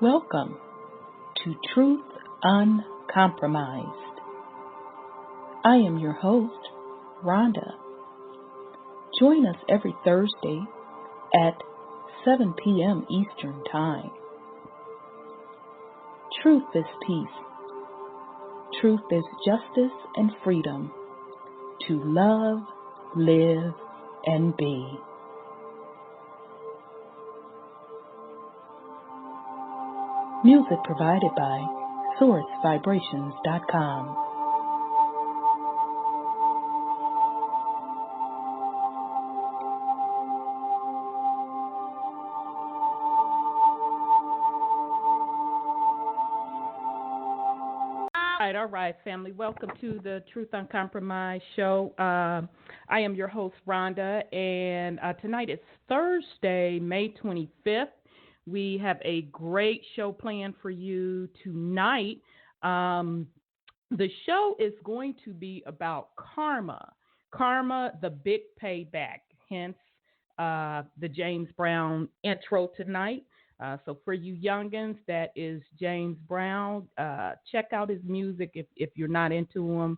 Welcome to Truth Uncompromised. I am your host, Rhonda. Join us every Thursday at 7 p.m. Eastern Time. Truth is peace. Truth is justice and freedom to love, live, and be. Music provided by SourceVibrations.com. All right, family. Welcome to the Truth Uncompromised show. I am your host, Rhonda, and tonight is Thursday, May 25th. We have a great show planned for you tonight. The show is going to be about karma, the big payback, hence the James Brown intro tonight. So for you youngins, that is James Brown. Check out his music if you're not into him.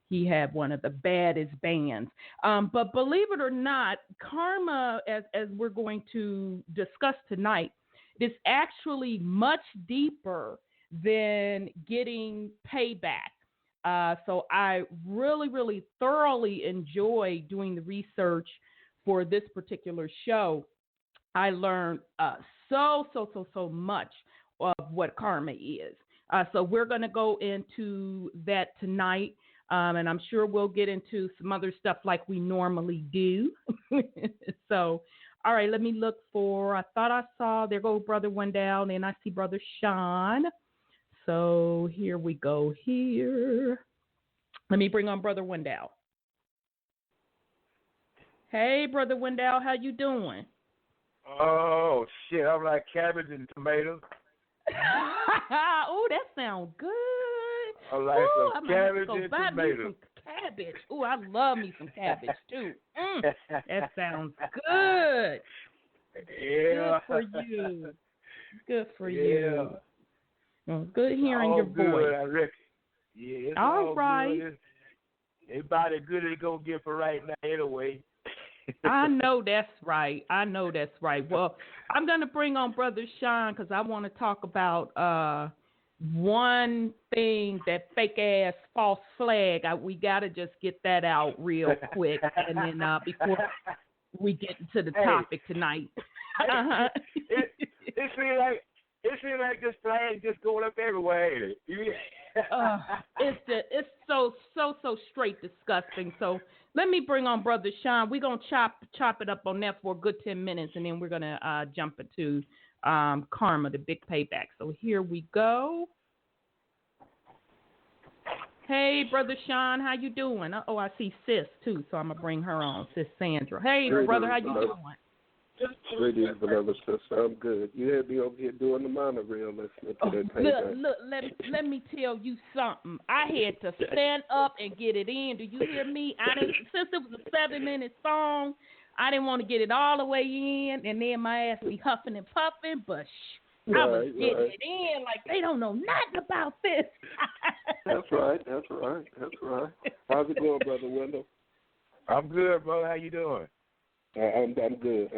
He had one of the baddest bands. But believe it or not, karma, as we're going to discuss tonight, is actually much deeper than getting payback. So I really thoroughly enjoy doing the research for this particular show. I learned so much of what karma is. So we're going to go into that tonight, and I'm sure we'll get into some other stuff like we normally do. So, all right, let me look for, I thought I saw, there goes Brother Wendell, and I see Brother Sean. So here we go here. Let me bring on Brother Wendell. Hey, Brother Wendell, how you doing? Oh, shit, I'm like cabbage and tomatoes. Oh, that sounds good. I like some cabbage and tomatoes. Cabbage. Oh, I love me some cabbage, too. That sounds good. Yeah. Good for you. Good for you. Well, good hearing your good, voice. I reckon. Yeah, it's all right. Good. It's about as good as it's going to get for right now anyway. I know that's right. Well, I'm going to bring on Brother Sean because I want to talk about one thing, that fake-ass false flag. We got to just get that out real quick, and then before we get into the topic tonight. It seems like this flag just going up everywhere, ain't it? It's so straight disgusting. So let me bring on Brother Sean. We're going to chop it up on that for a good 10 minutes, and then we're going to jump into karma, the big payback. So here we go. Hey, Brother Sean, how you doing? Oh, I see Sis, too, so I'm going to bring her on, Sis Sandra. Hey, brother, how you doing? Greetings, beloved sister. I'm good. You had me over here doing the monorail listening to that payback. Look, let me tell you something. I had to stand up and get it in. Do you hear me? Since it was a 7-minute song, I didn't want to get it all the way in, and then my ass be huffing and puffing, but I was getting it in like they don't know nothing about this. That's right. How's it going, Brother Wendell? I'm good, bro. How you doing? I'm good.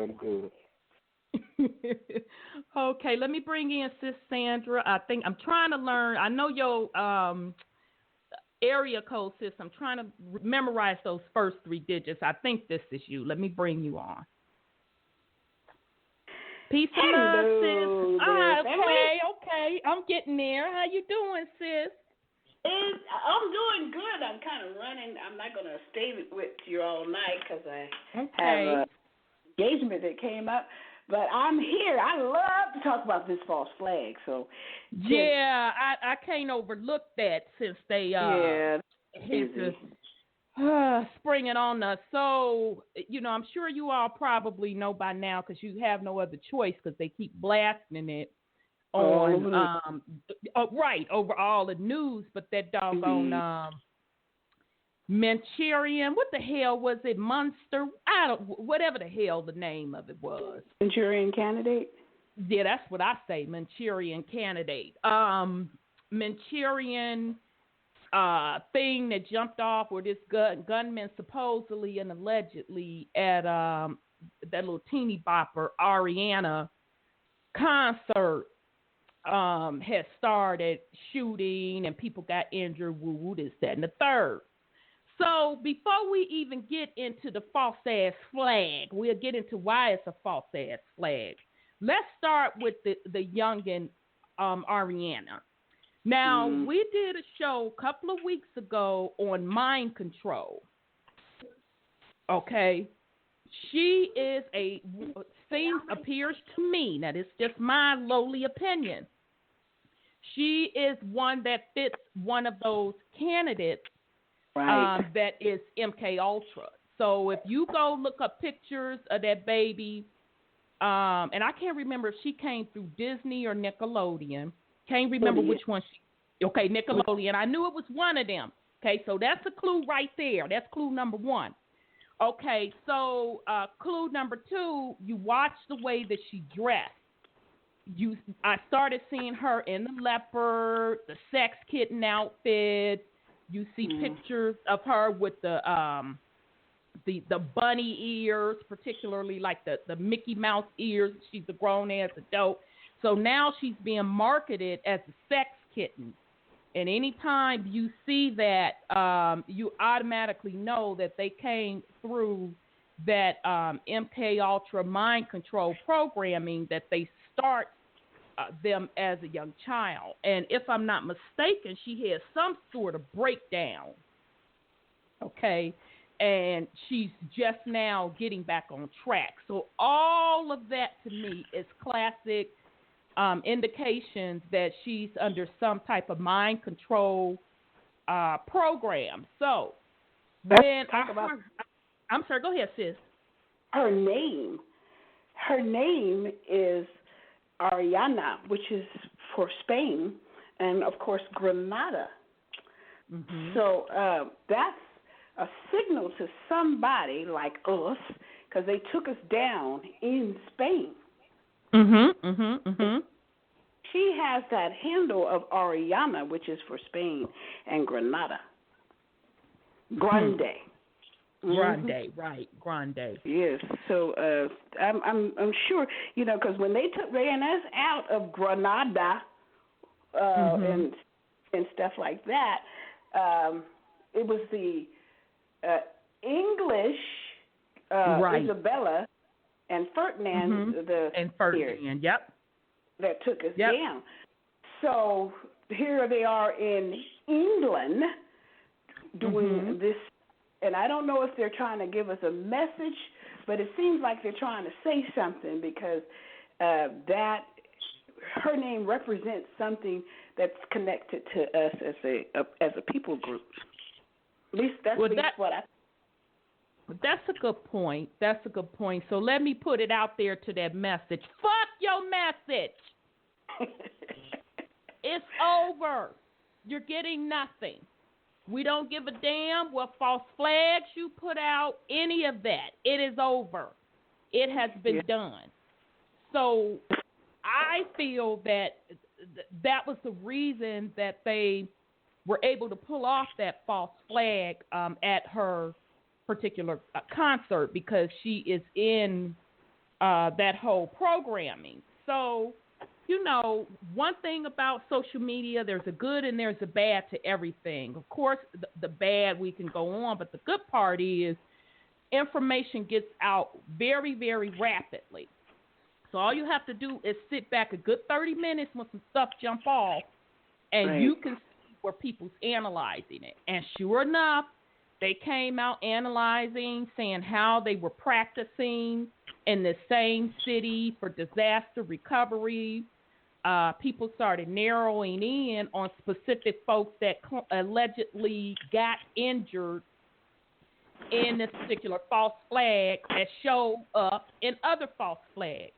Okay, let me bring in Sis Sandra. I think I'm trying to learn. I know your area code, Sis. I'm trying to memorize those first 3 digits. I think this is you. Let me bring you on. Peace and love, Sis. Okay. I'm getting there. How you doing, Sis? I'm doing good. I'm kind of running. I'm not going to stay with you all night because I have an engagement that came up. But I'm here. I love to talk about this false flag. So yeah, I can't overlook that since they spring it on us. So, I'm sure you all probably know by now because you have no other choice because they keep blasting it on over all the news, but that doggone Manchurian, what the hell was it? Monster? Whatever the hell the name of it was. Manchurian Candidate? Yeah, that's what I say, Manchurian candidate. Manchurian thing that jumped off where this gunman supposedly and allegedly at that little teeny bopper Ariana concert had started shooting and people got injured, woo, this, that, and the third. So before we even get into the false ass flag, we'll get into why it's a false ass flag. Let's start with the youngin' Ariana. Now, we did a show a couple of weeks ago on mind control. Okay? She is appears to me, now this is just my lowly opinion, she is one that fits one of those candidates that is MK Ultra. So if you go look up pictures of that baby, and I can't remember if she came through Disney or Nickelodeon. Can't remember which one she. Okay, Nickelodeon. I knew it was one of them. Okay, so that's a clue right there. That's clue number one. Okay, so clue number two, you watch the way that she dressed. I started seeing her in the leopard, the sex kitten outfit. You see pictures of her with the bunny ears, particularly like the Mickey Mouse ears. She's a grown-ass adult. So now she's being marketed as a sex kitten. And anytime you see that, you automatically know that they came through that MK Ultra mind control programming that they start them as a young child. And if I'm not mistaken, she has some sort of breakdown. Okay. And she's just now getting back on track. So all of that to me is classic indications that she's under some type of mind control program. So when I'm sorry, go ahead, sis. Her name is Ariana, which is for Spain, and of course Granada. So that's a signal to somebody like us, because they took us down in Spain. She has that handle of Ariana, which is for Spain, and Granada. Grande. Grande, right? Grande. Yes. So I'm sure, because when they ran us out of Granada and stuff like that, it was the English Isabella and Ferdinand that took us down. So here they are in England doing this, and I don't know if they're trying to give us a message, but it seems like they're trying to say something, because that her name represents something that's connected to us as a people group. At least that's what I. That's a good point. So let me put it out there to that message. Fuck your message. It's over. You're getting nothing. We don't give a damn what false flags you put out, any of that. It is over. It has been done. So I feel that that was the reason that they were able to pull off that false flag at her particular concert, because she is in that whole programming. So, one thing about social media, there's a good and there's a bad to everything. Of course, the bad we can go on, but the good part is information gets out very, very rapidly. So all you have to do is sit back a good 30 minutes when some stuff jump off, and you can see where people's analyzing it. And sure enough, they came out analyzing, saying how they were practicing in the same city for disaster recovery. People started narrowing in on specific folks that allegedly got injured in this particular false flag that showed up in other false flags.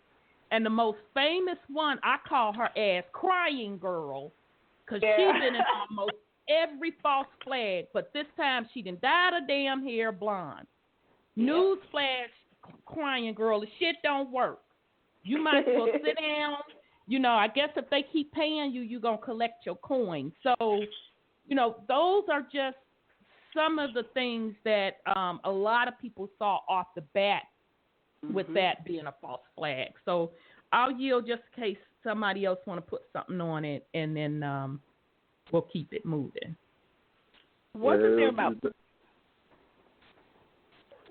And the most famous one, I call her as Crying Girl, because she's been in almost every false flag, but this time she done dyed her damn hair blonde. Newsflash, Crying Girl, the shit don't work. You might as well sit down. You know, I guess if they keep paying you, you're going to collect your coin. So, you know, those are just some of the things that a lot of people saw off the bat with that being a false flag. So I'll yield just in case somebody else want to put something on it, and then we'll keep it moving. Wasn't there about...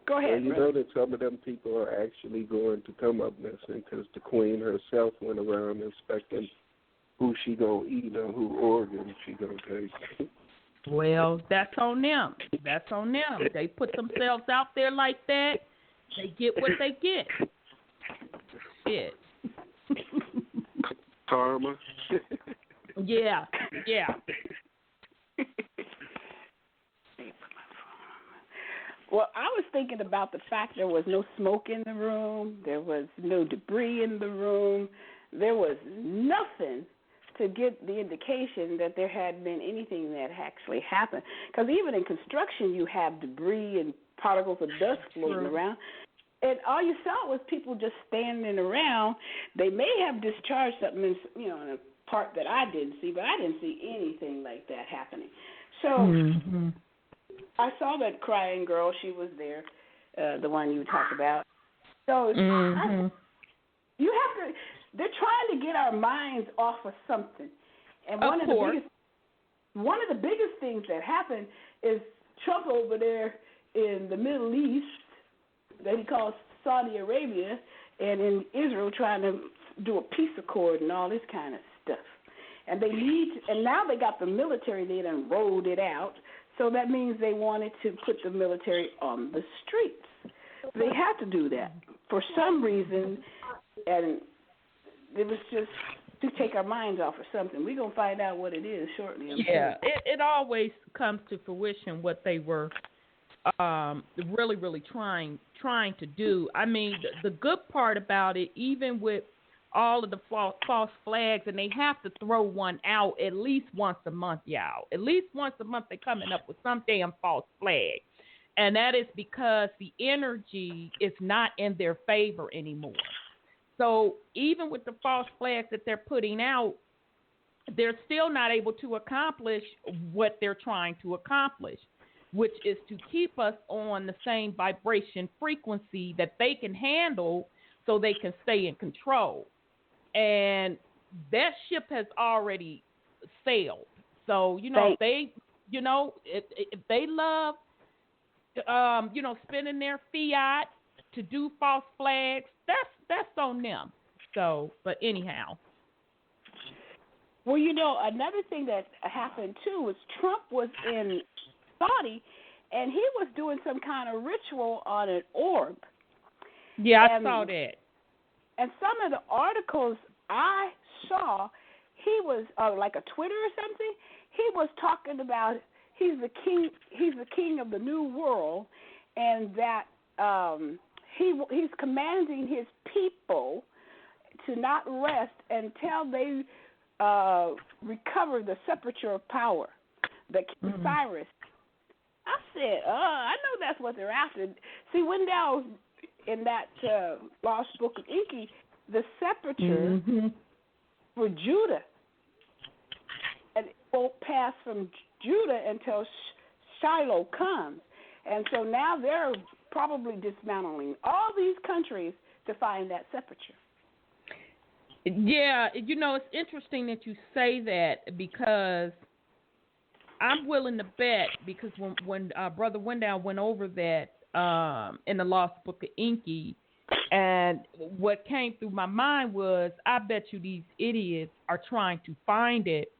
Go ahead. You know that some of them people are actually going to come up missing because the queen herself went around inspecting who she gonna eat or who organs she gonna take. Well, that's on them. That's on them. They put themselves out there like that. They get what they get. Shit. Karma. Yeah. Well, I was thinking about the fact there was no smoke in the room, there was no debris in the room, there was nothing to get the indication that there had been anything that actually happened. Because even in construction, you have debris and particles of dust floating around. And all you saw was people just standing around. They may have discharged something, in a part that I didn't see, but I didn't see anything like that happening. So I saw that crying girl. She was there, the one you talked about. So you have to. They're trying to get our minds off of something. And one of the biggest things that happened is Trump over there in the Middle East, that he calls Saudi Arabia, and in Israel trying to do a peace accord and all this kind of stuff. And and now they got the military, they done rolled it out. So that means they wanted to put the military on the streets. They had to do that for some reason, and it was just to take our minds off of something. We're going to find out what it is shortly. Yeah, it always comes to fruition what they were really, really trying to do. I mean, the good part about it, even with all of the false flags, and they have to throw one out at least once a month, y'all. At least once a month they're coming up with some damn false flag. And that is because the energy is not in their favor anymore. So even with the false flags that they're putting out, they're still not able to accomplish what they're trying to accomplish, which is to keep us on the same vibration frequency that they can handle so they can stay in control. And that ship has already sailed. So, if they love, spending their fiat to do false flags, that's on them. So, but anyhow. Well, another thing that happened, too, was Trump was in Saudi, and he was doing some kind of ritual on an orb. Yeah, I saw that. And some of the articles I saw, he was like a Twitter or something. He was talking about he's the king of the new world, and that he's commanding his people to not rest until they recover the sepulture of power, the King Cyrus. I said, I know that's what they're after. See, Wendell, in that lost book of Inky, the sepulcher for Judah, and it won't pass from Judah until Shiloh comes. And so now they're probably dismantling all these countries to find that sepulcher. Yeah, it's interesting that you say that, because I'm willing to bet, because when Brother Wendell went over that in the Lost Book of Inky, and what came through my mind was, I bet you these idiots are trying to find it,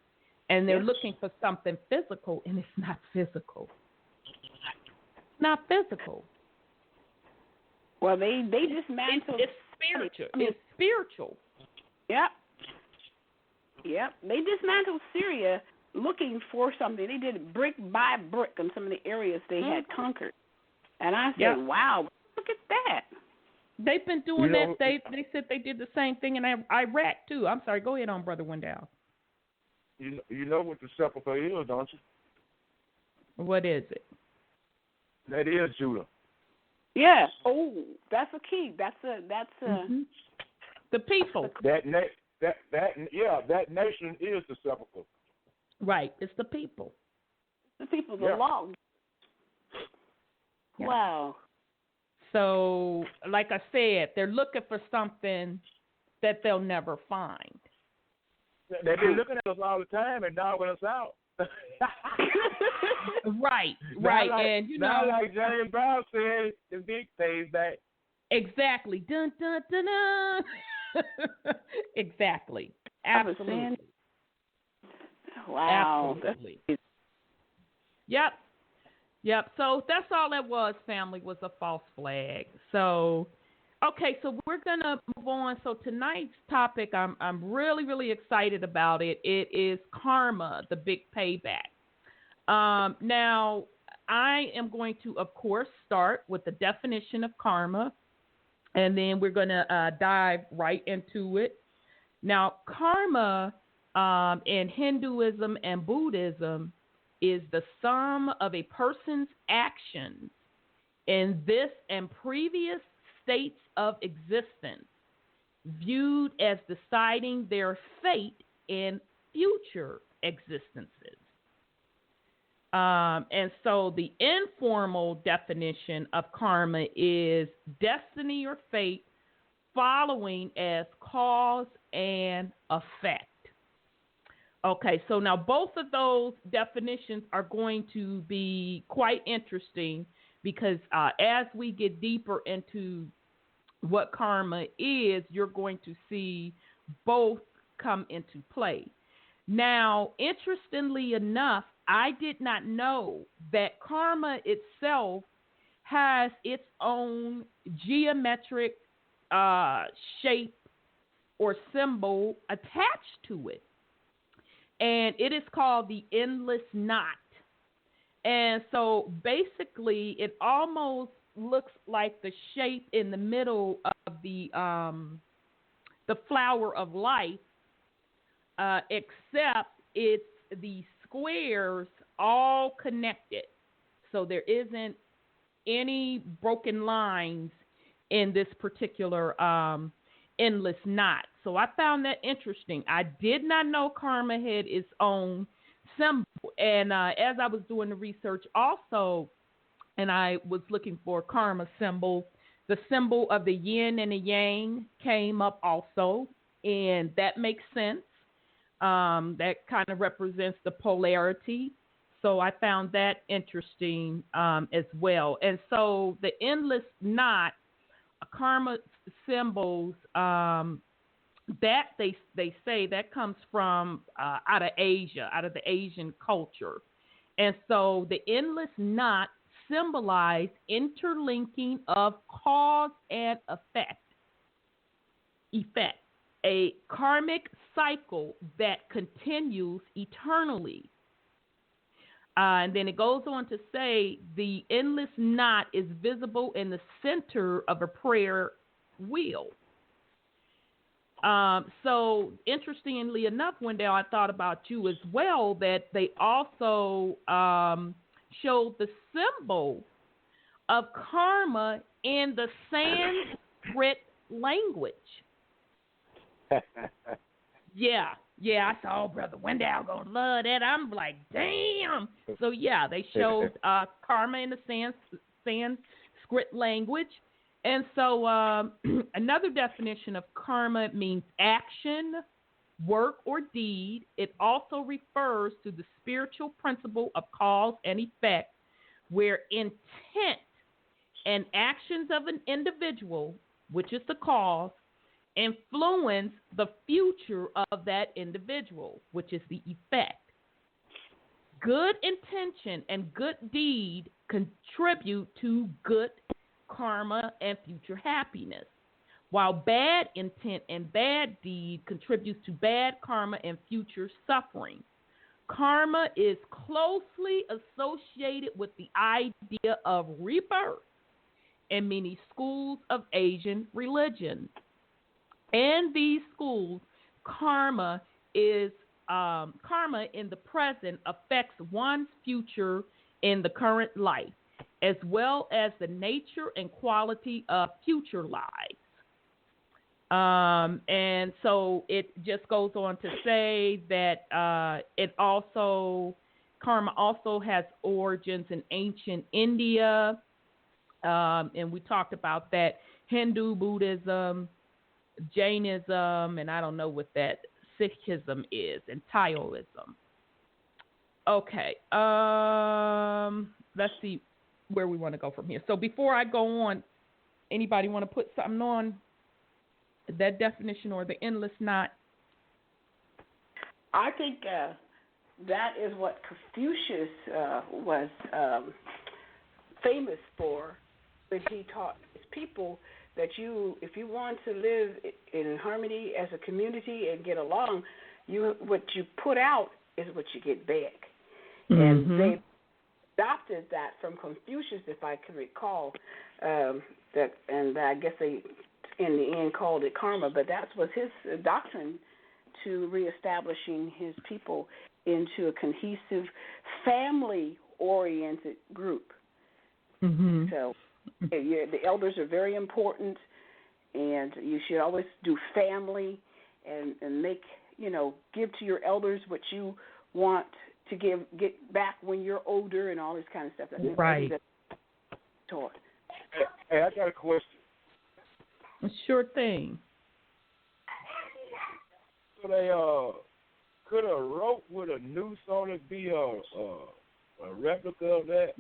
and they're looking for something physical, and it's not physical. It's not physical. Well, they dismantled. It's spiritual. It's spiritual. Yep. They dismantled Syria looking for something. They did it brick by brick in some of the areas they had conquered. And I said, wow, look at that. They've been doing that. They said they did the same thing in Iraq, too. I'm sorry. Go ahead on, Brother Wendell. You know what the sepulcher is, don't you? What is it? That is Judah. Yeah. Oh, that's a key. That's The people. That nation is the sepulchre. Right. It's the people. The people, the law. Yeah. Wow. So, like I said, they're looking for something that they'll never find. They've been looking at us all the time and dogging us out. Right. And like James Brown said, the big pays back. Exactly. Dun dun dun dun. Exactly. Absolutely. Wow. Absolutely. Yep. So that's all that was, family, was a false flag. So, okay, so we're going to move on. So tonight's topic, I'm really, really excited about it. It is karma, the big payback. Now, I am going to, of course, start with the definition of karma, and then we're going to dive right into it. Now, karma in Hinduism and Buddhism is the sum of a person's actions in this and previous states of existence, viewed as deciding their fate in future existences. And so the informal definition of karma is destiny or fate following as cause and effect. Okay, so now both of those definitions are going to be quite interesting because as we get deeper into what karma is, you're going to see both come into play. Now, interestingly enough, I did not know that karma itself has its own geometric shape or symbol attached to it. And it is called the endless knot. And so basically it almost looks like the shape in the middle of the flower of life, except it's the squares all connected. So there isn't any broken lines in this particular endless knot. So I found that interesting. I did not know karma had its own symbol. And as I was doing the research also, and I was looking for karma symbol, the symbol of the yin and the yang came up also, and that makes sense. That kind of represents the polarity. So I found that interesting as well. And so the endless knot, karma symbols, that they say that comes from out of Asia, out of the Asian culture. And so the endless knot symbolize interlinking of cause and effect, a karmic cycle that continues eternally. And then it goes on to say the endless knot is visible in the center of a prayer wheel. So interestingly enough, Wendell, I thought about you as well, that they also showed the symbol of karma in the Sanskrit language. Yeah, I saw Brother Wendell gonna love that. I'm like, damn. So yeah, they showed karma in the Sanskrit language. And so another definition of karma means action, work, or deed. It also refers to the spiritual principle of cause and effect, where intent and actions of an individual, which is the cause, influence the future of that individual, which is the effect. Good intention and good deed contribute to good karma and future happiness, while bad intent and bad deed contributes to bad karma and future suffering. Karma is closely associated with the idea of rebirth in many schools of Asian religion. In these schools, karma in the present affects one's future in the current life, as well as the nature and quality of future lives. And so it just goes on to say that karma also has origins in ancient India. And we talked about that Hindu, Buddhism, Jainism, and I don't know what that Sikhism is, and Taoism. Okay. Let's see where we want to go from here. So before I go on, anybody want to put something on that definition or the endless knot? I think that is what Confucius was famous for when he taught his people that if you want to live in harmony as a community and get along, what you put out is what you get back. Mm-hmm. And they adopted that from Confucius, if I can recall. And I guess they, in the end, called it karma. But that was his doctrine to reestablishing his people into a cohesive, family-oriented group. Mm-hmm. So the elders are very important, and you should always do family and make, give to your elders what you want to get back when you're older and all this kind of stuff. Right. Taught. Hey, I got a question. Sure thing. So could a rope with a noose on it be a replica of that?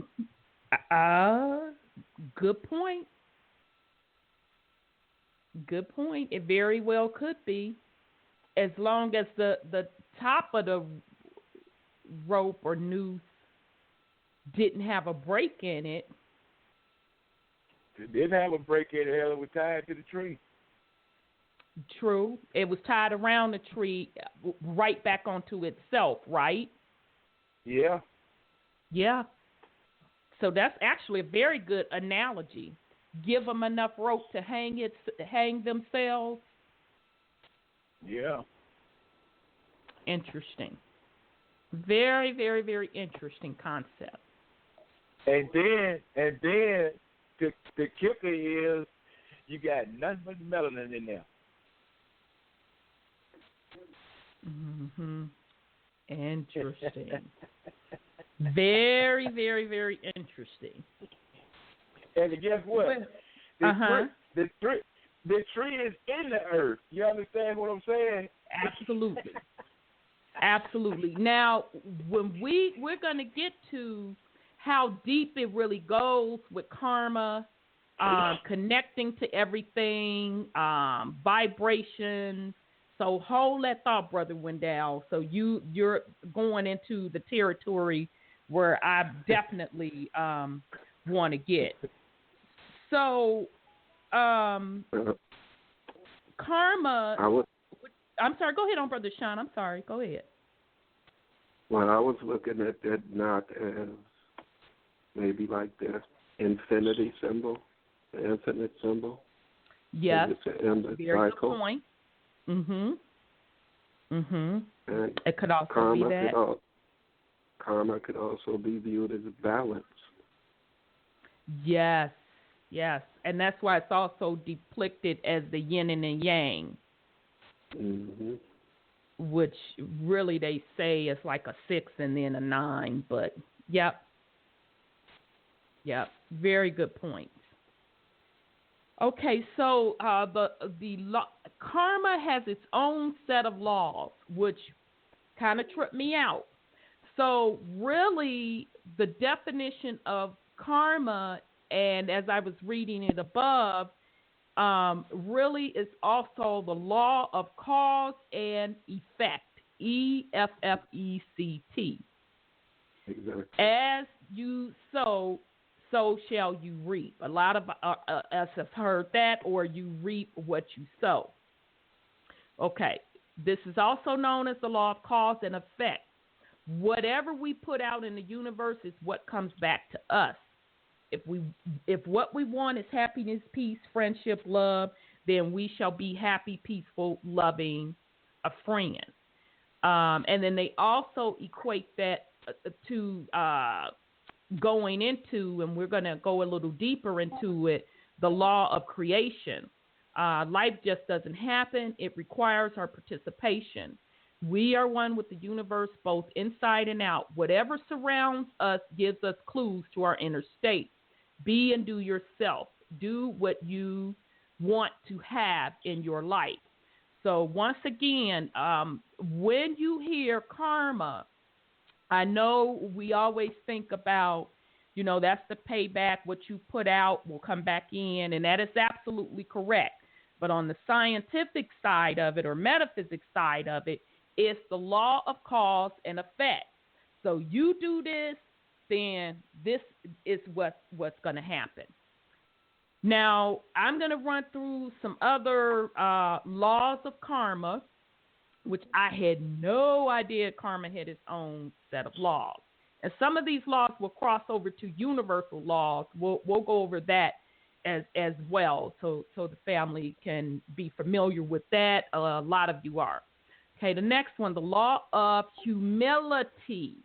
Good point. Good point. It very well could be, as long as the top of the rope or noose didn't have a break in it. It didn't have a break in it. It was tied to the tree. True. It was tied around the tree, right back onto itself, right? Yeah. Yeah. So that's actually a very good analogy. Give them enough rope to hang themselves. Yeah. Interesting. Very, very, very interesting concept. And then the kicker is you got nothing but melanin in there. Mm-hmm. Interesting. Very, very, very interesting. And guess what? The tree is in the earth. You understand what I'm saying? Absolutely. Absolutely. Now, when we're going to get to how deep it really goes with karma, connecting to everything, vibrations. So hold that thought, Brother Wendell. So you're going into the territory where I definitely want to get. So karma. I'm sorry. Go ahead on, Brother Sean. I'm sorry. Go ahead. Well, I was looking at that knot as maybe like the infinity symbol, the infinite symbol. Yes. It's an endless very cycle. Good point. Mhm. Mhm. And it could also be that. Karma could also be viewed as a balance. Yes. Yes. And that's why it's also depicted as the yin and the yang. Mm-hmm. Which really they say is like a 6 and then a 9, but yep, very good point. Okay, so karma has its own set of laws, which kind of tripped me out. So really, the definition of karma, and as I was reading it above, really is also the law of cause and effect, EFFECT. Exactly. As you sow, so shall you reap. A lot of us have heard that, or you reap what you sow. Okay, this is also known as the law of cause and effect. Whatever we put out in the universe is what comes back to us. If what we want is happiness, peace, friendship, love, then we shall be happy, peaceful, loving, a friend. And then they also equate that to going into, and we're going to go a little deeper into it, the law of creation. Life just doesn't happen. It requires our participation. We are one with the universe, both inside and out. Whatever surrounds us gives us clues to our inner state. Be and do yourself. Do what you want to have in your life. So once again, when you hear karma, I know we always think about, that's the payback. What you put out will come back in, and that is absolutely correct. But on the scientific side of it, or metaphysics side of it, it's the law of cause and effect. So you do this, then this is what's going to happen. Now, I'm going to run through some other laws of karma, which I had no idea karma had its own set of laws. And some of these laws will cross over to universal laws. We'll go over that as well, so the family can be familiar with that. A lot of you are. Okay, the next one, the law of humility.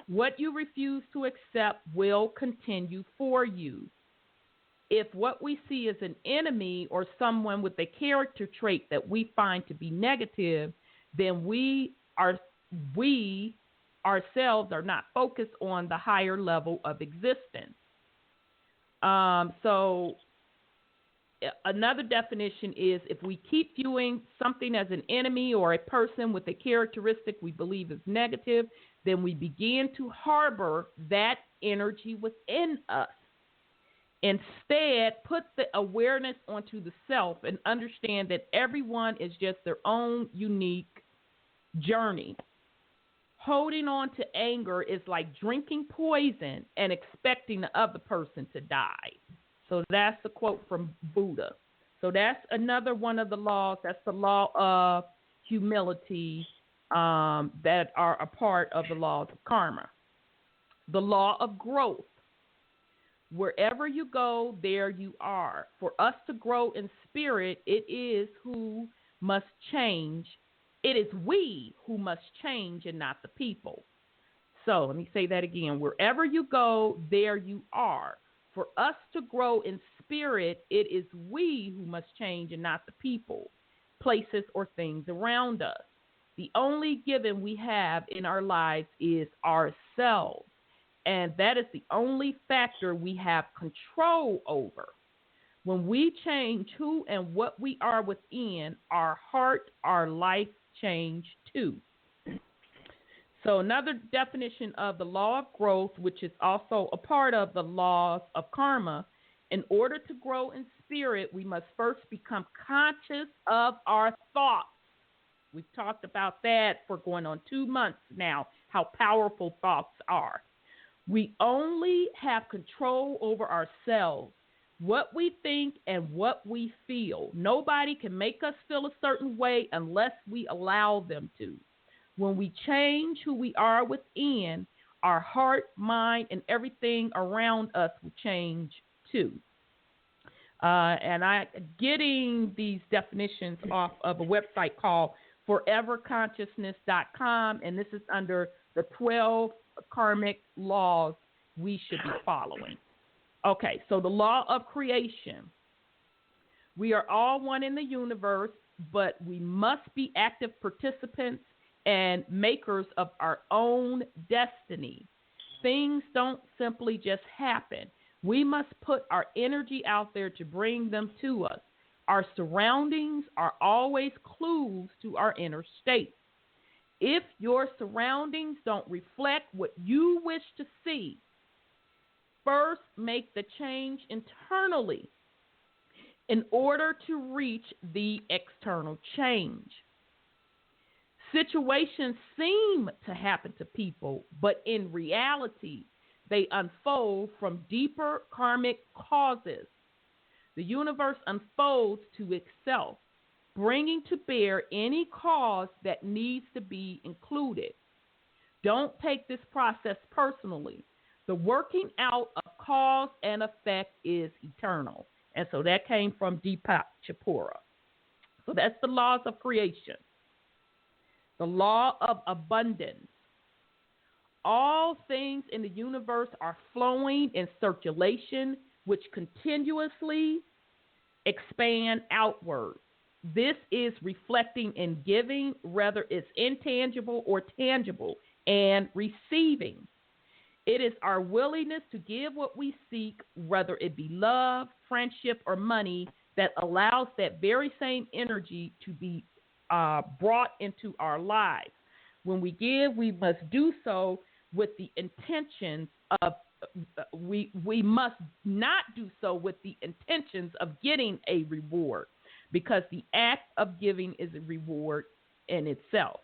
What you refuse to accept will continue for you. If what we see is an enemy or someone with a character trait that we find to be negative, then we ourselves are not focused on the higher level of existence. So another definition is if we keep viewing something as an enemy or a person with a characteristic we believe is negative, then we begin to harbor that energy within us. Instead, put the awareness onto the self and understand that everyone is just their own unique journey. Holding on to anger is like drinking poison and expecting the other person to die. So that's a quote from Buddha. So that's another one of the laws. That's the law of humility that are a part of the laws of karma. The law of growth. Wherever you go, there you are. For us to grow in spirit, it is who must change. It is we who must change and not the people. So let me say that again. Wherever you go, there you are. For us to grow in spirit, it is we who must change and not the people, places, or things around us. The only given we have in our lives is ourselves. And that is the only factor we have control over. When we change who and what we are within, our heart, our life change too. So another definition of the law of growth, which is also a part of the laws of karma, in order to grow in spirit, we must first become conscious of our thoughts. We've talked about that for going on 2 months now, how powerful thoughts are. We only have control over ourselves, what we think and what we feel. Nobody can make us feel a certain way unless we allow them to. When we change who we are within, our heart, mind, and everything around us will change too. And I'm getting these definitions off of a website called foreverconsciousness.com, and this is under the 12 karmic laws we should be following. Okay, so the law of creation. We are all one in the universe, but we must be active participants and makers of our own destiny. Things don't simply just happen. We must put our energy out there to bring them to us. Our surroundings are always clues to our inner state. If your surroundings don't reflect what you wish to see, first make the change internally in order to reach the external change. Situations seem to happen to people, but in reality, they unfold from deeper karmic causes. The universe unfolds to itself, bringing to bear any cause that needs to be included. Don't take this process personally. The working out of cause and effect is eternal. And so that came from Deepak Chopra. So that's the laws of creation. The law of abundance. All things in the universe are flowing in circulation, which continuously expand outward. This is reflecting and giving, whether it's intangible or tangible, and receiving. It is our willingness to give what we seek, whether it be love, friendship, or money, that allows that very same energy to be brought into our lives. When we give, we must do so with the intentions of, we must not do so with the intentions of getting a reward, because the act of giving is a reward in itself.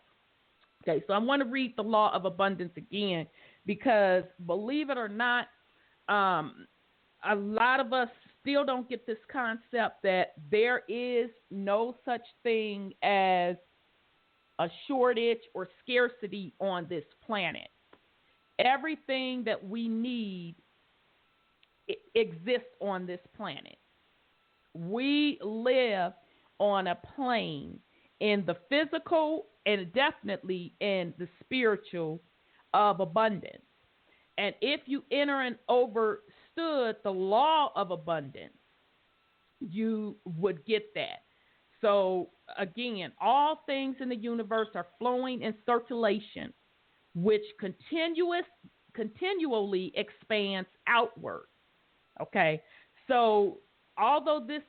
Okay, so I want to read the law of abundance again, because believe it or not, a lot of us still don't get this concept that there is no such thing as a shortage or scarcity on this planet. Everything that we need exists on this planet. We live on a plane in the physical and definitely in the spiritual of abundance. And if you enter and overstood the law of abundance, you would get that. So again, all things in the universe are flowing in circulation, which continually expands outward. Okay, so although this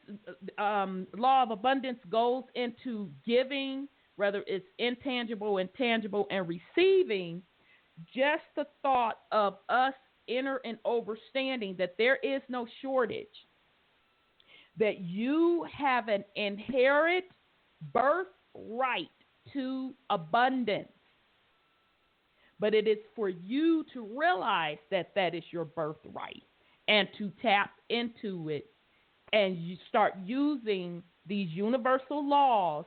law of abundance goes into giving, whether it's intangible, intangible, and receiving, just the thought of us inner and understanding that there is no shortage, that you have an inherent birthright to abundance. But it is for you to realize that that is your birthright and to tap into it, and you start using these universal laws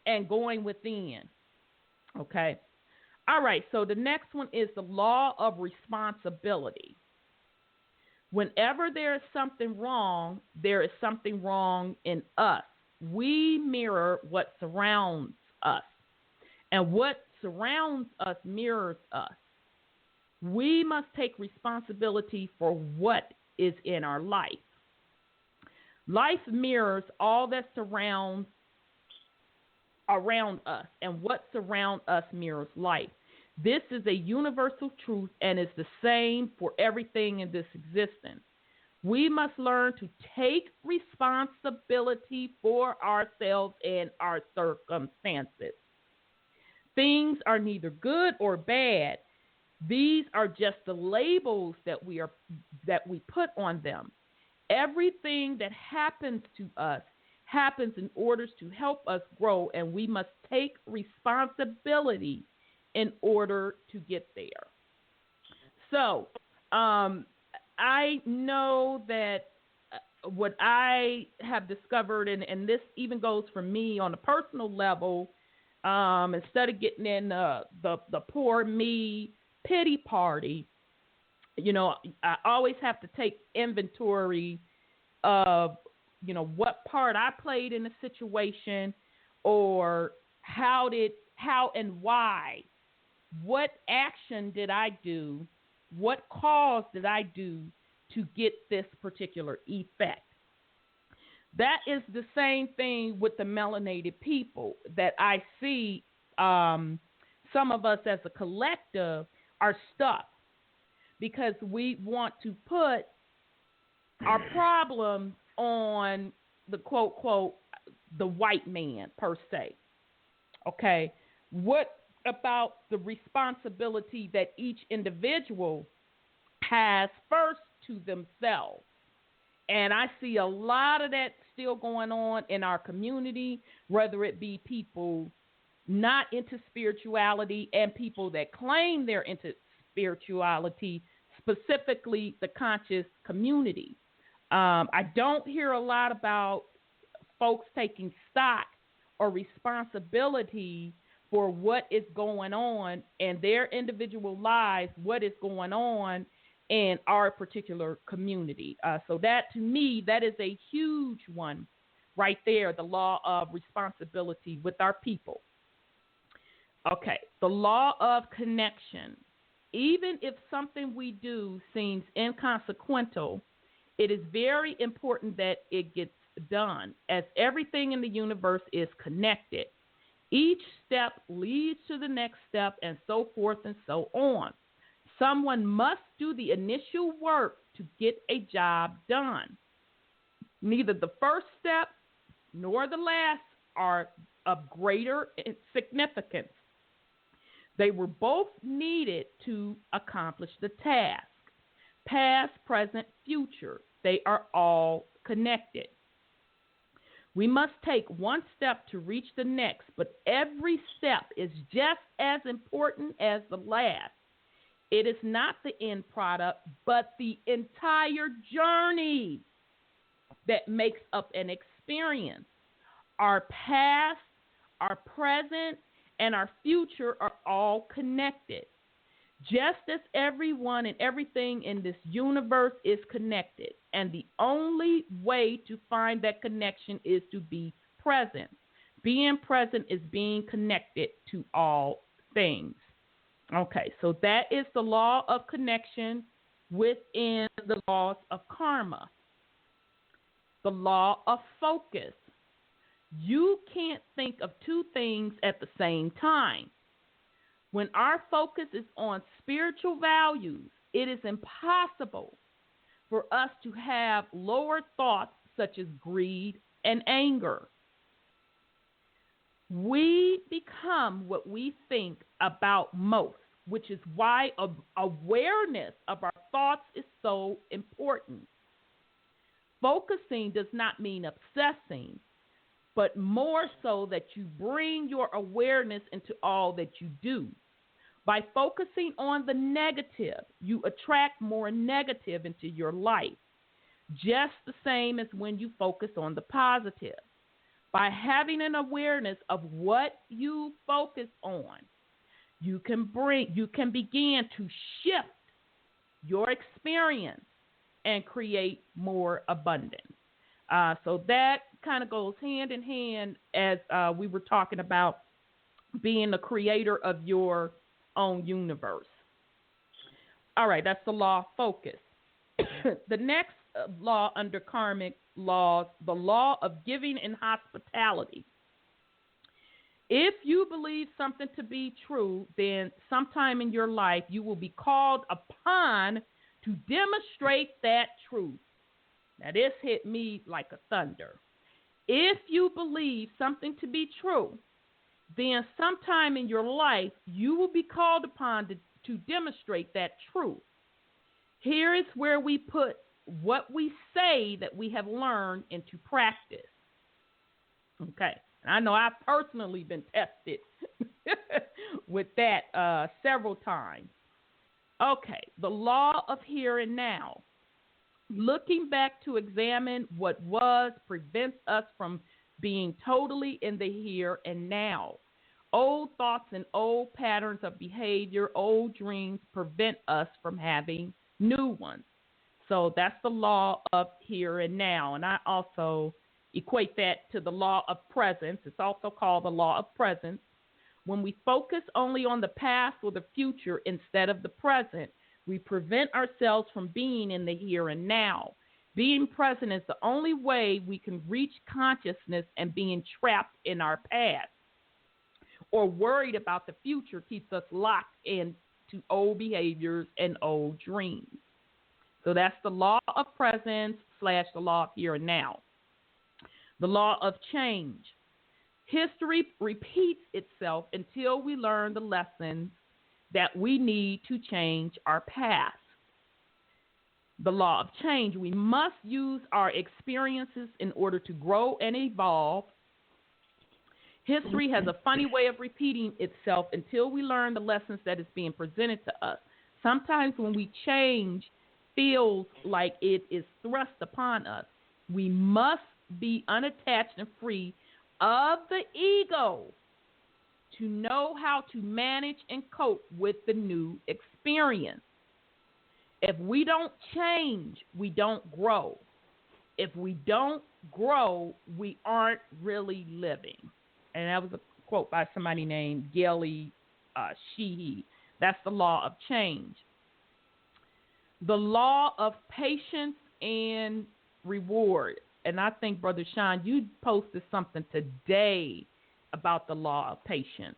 and going within. Okay. All right. So the next one is the law of responsibility. Whenever there is something wrong, there is something wrong in us. We mirror what surrounds us, and what surrounds us mirrors us. We must take responsibility for what is in our life. Life mirrors all that surrounds around us, and what surrounds us mirrors life. This is a universal truth and is the same for everything in this existence. We must learn to take responsibility for ourselves and our circumstances. Things are neither good or bad. These are just the labels that we put on them. Everything that happens to us happens in order to help us grow, and we must take responsibility in order to get there. So, I know that what I have discovered, and this even goes for me on a personal level, instead of getting in the poor me pity party, I always have to take inventory of, what part I played in the situation, or how and why. What action did I do? What cause did I do to get this particular effect? That is the same thing with the melanated people that I see. Some of us as a collective are stuck because we want to put our problem on the quote, the white man per se. Okay. What about the responsibility that each individual has first to themselves? And I see a lot of that still going on in our community, whether it be people not into spirituality and people that claim they're into spirituality, specifically the conscious community. I don't hear a lot about folks taking stock or responsibility for what is going on in their individual lives, what is going on in our particular community. So that, to me, that is a huge one right there, the law of responsibility with our people. Okay, the law of connection. Even if something we do seems inconsequential, it is very important that it gets done, as everything in the universe is connected. Each step leads to the next step, and so forth and so on. Someone must do the initial work to get a job done. Neither the first step nor the last are of greater significance. They were both needed to accomplish the task. Past, present, future, they are all connected. We must take one step to reach the next, but every step is just as important as the last. It is not the end product, but the entire journey that makes up an experience. Our past, our present, and our future are all connected. Just as everyone and everything in this universe is connected, and the only way to find that connection is to be present. Being present is being connected to all things. Okay, so that is the law of connection within the laws of karma. The law of focus. You can't think of two things at the same time. When our focus is on spiritual values, it is impossible for us to have lower thoughts such as greed and anger. We become what we think about most, which is why awareness of our thoughts is so important. Focusing does not mean obsessing, but more so that you bring your awareness into all that you do. By focusing on the negative, you attract more negative into your life, just the same as when you focus on the positive. By having an awareness of what you focus on, you can begin to shift your experience and create more abundance. So that kind of goes hand in hand as we were talking about being the creator of your own universe. All right, that's the law of focus. The next law under karmic laws, the law of giving and hospitality. If you believe something to be true, then sometime in your life you will be called upon to demonstrate that truth. Now, this hit me like a thunder. If you believe something to be true, then sometime in your life you will be called upon to demonstrate that truth. Here is where we put what we say that we have learned into practice. Okay. I know I've personally been tested with that several times. Okay. The law of here and now. Looking back to examine what was prevents us from being totally in the here and now. Old thoughts and old patterns of behavior, old dreams prevent us from having new ones. So that's the law of here and now. And I also equate that to the law of presence. It's also called the law of presence. When we focus only on the past or the future instead of the present, we prevent ourselves from being in the here and now. Being present is the only way we can reach consciousness, and being trapped in our past or worried about the future keeps us locked into old behaviors and old dreams. So that's the law of presence / the law of here and now. The law of change. History repeats itself until we learn the lessons that we need to change our past. The law of change. We must use our experiences in order to grow and evolve. History has a funny way of repeating itself until we learn the lessons that is being presented to us. Sometimes when we change, feels like it is thrust upon us. We must be unattached and free of the ego to know how to manage and cope with the new experience. If we don't change, we don't grow. If we don't grow, we aren't really living. And that was a quote by somebody named Gayle Sheehy. That's the law of change. The law of patience and reward. and I think Brother Sean, you posted something today about the law of patience.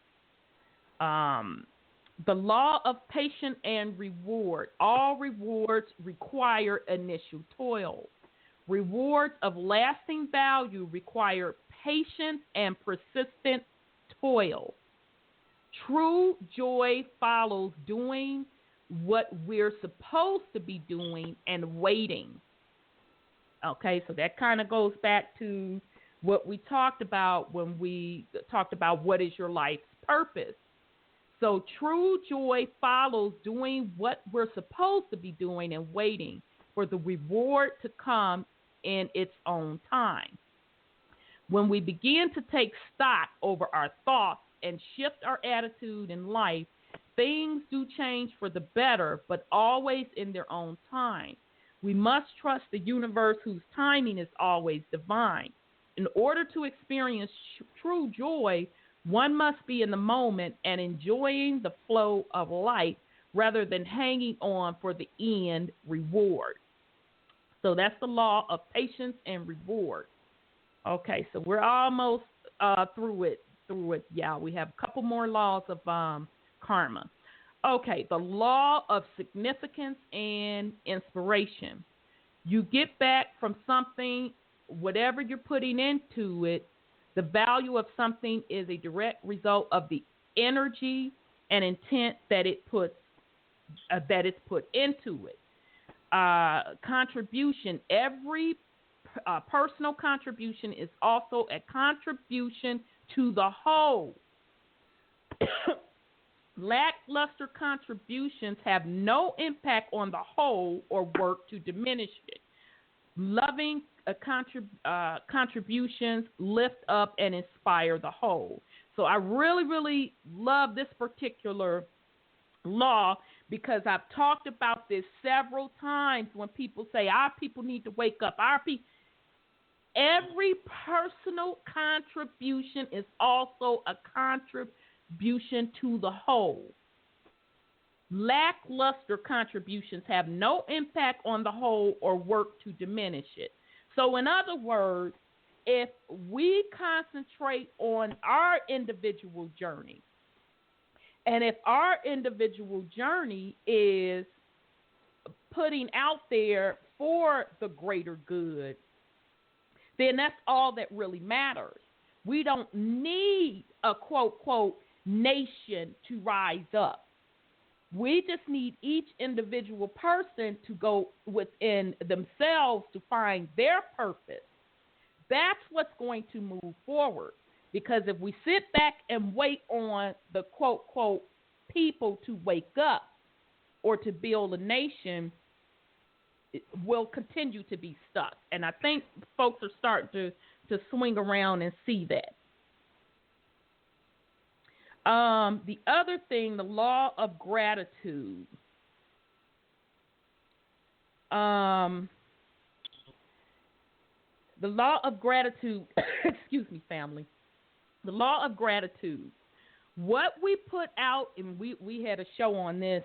The law of patience and reward. All rewards require initial toil. Rewards of lasting value require patience and persistent toil. True joy follows doing what we're supposed to be doing and waiting. Okay, so that kind of goes back to what we talked about when we talked about what is your life's purpose. So true joy follows doing what we're supposed to be doing and waiting for the reward to come in its own time. When we begin to take stock over our thoughts and shift our attitude in life, things do change for the better, but always in their own time. We must trust the universe whose timing is always divine. In order to experience true joy, one must be in the moment and enjoying the flow of life rather than hanging on for the end reward. So that's the law of patience and reward. Okay, so we're almost through it. Yeah, we have a couple more laws of karma. Okay, the law of significance and inspiration. You get back from something, whatever you're putting into it, the value of something is a direct result of the energy and intent that it's put into it. Contribution. Every personal contribution is also a contribution to the whole. Lackluster contributions have no impact on the whole or work to diminish it. Loving contributions lift up and inspire the whole. So I really, really love this particular law because I've talked about this several times when people say our people need to wake up. Every personal contribution is also a contribution to the whole. Lackluster contributions have no impact on the whole or work to diminish it. So in other words, if we concentrate on our individual journey, and if our individual journey is putting out there for the greater good, then that's all that really matters. We don't need a quote, quote, nation to rise up. We just need each individual person to go within themselves to find their purpose. That's what's going to move forward. Because if we sit back and wait on the quote, quote, people to wake up or to build a nation, will continue to be stuck. And I think folks are starting to swing around and see that. The other thing, the law of gratitude. The law of gratitude, excuse me, family. The law of gratitude. What we put out, and we had a show on this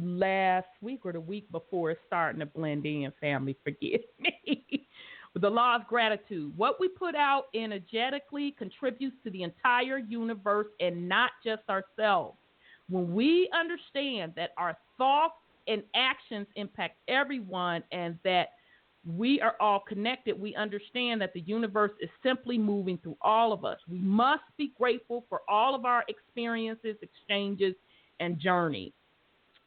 last week or the week before. It's starting to blend in, family, forgive me. The law of gratitude. What we put out energetically contributes to the entire universe and not just ourselves. When we understand that our thoughts and actions impact everyone and that we are all connected, we understand that the universe is simply moving through all of us. We must be grateful for all of our experiences, exchanges, and journeys.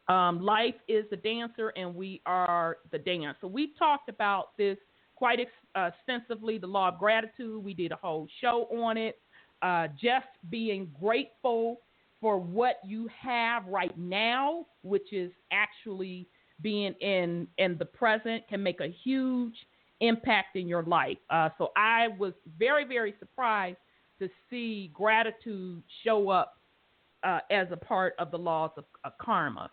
Life is the dancer, and we are the dance. So we've talked about this quite extensively, the law of gratitude. We did a whole show on it. Just being grateful for what you have right now, which is actually being in the present, can make a huge impact in your life. So I was very, very surprised to see gratitude show up as a part of the laws of karma.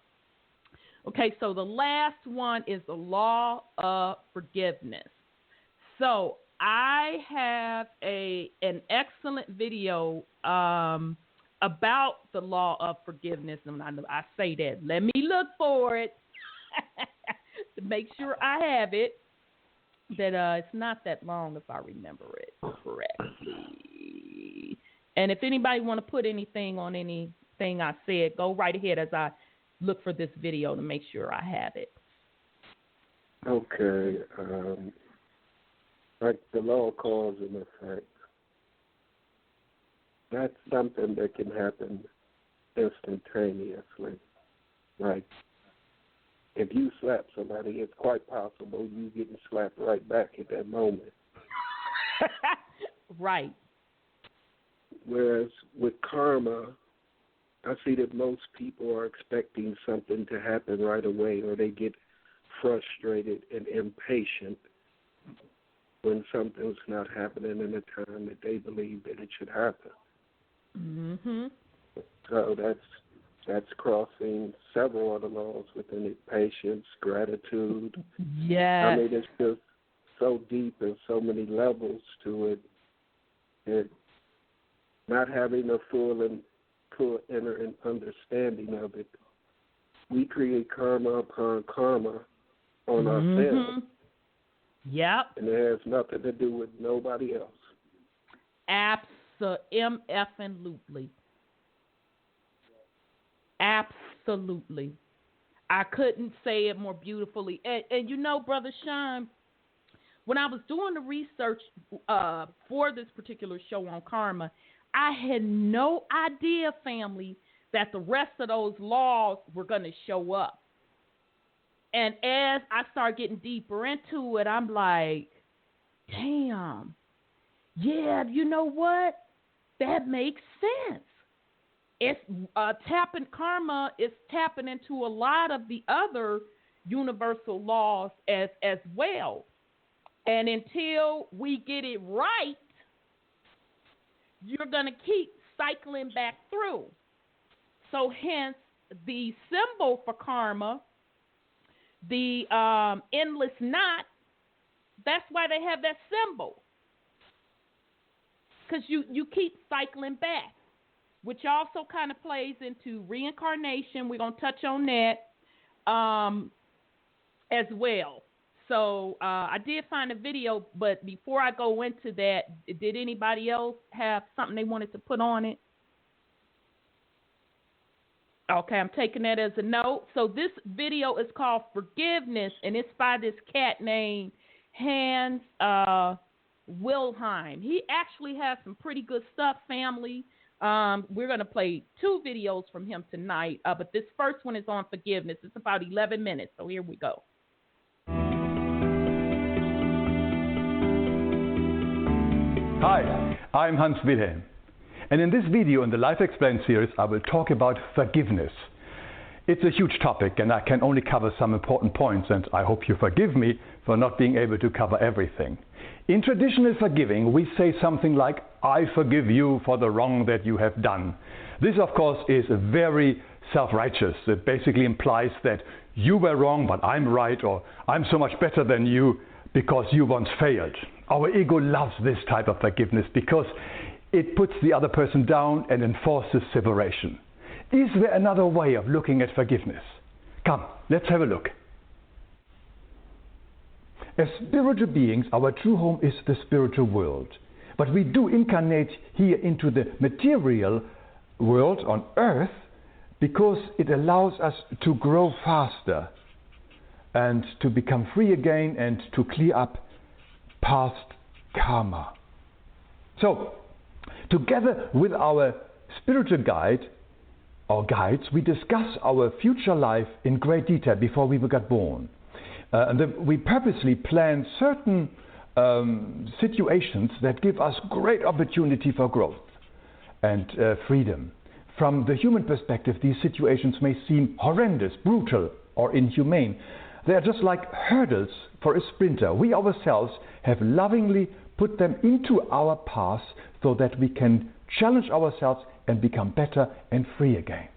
Okay, so the last one is the law of forgiveness. So I have an excellent video about the law of forgiveness, and I say that. Let me look for it to make sure I have it. that it's not that long, if I remember it correctly. And if anybody want to put anything on anything I said, go right ahead as I look for this video to make sure I have it. Okay. Like the law of cause and effect. That's something that can happen instantaneously. Like, if you slap somebody, it's quite possible you getting slapped right back at that moment. Right. Whereas with karma, I see that most people are expecting something to happen right away, or they get frustrated and impatient when something's not happening in the time that they believe that it should happen. Mm-hmm. So that's crossing several of the laws within it: patience, gratitude. Yeah. I mean, it's just so deep and so many levels to it. And not having a full inner understanding of it, we create karma upon karma on ourselves. Yep. And it has nothing to do with nobody else. Absolutely. Absolutely. I couldn't say it more beautifully. And you know, Brother Sean, when I was doing the research for this particular show on karma, I had no idea, family, that the rest of those laws were going to show up. And as I start getting deeper into it, I'm like, damn, yeah, you know what? That makes sense. It's tapping karma is tapping into a lot of the other universal laws as well. And until we get it right, you're going to keep cycling back through. So hence the symbol for karma, the endless knot, that's why they have that symbol. Because you keep cycling back, which also kind of plays into reincarnation. We're going to touch on that as well. So I did find a video, but before I go into that, did anybody else have something they wanted to put on it? Okay, I'm taking that as a note. So this video is called Forgiveness, and it's by this cat named Hans Wilhelm. He actually has some pretty good stuff, family. We're going to play 2 videos from him tonight, but this first one is on forgiveness. It's about 11 minutes, so here we go. Hi, I'm Hans Wilhelm, and in this video in the Life Explained series I will talk about forgiveness. It's a huge topic and I can only cover some important points, and I hope you forgive me for not being able to cover everything. In traditional forgiving we say something like, I forgive you for the wrong that you have done. This of course is very self-righteous. It basically implies that you were wrong but I'm right, or I'm so much better than you because you once failed. Our ego loves this type of forgiveness because it puts the other person down and enforces separation. Is there another way of looking at forgiveness? Come, let's have a look. As spiritual beings, our true home is the spiritual world. But we do incarnate here into the material world on earth because it allows us to grow faster and to become free again and to clear up past karma. So, together with our spiritual guide, or guides, we discuss our future life in great detail before we got born. We purposely plan certain situations that give us great opportunity for growth and freedom. From the human perspective, these situations may seem horrendous, brutal, or inhumane. They are just like hurdles for a sprinter. We ourselves have lovingly put them into our paths so that we can challenge ourselves and become better and free again.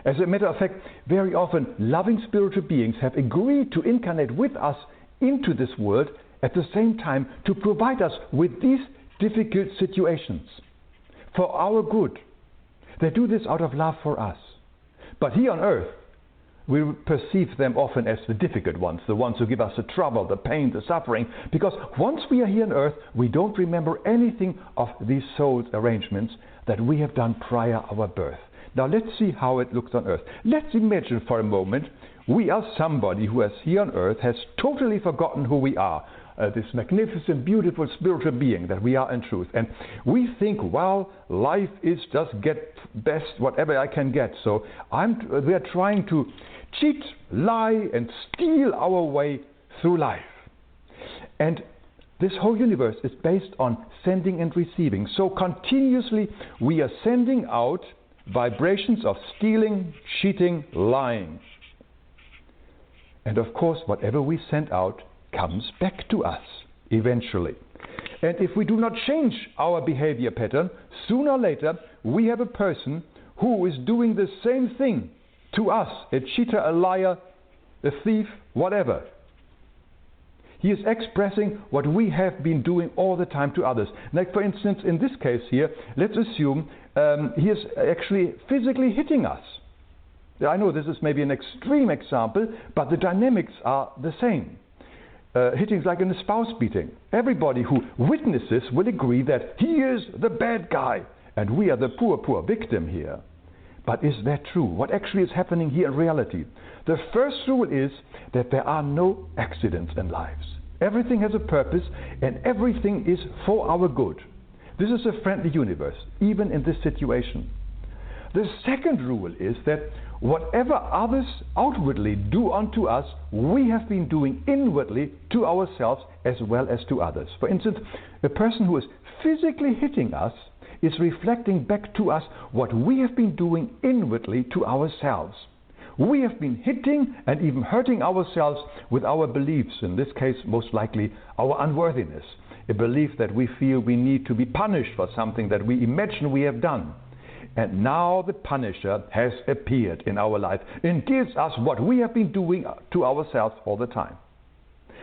As a matter of fact, very often loving spiritual beings have agreed to incarnate with us into this world at the same time to provide us with these difficult situations for our good. They do this out of love for us. But here on earth, We perceive them often as the difficult ones, the ones who give us the trouble, the pain, the suffering, because once we are here on earth, we don't remember anything of these soul's arrangements that we have done prior our birth. Now let's see how it looks on earth. Let's imagine for a moment we are somebody who is here on earth, has totally forgotten who we are, this magnificent, beautiful spiritual being that we are in truth. And we think, well, life is just get best whatever I can get. So we are trying to cheat, lie, and steal our way through life. And this whole universe is based on sending and receiving. So continuously we are sending out vibrations of stealing, cheating, lying. And of course, whatever we send out comes back to us eventually. And if we do not change our behavior pattern, sooner or later we have a person who is doing the same thing to us, a cheater, a liar, a thief, whatever. He is expressing what we have been doing all the time to others. Like for instance, in this case here, let's assume he is actually physically hitting us. I know this is maybe an extreme example, but the dynamics are the same. Hitting is like in a spouse beating. Everybody who witnesses will agree that he is the bad guy and we are the poor victim here. But is that true? What actually is happening here in reality? The first rule is that there are no accidents in lives. Everything has a purpose and everything is for our good. This is a friendly universe, even in this situation. The second rule is that whatever others outwardly do unto us, we have been doing inwardly to ourselves as well as to others. For instance, a person who is physically hitting us is reflecting back to us what we have been doing inwardly to ourselves. We have been hitting and even hurting ourselves with our beliefs, in this case most likely our unworthiness, a belief that we feel we need to be punished for something that we imagine we have done. And now the punisher has appeared in our life and gives us what we have been doing to ourselves all the time.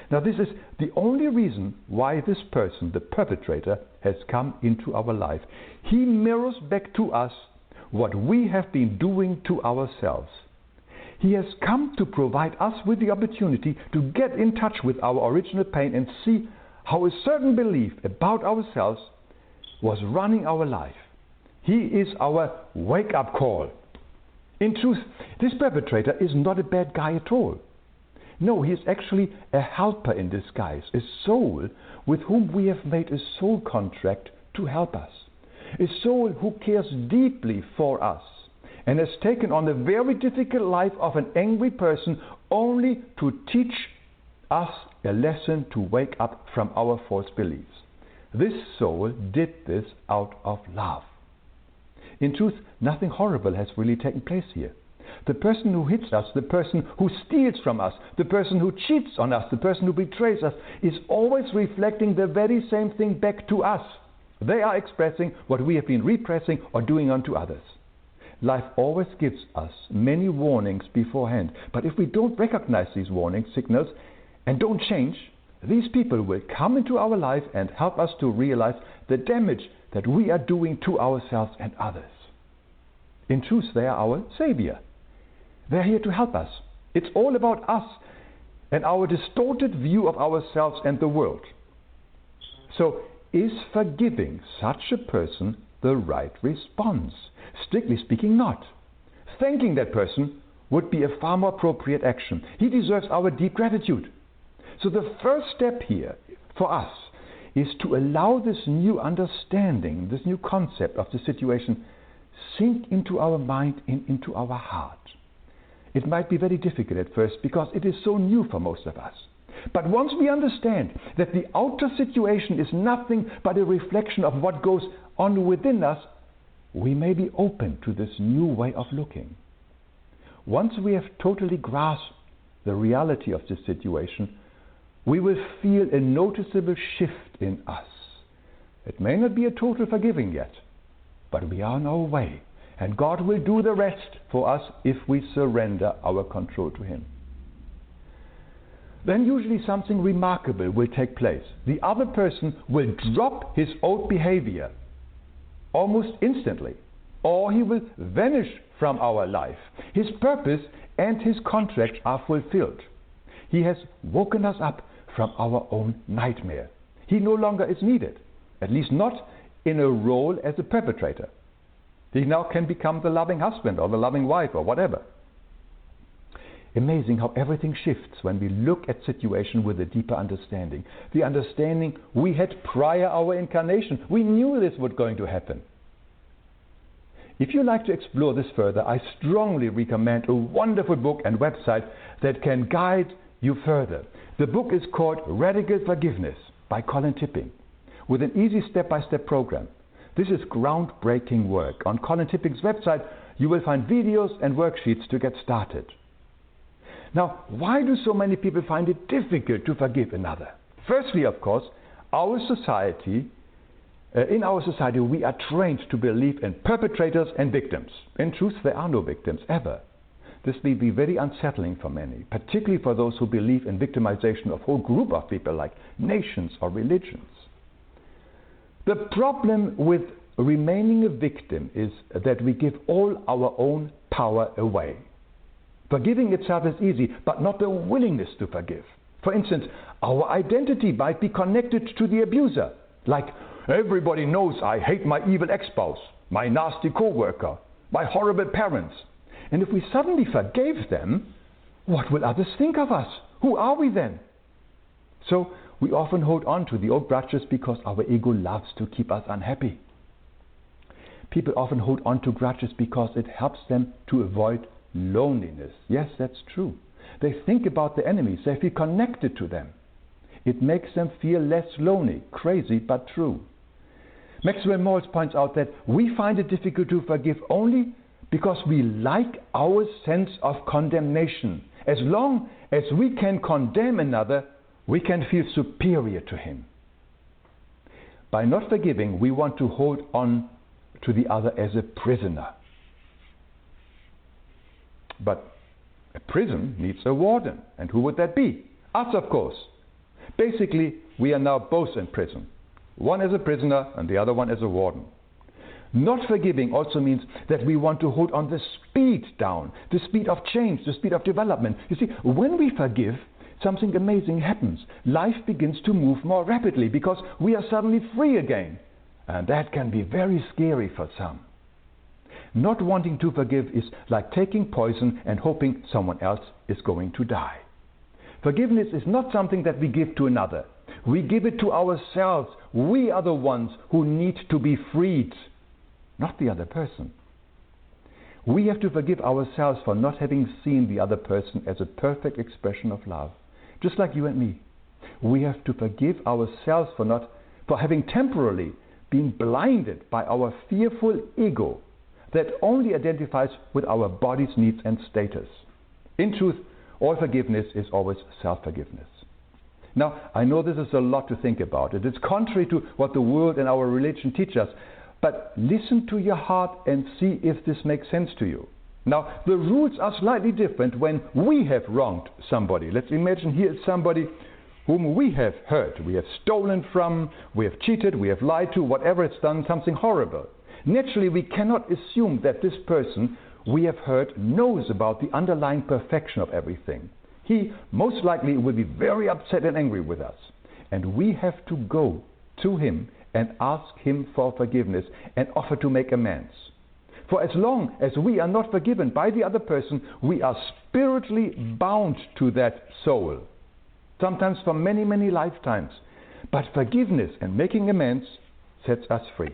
Now this is the only reason why this person, the perpetrator, has come into our life. He mirrors back to us what we have been doing to ourselves. He has come to provide us with the opportunity to get in touch with our original pain and see how a certain belief about ourselves was running our life. He is our wake-up call. In truth, this perpetrator is not a bad guy at all. No, he is actually a helper in disguise, a soul with whom we have made a soul contract to help us. A soul who cares deeply for us and has taken on the very difficult life of an angry person only to teach us a lesson to wake up from our false beliefs. This soul did this out of love. In truth, nothing horrible has really taken place here. The person who hits us, the person who steals from us, the person who cheats on us, the person who betrays us, is always reflecting the very same thing back to us. They are expressing what we have been repressing or doing unto others. Life always gives us many warnings beforehand, but if we don't recognize these warning signals and don't change, these people will come into our life and help us to realize the damage that we are doing to ourselves and others. In truth, they are our Savior. They're here to help us. It's all about us and our distorted view of ourselves and the world. So, is forgiving such a person the right response? Strictly speaking, not. Thanking that person would be a far more appropriate action. He deserves our deep gratitude. So the first step here for us is to allow this new understanding, this new concept of the situation sink into our mind and into our heart. It might be very difficult at first because it is so new for most of us. But once we understand that the outer situation is nothing but a reflection of what goes on within us, we may be open to this new way of looking. Once we have totally grasped the reality of this situation, we will feel a noticeable shift in us. It may not be a total forgiving yet, but we are on our way, and God will do the rest for us if we surrender our control to Him. Then usually something remarkable will take place. The other person will drop his old behavior almost instantly, or he will vanish from our life. His purpose and his contract are fulfilled. He has woken us up from our own nightmare. He no longer is needed, at least not in a role as a perpetrator. He now can become the loving husband or the loving wife or whatever. Amazing how everything shifts when we look at situation with a deeper understanding. The understanding we had prior our incarnation. We knew this was going to happen. If you like to explore this further, I strongly recommend a wonderful book and website that can guide you further. The book is called Radical Forgiveness by Colin Tipping, with an easy step-by-step program. This is groundbreaking work. On Colin Tipping's website, you will find videos and worksheets to get started. Now, why do so many people find it difficult to forgive another? Firstly, of course, in our society, we are trained to believe in perpetrators and victims. In truth, there are no victims, ever. This may be very unsettling for many, particularly for those who believe in victimization of a whole group of people, like nations or religions. The problem with remaining a victim is that we give all our own power away. Forgiving itself is easy, but not the willingness to forgive. For instance, our identity might be connected to the abuser, like everybody knows I hate my evil ex-spouse, my nasty co-worker, my horrible parents. And if we suddenly forgave them, what will others think of us? Who are we then? So we often hold on to the old grudges because our ego loves to keep us unhappy. People often hold on to grudges because it helps them to avoid loneliness. Yes, that's true. They think about the enemies. They feel connected to them. It makes them feel less lonely. Crazy, but true. Maxwell Maltz points out that we find it difficult to forgive only because we like our sense of condemnation. As long as we can condemn another, we can feel superior to him. By not forgiving, we want to hold on to the other as a prisoner. But a prison needs a warden. And who would that be? Us, of course. Basically, we are now both in prison. One as a prisoner and the other one as a warden. Not forgiving also means that we want to hold on the speed down, the speed of change, the speed of development. You see, when we forgive, something amazing happens. Life begins to move more rapidly because we are suddenly free again. And that can be very scary for some. Not wanting to forgive is like taking poison and hoping someone else is going to die. Forgiveness is not something that we give to another. We give it to ourselves. We are the ones who need to be freed, not the other person. We have to forgive ourselves for not having seen the other person as a perfect expression of love, just like you and me. We have to forgive ourselves for having temporarily been blinded by our fearful ego that only identifies with our body's needs and status. In truth, all forgiveness is always self-forgiveness. Now, I know this is a lot to think about. It is contrary to what the world and our religion teach us, but listen to your heart and see if this makes sense to you. Now, the rules are slightly different when we have wronged somebody. Let's imagine here is somebody whom we have hurt, we have stolen from, we have cheated, we have lied to, whatever it's done, something horrible. Naturally, we cannot assume that this person we have hurt knows about the underlying perfection of everything. He most likely will be very upset and angry with us. And we have to go to him and ask him for forgiveness and offer to make amends. For as long as we are not forgiven by the other person, we are spiritually bound to that soul, sometimes for many, many lifetimes. But forgiveness and making amends sets us free.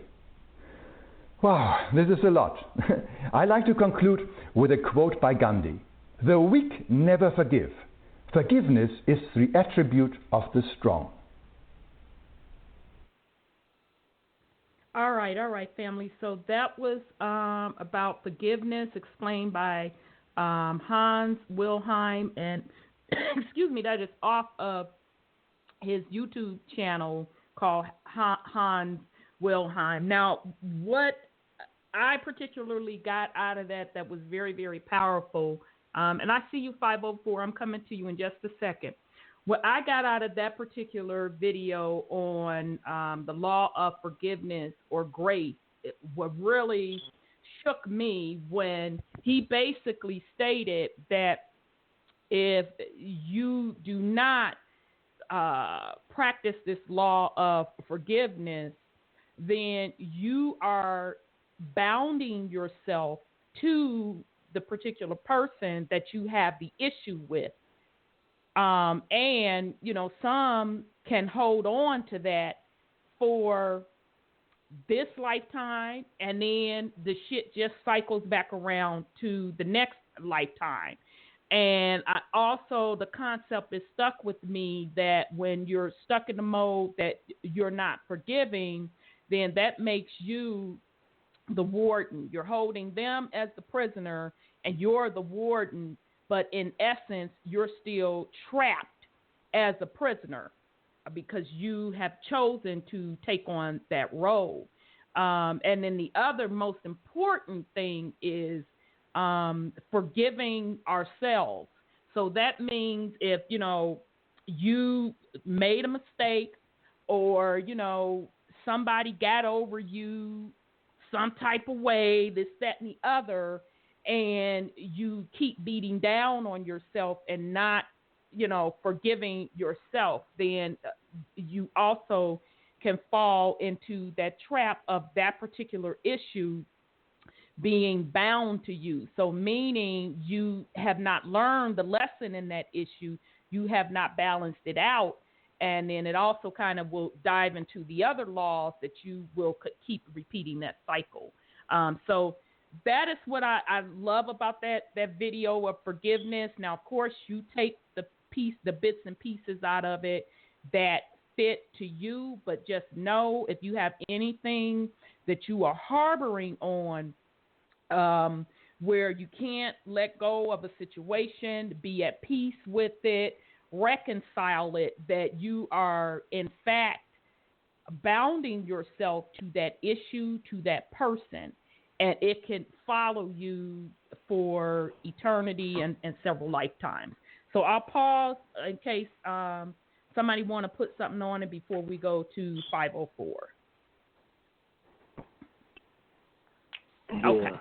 Wow, this is a lot. I like to conclude with a quote by Gandhi. The weak never forgive. Forgiveness is the attribute of the strong. All right, family. So that was about forgiveness explained by Hans Wilhelm, and excuse me, that is off of his YouTube channel called Hans Wilhelm. Now, what I particularly got out of that was very, very powerful, and I see you 504. I'm coming to you in just a second. What I got out of that particular video on the law of forgiveness or grace, what really shook me when he basically stated that if you do not practice this law of forgiveness, then you are bounding yourself to the particular person that you have the issue with. And, some can hold on to that for this lifetime, and then the shit just cycles back around to the next lifetime. And the concept is stuck with me that when you're stuck in the mode that you're not forgiving, then that makes you the warden. You're holding them as the prisoner, and you're the warden, but in essence, you're still trapped as a prisoner because you have chosen to take on that role. And then the other most important thing is forgiving ourselves. So that means if, you made a mistake or, somebody got over you some type of way, this, that, and the other, and you keep beating down on yourself and not, forgiving yourself, then you also can fall into that trap of that particular issue being bound to you. So meaning you have not learned the lesson in that issue, you have not balanced it out, and then it also kind of will dive into the other laws that you will keep repeating that cycle. So that is what I love about that video of forgiveness. Now, of course, you take the bits and pieces out of it that fit to you, but just know if you have anything that you are harboring on, where you can't let go of a situation, be at peace with it, reconcile it, that you are in fact bounding yourself to that issue, to that person, and it can follow you for eternity and several lifetimes. So I'll pause in case somebody want to put something on it before we go to 504. Okay.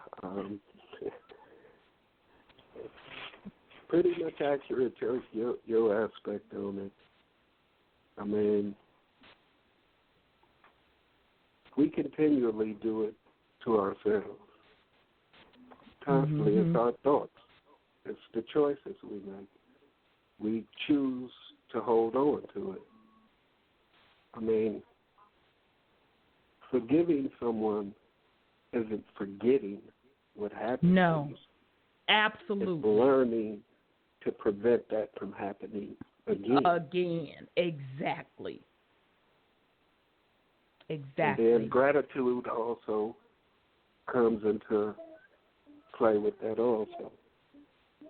Pretty much accurate, Church, your aspect on it. I mean, we continually do it to ourselves. Constantly, It's our thoughts. It's the choices we make. We choose to hold on to it. I mean, forgiving someone isn't forgetting what happened. No, absolutely. It's learning to prevent that from happening again. Exactly. And then gratitude also comes into play with that also.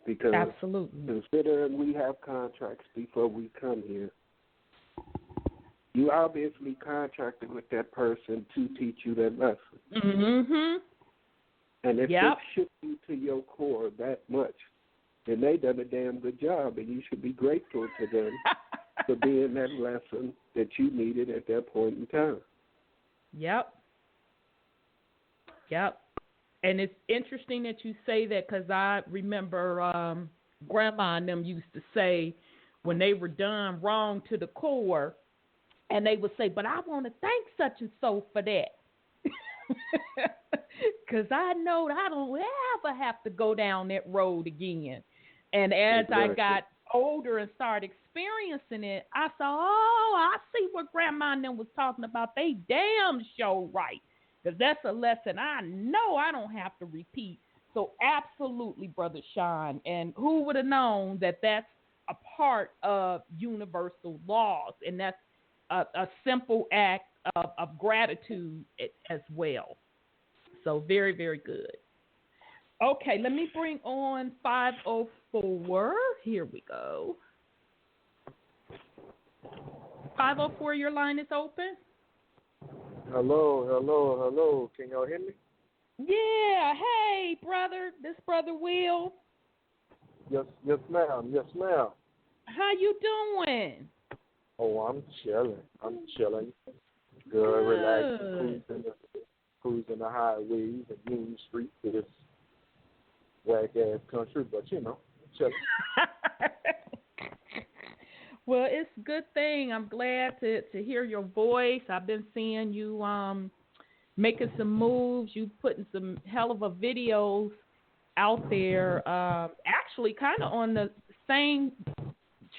Because considering we have contracts before we come here, you obviously contracted with that person to teach you that lesson. Mm-hmm. And if it shook you to your core that much, then they done a damn good job, and you should be grateful to them for being that lesson that you needed at that point in time. Yep. And it's interesting that you say that because I remember Grandma and them used to say when they were done wrong to the core, and they would say, but I want to thank such and so for that. Because I know I don't ever have to go down that road again. And as I got older and started experiencing it, I saw, I see what Grandma and them was talking about. They damn sure right. Because that's a lesson I know I don't have to repeat. So absolutely, Brother Sean. And who would have known that that's a part of universal laws? And that's a simple act of gratitude as well. So very, very good. Okay, let me bring on 504. Here we go. 504, your line is open. Hello. Can y'all hear me? Yeah. Hey, brother. This Brother Will. Yes, ma'am. How you doing? Oh, I'm chilling. Good. Relaxed. cruising the highways and Union Street to this whack-ass country, but, you know, check. Well, it's a good thing. I'm glad to hear your voice. I've been seeing you making some moves. You putting some hell of a videos out there, actually kind of on the same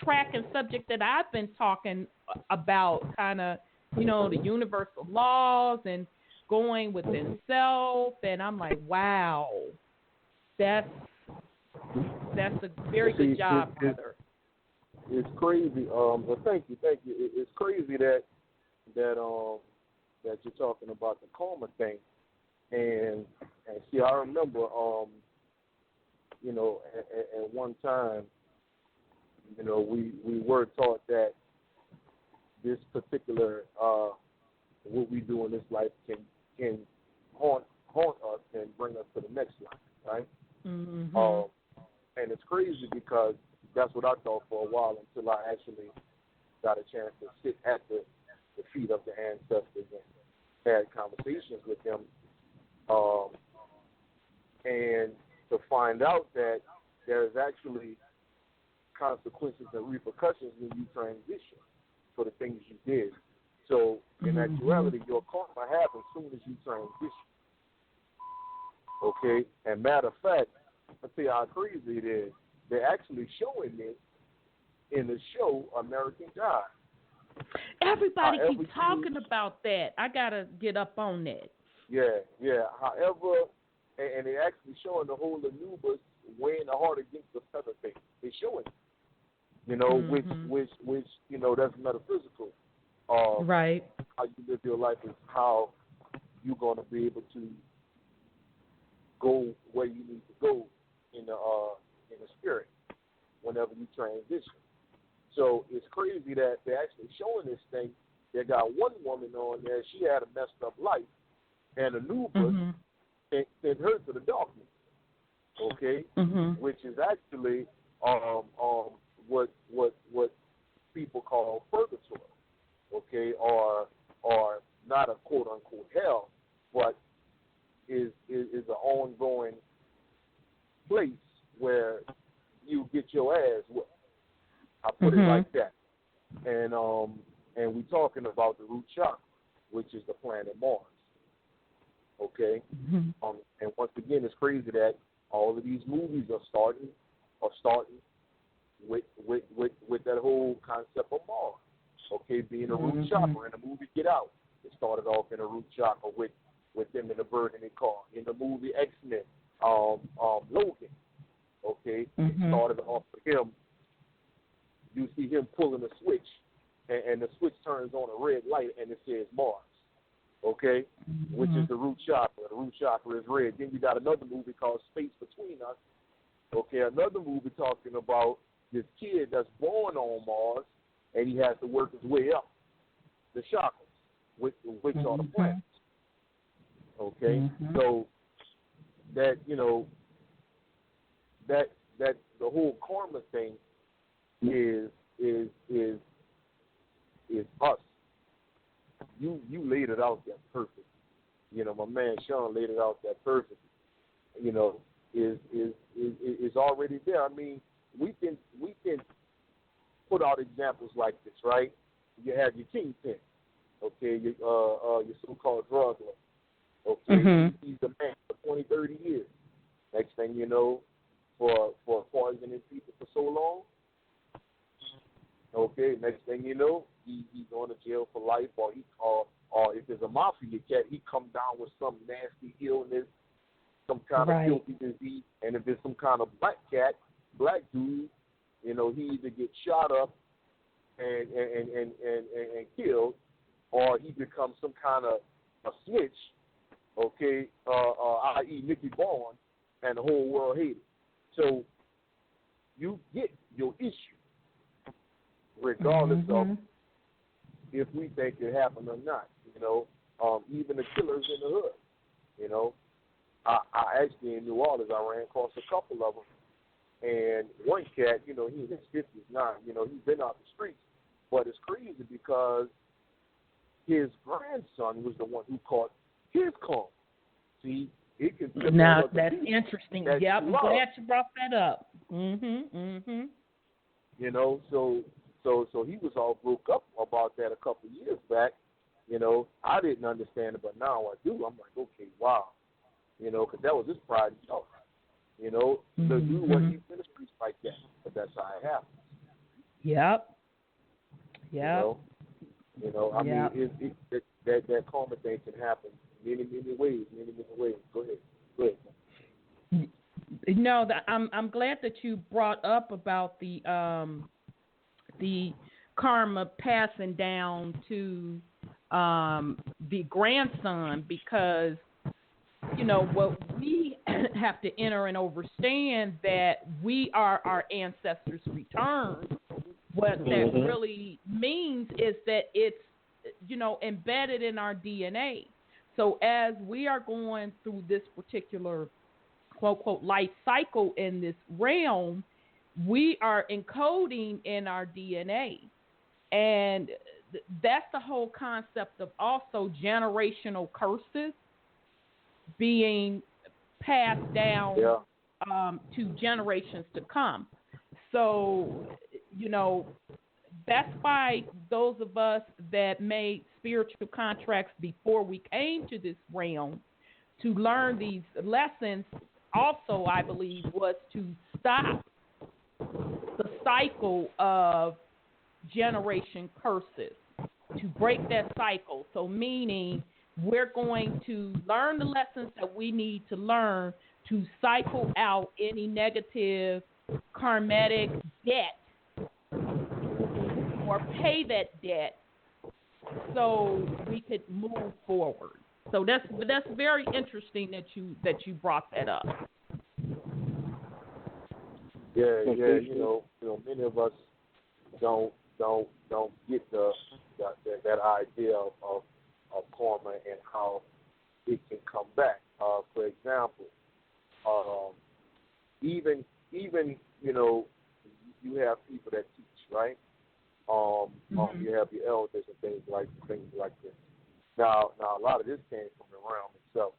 track and subject that I've been talking about, kind of, you know, the universal laws and going within self. And I'm like, wow, that's a very good job, brother. It's crazy. But thank you. It's crazy that you're talking about the karma thing. And see, I remember, you know, at one time, you know, we were taught that this particular what we do in this life can haunt us and bring us to the next life, right? Mm-hmm. And it's crazy because that's what I thought for a while until I actually got a chance to sit at the feet of the ancestors and had conversations with them, and to find out that there's actually consequences and repercussions when you transition for the things you did. So in actuality, your karma happens as soon as you transition. Okay? And matter of fact, I'll tell you how crazy it is. They're actually showing it in the show American God. Everybody keeps talking about that. I got to get up on that. Yeah. However, and they're actually showing the whole Anubis weighing the heart against the feather thing. They're showing it. You know, which you know, that's metaphysical. Right. How you live your life is how you're going to be able to go where you need to go in the spirit whenever you transition. So it's crazy that they're actually showing this thing. They got one woman on there. She had a messed up life, and Anubis sent her to the darkness. Okay, which is actually what people call purgatory. Okay, or not a quote unquote hell, but is an ongoing place where you get your ass whipped. I put it like that. And we're talking about the root chakra, which is the planet Mars. Okay? And once again, it's crazy that all of these movies are starting with that whole concept of Mars. Okay, being a root chakra. In the movie Get Out, it started off in a root chakra with them in a burning car. In the movie X-Men, Logan, okay, it started off with him. You see him pulling a switch, and the switch turns on a red light, and it says Mars, okay, which is the root chakra. The root chakra is red. Then you got another movie called Space Between Us, okay, another movie talking about this kid that's born on Mars, and he has to work his way up the chakras, which are the planets, okay. So that, you know, that the whole karma thing is us. You laid it out there perfect. You know, my man Sean laid it out there perfect. You know, is already there. I mean, we can put out examples like this, right? You have your kingpin, okay, your so-called drug lord, okay, he's the man for 20, 30 years. Next thing you know, for poisoning people for so long, okay, next thing you know, he's going to jail for life, or if there's a mafia cat, he come down with some nasty illness, some kind of filthy disease, and if there's some kind of black dude, you know, he either gets shot up and killed, or he becomes some kind of a snitch, okay, i.e. Nicky Barnes, and the whole world hates it. So you get your issue, regardless of if we think it happened or not. You know, even the killers in the hood. You know, I actually in New Orleans, I ran across a couple of them. And one cat, you know, he's in his 50s now. You know, he's been out the streets. But it's crazy because his grandson was the one who caught his karma. See, it can flip now on that's interesting. That's yep, I'm love. glad you brought that up. You know, so he was all broke up about that a couple of years back. You know, I didn't understand it, but now I do. I'm like, okay, wow. You know, because that was his pride and joy. You know, the dude wasn't even in the streets like that, but that's how it happened. Yep. You know, I mean, that karma thing can happen many ways. Go ahead. No, I'm glad that you brought up about the karma passing down to the grandson, because what we have to enter and understand that we are our ancestors' return. What that really means is that it's embedded in our DNA. So as we are going through this particular quote, quote, life cycle in this realm, we are encoding in our DNA. And that's the whole concept of also generational curses being passed down to generations to come. So, that's why those of us that made spiritual contracts before we came to this realm to learn these lessons also, I believe, was to stop the cycle of generation curses, to break that cycle. So meaning we're going to learn the lessons that we need to learn to cycle out any negative karmatic debt or pay that debt so we could move forward. So that's very interesting that you brought that up. Yeah. You know, many of us don't get that idea of karma and how it can come back. For example, even you have people that teach, right? You have your elders and things like this. Now a lot of this came from the realm itself.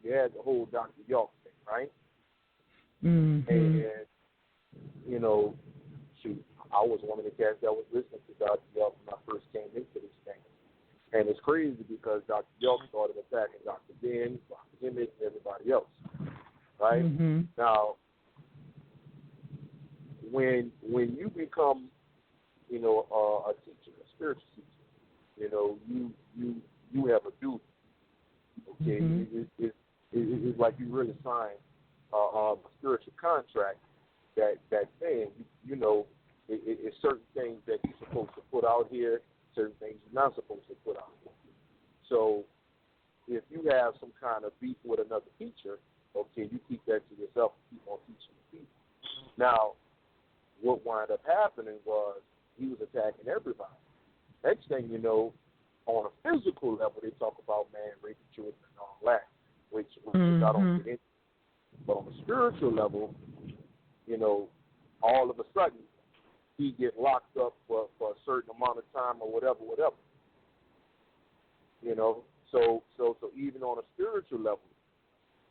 You had the whole Dr. York thing, right? And shoot, I was one of the cats that was listening to Dr. York when I first came into this thing. And it's crazy because Dr. York started attacking Dr. Ben, Dr. Emmett, and everybody else, right? Now, when you become, a teacher, a spiritual teacher, you have a duty. Okay, it's like you really sign a spiritual contract that saying it's certain things that you're supposed to put out here, certain things you're not supposed to put out here. So if you have some kind of beef with another teacher, okay, you keep that to yourself and keep on teaching the people. Now, what wound up happening was he was attacking everybody. Next thing you know, on a physical level, they talk about man raping children and all that, which I don't get into. But on a spiritual level, all of a sudden, he get locked up for a certain amount of time or whatever. So even on a spiritual level,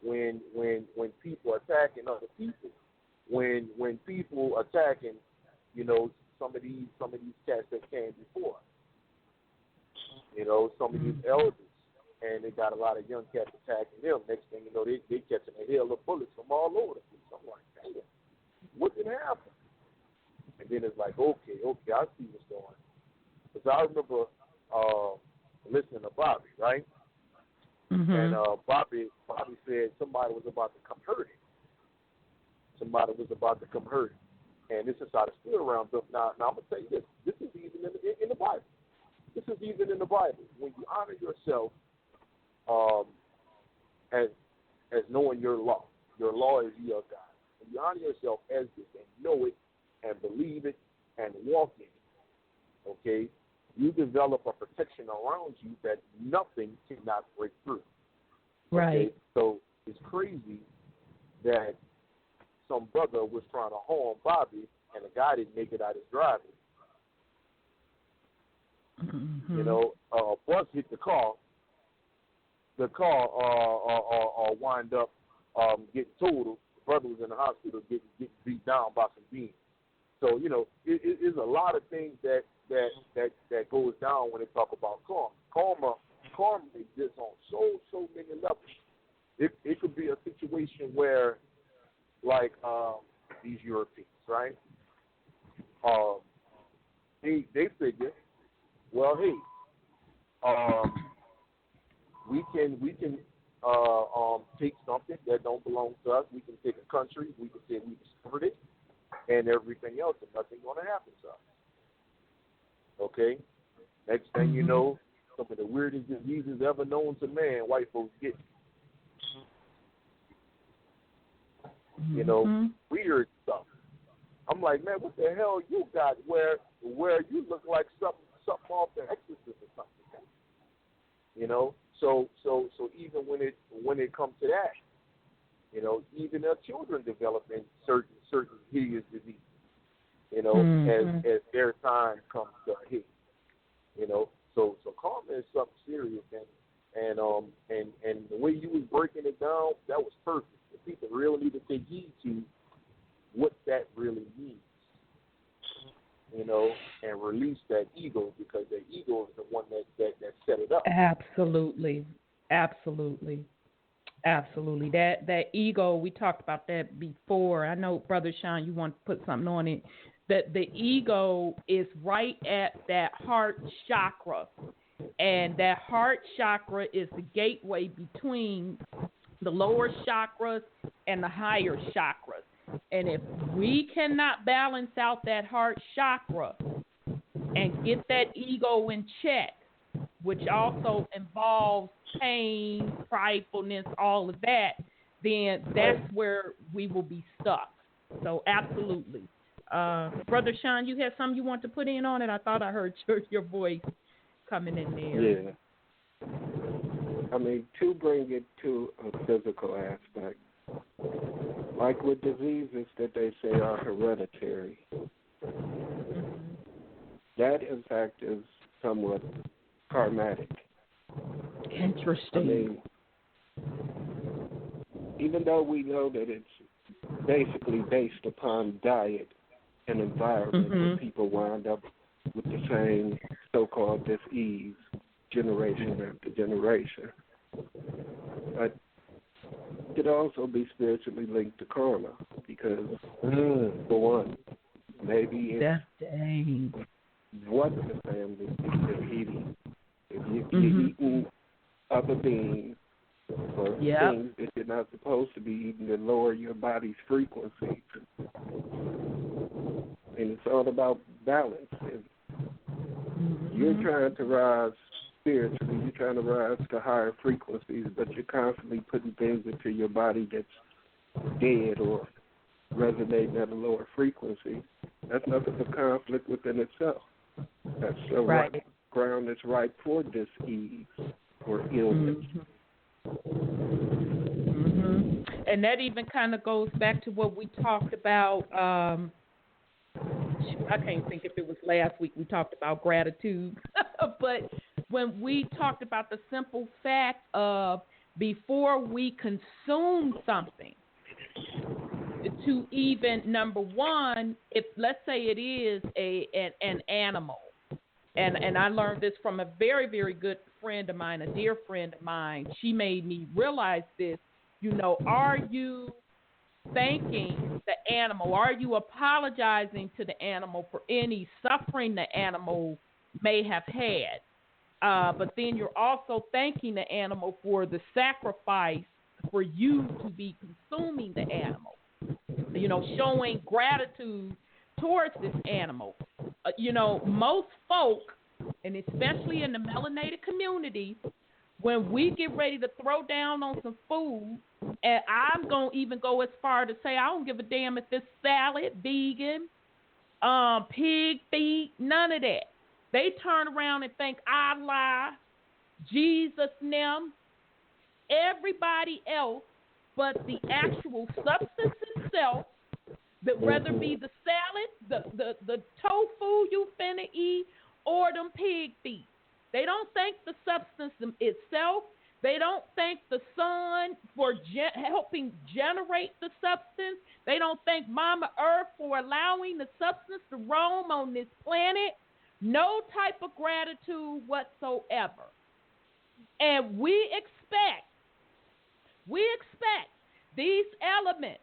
when people attacking other people, when people attacking, some of these cats that came before, some of these elders, and they got a lot of young cats attacking them. Next thing you know, they catching a hail of bullets from all over the place. I'm like, damn, what did happen? And then it's like, okay, I see what's going on. Because I remember listening to Bobby, right? And Bobby said somebody was about to come hurt him. And this is how the spirit realm built. Now I'm going to tell you this. This is even in the Bible. This is even in the Bible. When you honor yourself as knowing your law is your God. When you honor yourself as this and know it and believe it and walk in it, okay, you develop a protection around you that nothing cannot break through. Right. Okay? So it's crazy that some brother was trying to harm Bobby and the guy didn't make it out his driveway. Mm-hmm. You know, bus hit the car wind up getting totaled. The brother was in the hospital getting beat down by some beans. So, you know, it's a lot of things that goes down when they talk about karma. Karma exists on so many levels. It could be a situation where, like these Europeans, right? They figure, well, hey, we can take something that don't belong to us. We can take a country. We can say we discovered it, and everything else, and nothing's going to happen to us. Okay. Next thing you know, some of the weirdest diseases ever known to man, white folks get. You know, weird stuff. I'm like, man, what the hell you got where you look like something off The Exorcist or something? You know, so even when it comes to that, you know, even their children developing certain hideous diseases. You know, as their time comes to a head. You know, so karma is something serious, and the way you was breaking it down, that was perfect. People really need to take heed to what that really means, you know, and release that ego, because the ego is the one that set it up. Absolutely. That ego, we talked about that before. I know, Brother Sean, you want to put something on it. That the ego is right at that heart chakra, and that heart chakra is the gateway between the lower chakras and the higher chakras. And if we cannot balance out that heart chakra and get that ego in check, which also involves pain, pridefulness, all of that, then that's where we will be stuck. So absolutely. Brother Sean, you had something you want to put in on it? I thought I heard your voice coming in there. Yeah. I mean, to bring it to a physical aspect, like with diseases that they say are hereditary, that in fact is somewhat karmatic. Interesting. I mean, even though we know that it's basically based upon diet and environment, where people wind up with the same so-called disease generation after generation. But it could also be spiritually linked to karma, because, for one, maybe it's what the family is eating. If you're eating other beings or things that you're not supposed to be eating, that lower your body's frequency. And it's all about balance. If you're trying to rise spiritually, you're trying to rise to higher frequencies, but you're constantly putting things into your body that's dead or resonating at a lower frequency, that's nothing but conflict within itself. That's the right ground that's ripe for disease or illness. And that even kind of goes back to what we talked about. I can't think if it was last week we talked about gratitude, but when we talked about the simple fact of before we consume something, to even, number one, if let's say it is an animal, and I learned this from a very, very good friend of mine, a dear friend of mine. She made me realize this. You know, are you thanking the animal? Are you apologizing to the animal for any suffering the animal may have had? But then you're also thanking the animal for the sacrifice for you to be consuming the animal. You know, showing gratitude towards this animal. You know, most folk, and especially in the melanated community, when we get ready to throw down on some food, and I'm going to even go as far to say I don't give a damn if it's salad, vegan, pig feet, none of that. They turn around and thank Allah, Jesus, them, everybody else, but the actual substance itself, that whether it be the salad, the tofu you finna eat, or them pig feet. They don't thank the substance itself. They don't thank the sun for helping generate the substance. They don't thank Mama Earth for allowing the substance to roam on this planet. No type of gratitude whatsoever. And we expect these elements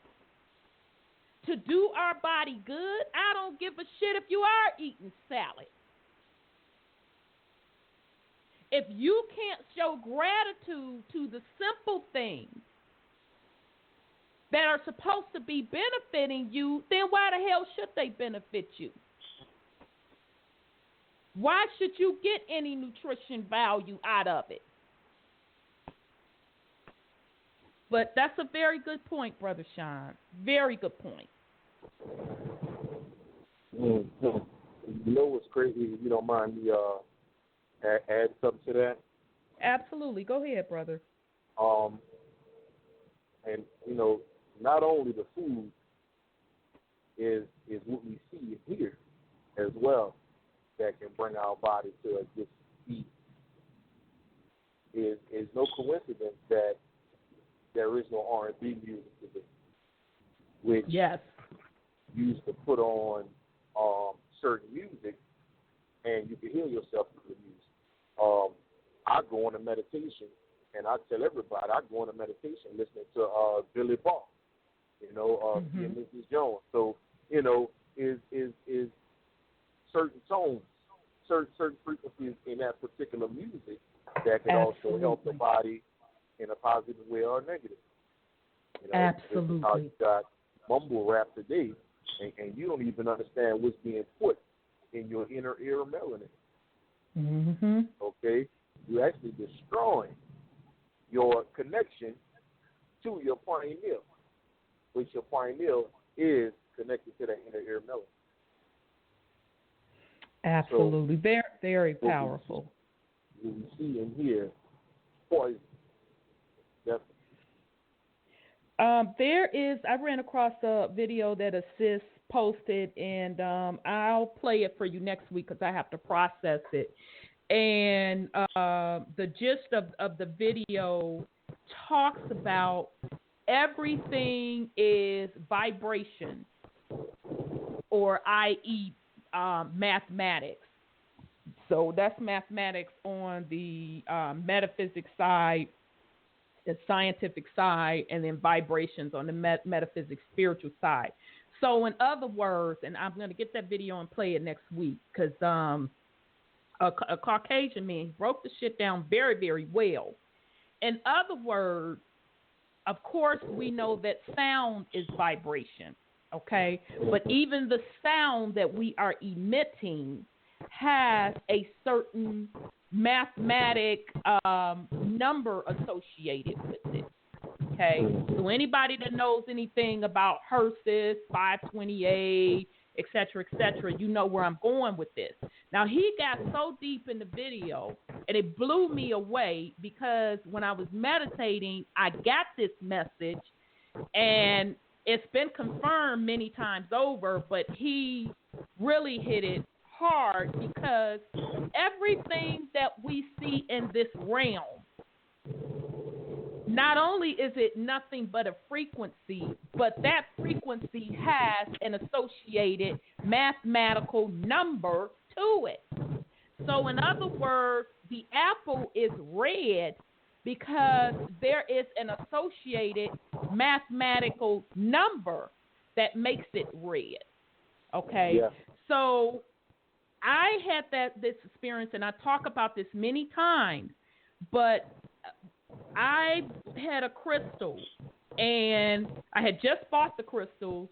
to do our body good. I don't give a shit if you are eating salad. If you can't show gratitude to the simple things that are supposed to be benefiting you, then why the hell should they benefit you? Why should you get any nutrition value out of it? But that's a very good point, Brother Sean. Very good point. Mm-hmm. You know what's crazy? If you don't mind me add something to that? Absolutely. Go ahead, brother. And you know, not only the food is what we see and hear as well that can bring our body to a good speed. Is no coincidence that there is no R&B music today, which used to put on certain music and you can heal yourself through the music. I go on a meditation, and I tell everybody I go on a meditation listening to Billy Ball, and Mrs. Jones. So, is certain tones, certain frequencies in that particular music that can also help the body in a positive way or negative. Absolutely. How you got mumble rap today, and you don't even understand what's being put in your inner ear melanin. Mm-hmm. Okay? You're actually destroying your connection to your pineal, which your pineal is connected to the inner ear melanin. Absolutely. So, very, very powerful. What we see and hear, poison. I ran across a video that Assist posted, and I'll play it for you next week because I have to process it. And the gist of the video talks about everything is vibration, or i.e. Mathematics. So that's mathematics on the metaphysics side, the scientific side, and then vibrations on the metaphysics spiritual side. So in other words, and I'm going to get that video and play it next week because a Caucasian man broke the shit down very, very well. In other words, of course, we know that sound is vibration, okay? But even the sound that we are emitting has a certain mathematic number associated with it, okay? So anybody that knows anything about Hertz's, 528, et cetera, you know where I'm going with this. Now, he got so deep in the video, and it blew me away because when I was meditating, I got this message, and it's been confirmed many times over, but he really hit it hard because everything that we see in this realm, not only is it nothing but a frequency, but that frequency has an associated mathematical number to it. So in other words, the apple is red because there is an associated mathematical number that makes it red. Okay? Yeah. So I had this experience, and I talk about this many times, but I had a crystal, and I had just bought the crystals,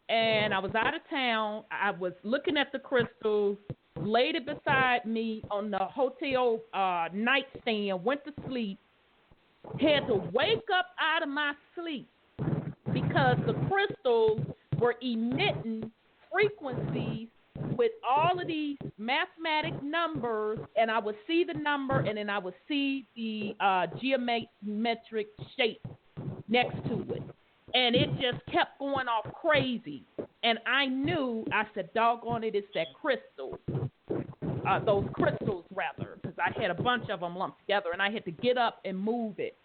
and I was out of town. I was looking at the crystals, laid it beside me on the hotel nightstand, went to sleep, had to wake up out of my sleep because the crystals were emitting frequencies with all of these mathematic numbers, and I would see the number, and then I would see the geometric shape next to it. And it just kept going off crazy. And I knew, I said, doggone it, it's that crystal. those crystals rather, because I had a bunch of them lumped together, and I had to get up and move it.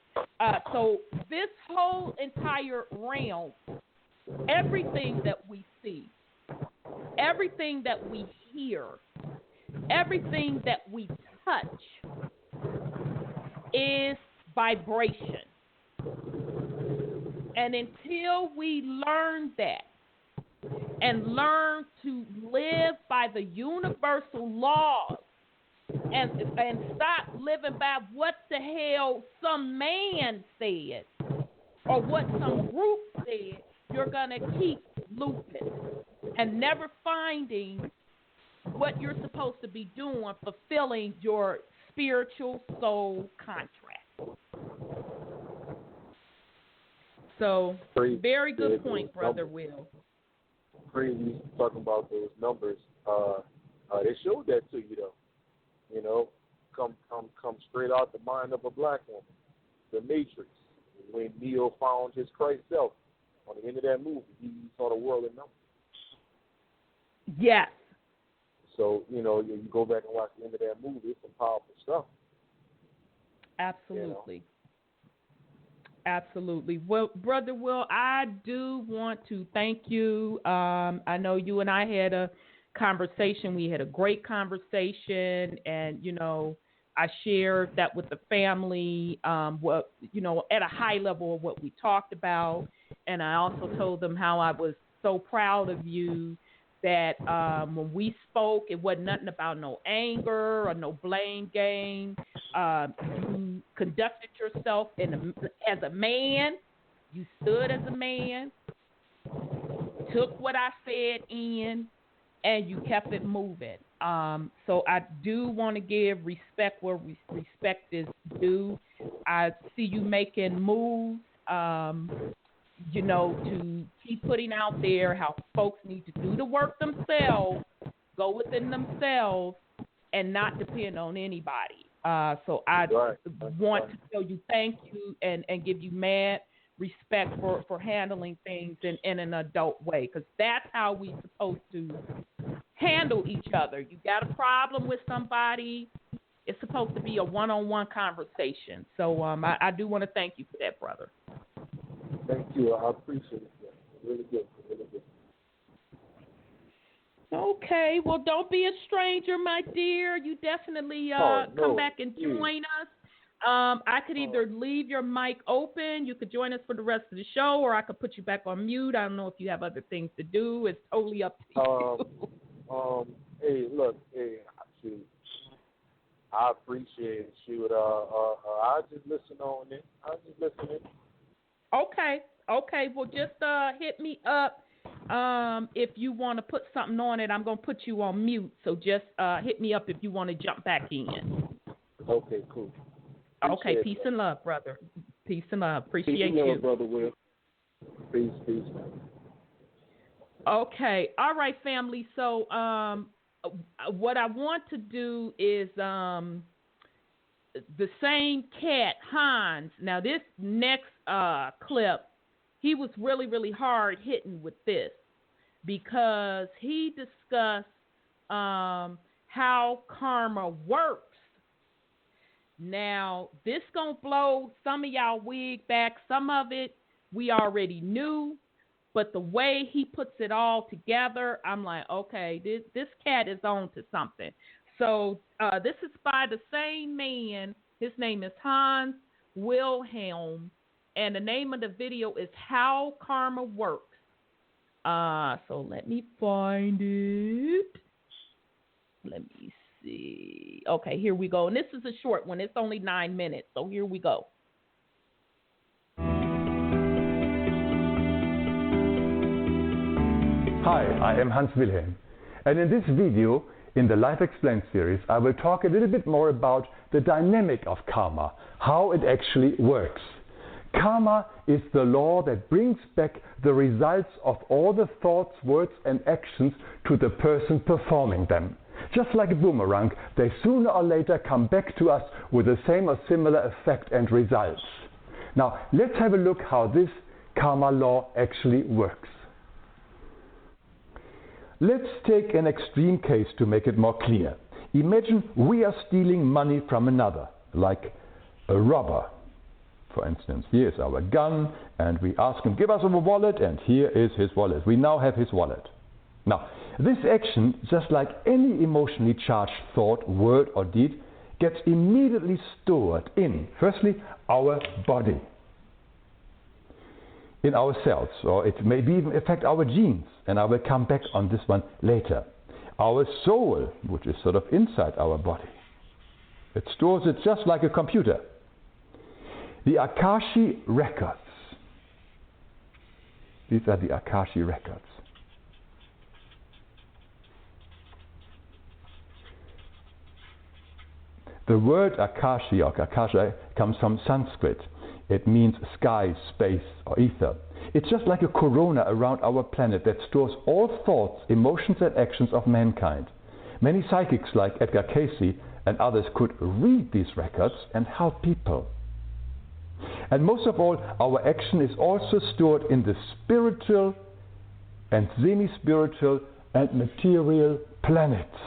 So this whole entire realm, everything that we see, everything that we hear, everything that we touch is vibration. And until we learn that and learn to live by the universal laws and stop living by what the hell some man said or what some group said, you're going to keep looping and never finding what you're supposed to be doing, fulfilling your spiritual soul contract. So, very good point, Brother Will. Crazy talking about those numbers. They showed that to you, though. You know, come straight out the mind of a black woman. The Matrix. When Neo found his Christ self on the end of that movie, he saw the world in numbers. Yes. So, you know, you go back and watch the end of that movie, it's some powerful stuff. Absolutely. You know? Absolutely. Well, Brother Will, I do want to thank you. I know you and I had a conversation. We had a great conversation, and, you know, I shared that with the family, what, you know, at a high level of what we talked about. And I also told them how I was so proud of you that when we spoke, it wasn't nothing about no anger or no blame game. You conducted yourself as a man. You stood as a man, took what I said in, and you kept it moving. So I do want to give respect where respect is due. I see you making moves, you know, to keep putting out there how folks need to do the work themselves, go within themselves, and not depend on anybody. So I want to tell you thank you and give you mad respect for handling things in an adult way, because that's how we're supposed to handle each other. You got a problem with somebody, it's supposed to be a one-on-one conversation. So I do want to thank you for that, brother. Thank you. I appreciate it. Really good. Really good. Okay. Well, don't be a stranger, my dear. You definitely come back and join us. I could either leave your mic open. You could join us for the rest of the show, or I could put you back on mute. I don't know if you have other things to do. It's totally up to you. Hey, look. Hey, shoot. I appreciate it. Shoot. I just listen on it. Okay. Well, just hit me up if you want to put something on it. I'm going to put you on mute, so just hit me up if you want to jump back in. Okay, cool. Okay, peace and love, brother. Peace and love. Appreciate you. Peace and love, Brother Will. Peace, man. Okay. All right, family. So what I want to do is the same cat, Hans. Now, this next clip, he was really, really hard hitting with this because he discussed how karma works. Now, this going to blow some of y'all wig back. Some of it we already knew, but the way he puts it all together, I'm like, okay, this cat is on to something. So this is by the same man. His name is Hans Wilhelm, and the name of the video is How Karma Works. So let me find it. Let me see. Okay, here we go. And this is a short one. It's only 9 minutes, so here we go. Hi, I am Hans Wilhelm, and in this video, in the Life Explained series, I will talk a little bit more about the dynamic of karma, how it actually works. Karma is the law that brings back the results of all the thoughts, words, and actions to the person performing them. Just like a boomerang, they sooner or later come back to us with the same or similar effect and results. Now, let's have a look how this karma law actually works. Let's take an extreme case to make it more clear. Imagine we are stealing money from another, like a robber. For instance, here is our gun, and we ask him, give us our wallet, and here is his wallet. We now have his wallet. Now, this action, just like any emotionally charged thought, word, or deed, gets immediately stored in, firstly, our body, in our cells, or it may even affect our genes, and I will come back on this one later. Our soul, which is sort of inside our body, it stores it just like a computer. The Akashi records. These are the Akashi records. The word Akashi or Akasha comes from Sanskrit. It means sky, space, or ether. It's just like a corona around our planet that stores all thoughts, emotions, and actions of mankind. Many psychics like Edgar Cayce and others could read these records and help people. And most of all, our action is also stored in the spiritual and semi-spiritual and material planets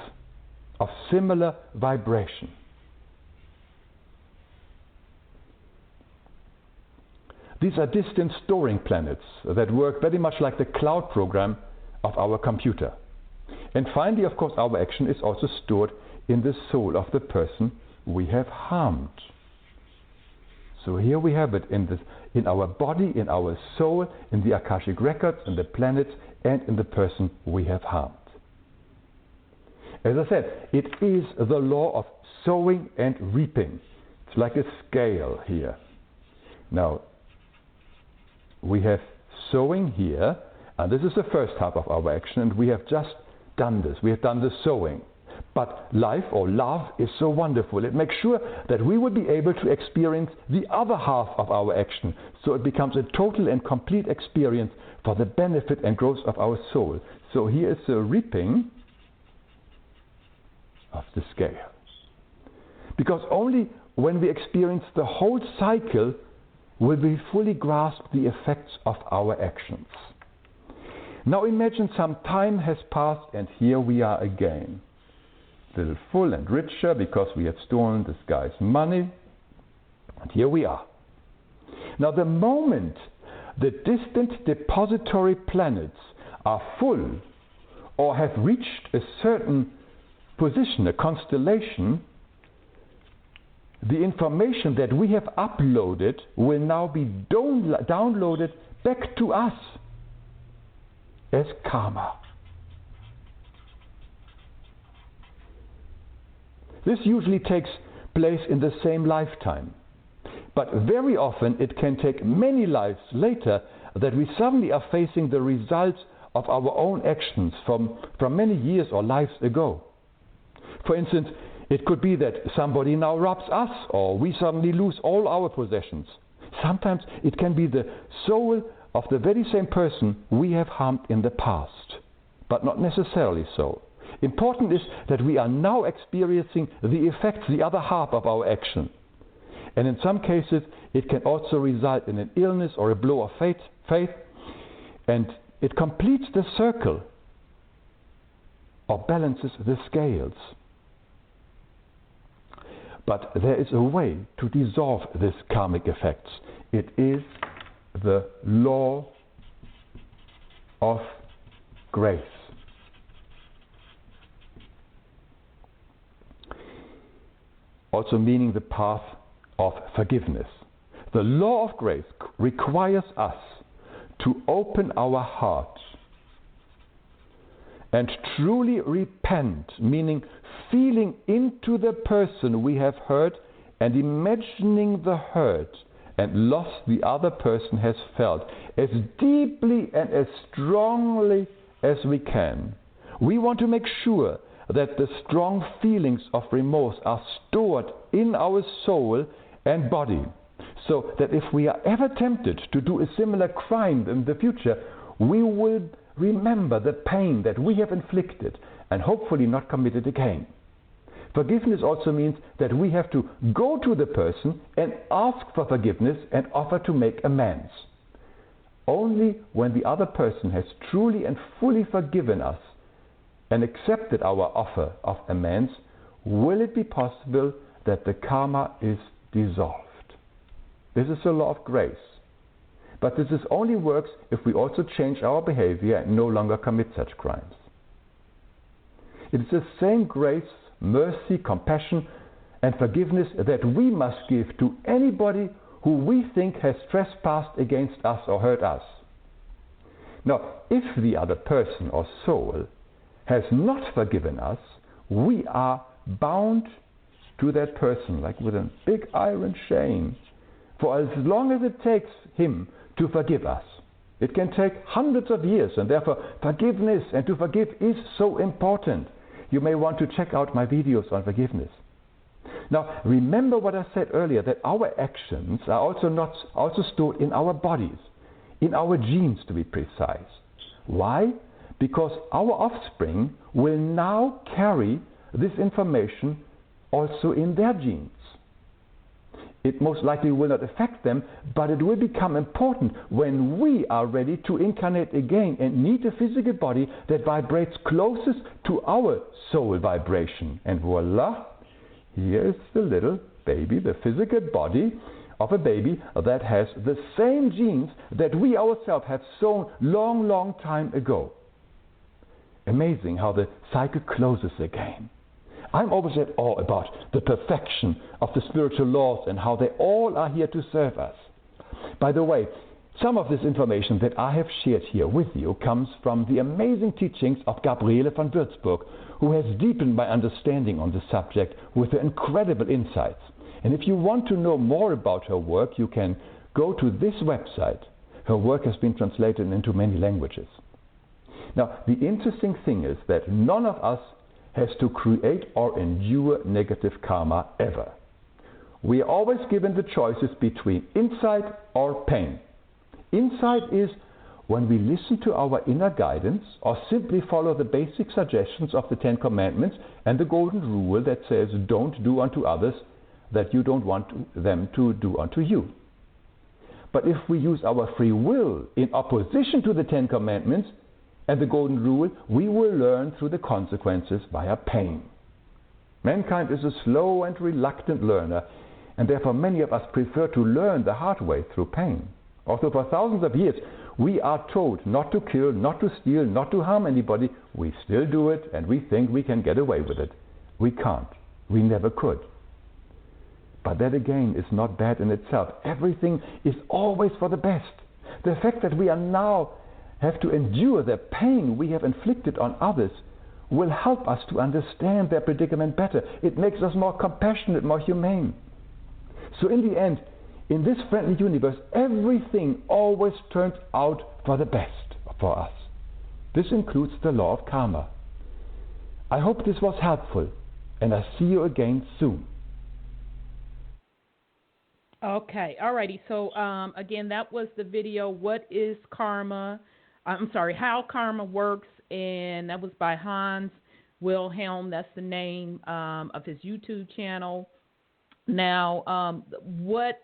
of similar vibration. These are distant storing planets that work very much like the cloud program of our computer. And finally, of course, our action is also stored in the soul of the person we have harmed. So here we have it in our body, in our soul, in the Akashic records, in the planets, and in the person we have harmed. As I said, it is the law of sowing and reaping. It's like a scale here. Now, we have sowing here, and this is the first half of our action, and we have just done this. We have done the sowing. But life or love is so wonderful. It makes sure that we will be able to experience the other half of our action. So it becomes a total and complete experience for the benefit and growth of our soul. So here is the reaping of the scale. Because only when we experience the whole cycle will we fully grasp the effects of our actions. Now imagine some time has passed and here we are again. A little full and richer because we have stolen this guy's money. And here we are. Now the moment the distant depository planets are full or have reached a certain position, a constellation, the information that we have uploaded will now be downloaded back to us as karma. This usually takes place in the same lifetime. But very often it can take many lives later that we suddenly are facing the results of our own actions from many years or lives ago. For instance, it could be that somebody now robs us, or we suddenly lose all our possessions. Sometimes it can be the soul of the very same person we have harmed in the past, but not necessarily so. Important is that we are now experiencing the effects, the other half of our action. And in some cases, it can also result in an illness or a blow of faith, and it completes the circle or balances the scales. But there is a way to dissolve these karmic effects. It is the law of grace. Also meaning the path of forgiveness. The law of grace requires us to open our hearts and truly repent, meaning feeling into the person we have hurt and imagining the hurt and loss the other person has felt as deeply and as strongly as we can. We want to make sure that the strong feelings of remorse are stored in our soul and body, so that if we are ever tempted to do a similar crime in the future, we will remember the pain that we have inflicted and hopefully not commit it again. Forgiveness also means that we have to go to the person and ask for forgiveness and offer to make amends. Only when the other person has truly and fully forgiven us and accepted our offer of amends, will it be possible that the karma is dissolved? This is the law of grace. But this only works if we also change our behavior and no longer commit such crimes. It is the same grace, mercy, compassion, and forgiveness that we must give to anybody who we think has trespassed against us or hurt us. Now, if the other person or soul has not forgiven us, we are bound to that person, like with a big iron chain, for as long as it takes him to forgive us. It can take hundreds of years, and therefore forgiveness and to forgive is so important. You may want to check out my videos on forgiveness. Now, remember what I said earlier, that our actions are also stored in our bodies, in our genes to be precise. Why? Because our offspring will now carry this information also in their genes. It most likely will not affect them, but it will become important when we are ready to incarnate again and need a physical body that vibrates closest to our soul vibration. And voila, here is the little baby, the physical body of a baby that has the same genes that we ourselves have sown long, long time ago. Amazing how the cycle closes again. I'm always at awe about the perfection of the spiritual laws and how they all are here to serve us. By the way, some of this information that I have shared here with you comes from the amazing teachings of Gabriele von Würzburg, who has deepened my understanding on the subject with her incredible insights. And if you want to know more about her work, you can go to this website. Her work has been translated into many languages. Now, the interesting thing is that none of us has to create or endure negative karma ever. We are always given the choices between insight or pain. Insight is when we listen to our inner guidance or simply follow the basic suggestions of the 10 Commandments and the Golden Rule that says don't do unto others that you don't want them to do unto you. But if we use our free will in opposition to the 10 Commandments and the Golden Rule, we will learn through the consequences via pain. Mankind is a slow and reluctant learner, and therefore many of us prefer to learn the hard way through pain. Although for thousands of years we are told not to kill, not to steal, not to harm anybody, we still do it and we think we can get away with it. We can't. We never could. But that again is not bad in itself. Everything is always for the best. The fact that we are now have to endure the pain we have inflicted on others will help us to understand their predicament better. It makes us more compassionate, more humane. So in the end, in this friendly universe, everything always turns out for the best for us. This includes the law of karma. I hope this was helpful, and I see you again soon. Okay, alrighty. So again, that was the video, What is Karma? How Karma Works, and that was by Hans Wilhelm. That's the name of his YouTube channel. Now, what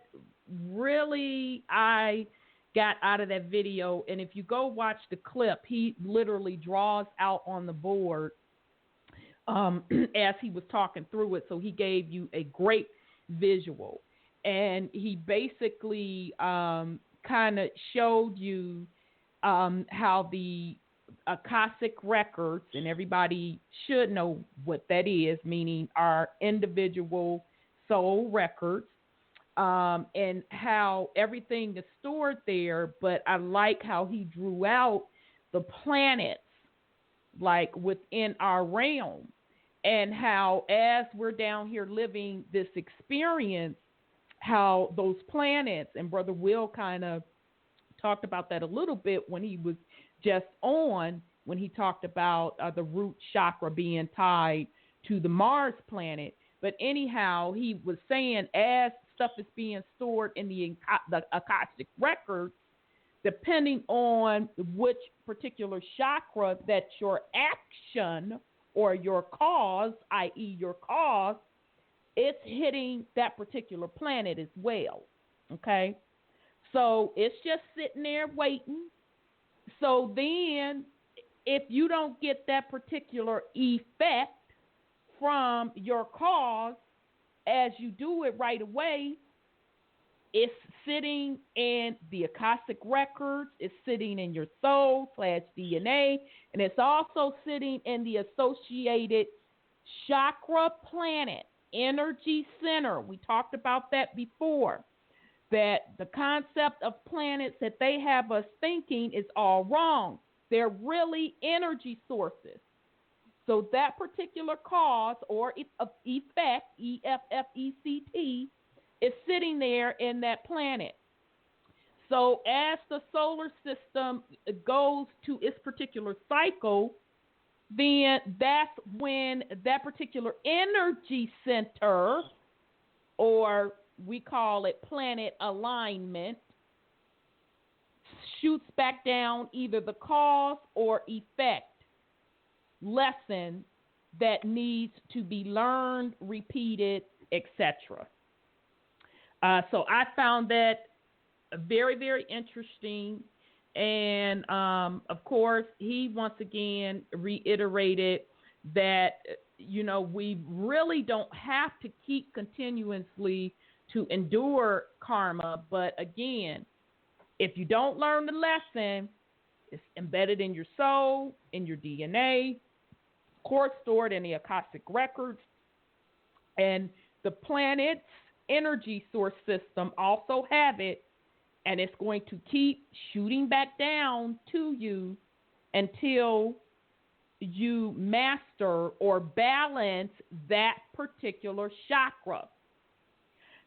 really I got out of that video, and if you go watch the clip, he literally draws out on the board as he was talking through it. So he gave you a great visual, and he basically kind of showed you how the Akashic records, and everybody should know what that is, meaning our individual soul records, and how everything is stored there. But I like how he drew out the planets, like within our realm, and how as we're down here living this experience, how those planets, and Brother Will kind of talked about that a little bit when he was just on, when he talked about the root chakra being tied to the Mars planet. But anyhow, he was saying as stuff is being stored in the Akashic records, depending on which particular chakra that your action or your cause, i.e. your cause, it's hitting that particular planet as well. Okay? So it's just sitting there waiting. So then if you don't get that particular effect from your cause, as you do it right away, it's sitting in the Akashic records, it's sitting in your soul/DNA, and it's also sitting in the associated chakra planet, energy center. We talked about that before, that the concept of planets that they have us thinking is all wrong. They're really energy sources. So that particular cause or effect, EFFECT, is sitting there in that planet. So as the solar system goes to its particular cycle, then that's when that particular energy center, or we call it planet alignment, shoots back down either the cause or effect lesson that needs to be learned, repeated, etc. So I found that very, very interesting. And, of course, he once again reiterated that, we really don't have to keep continuously to endure karma. But, again, if you don't learn the lesson, it's embedded in your soul, in your DNA, of course, stored in the Akashic records. And the planet's energy source system also have it, and it's going to keep shooting back down to you until you master or balance that particular chakra.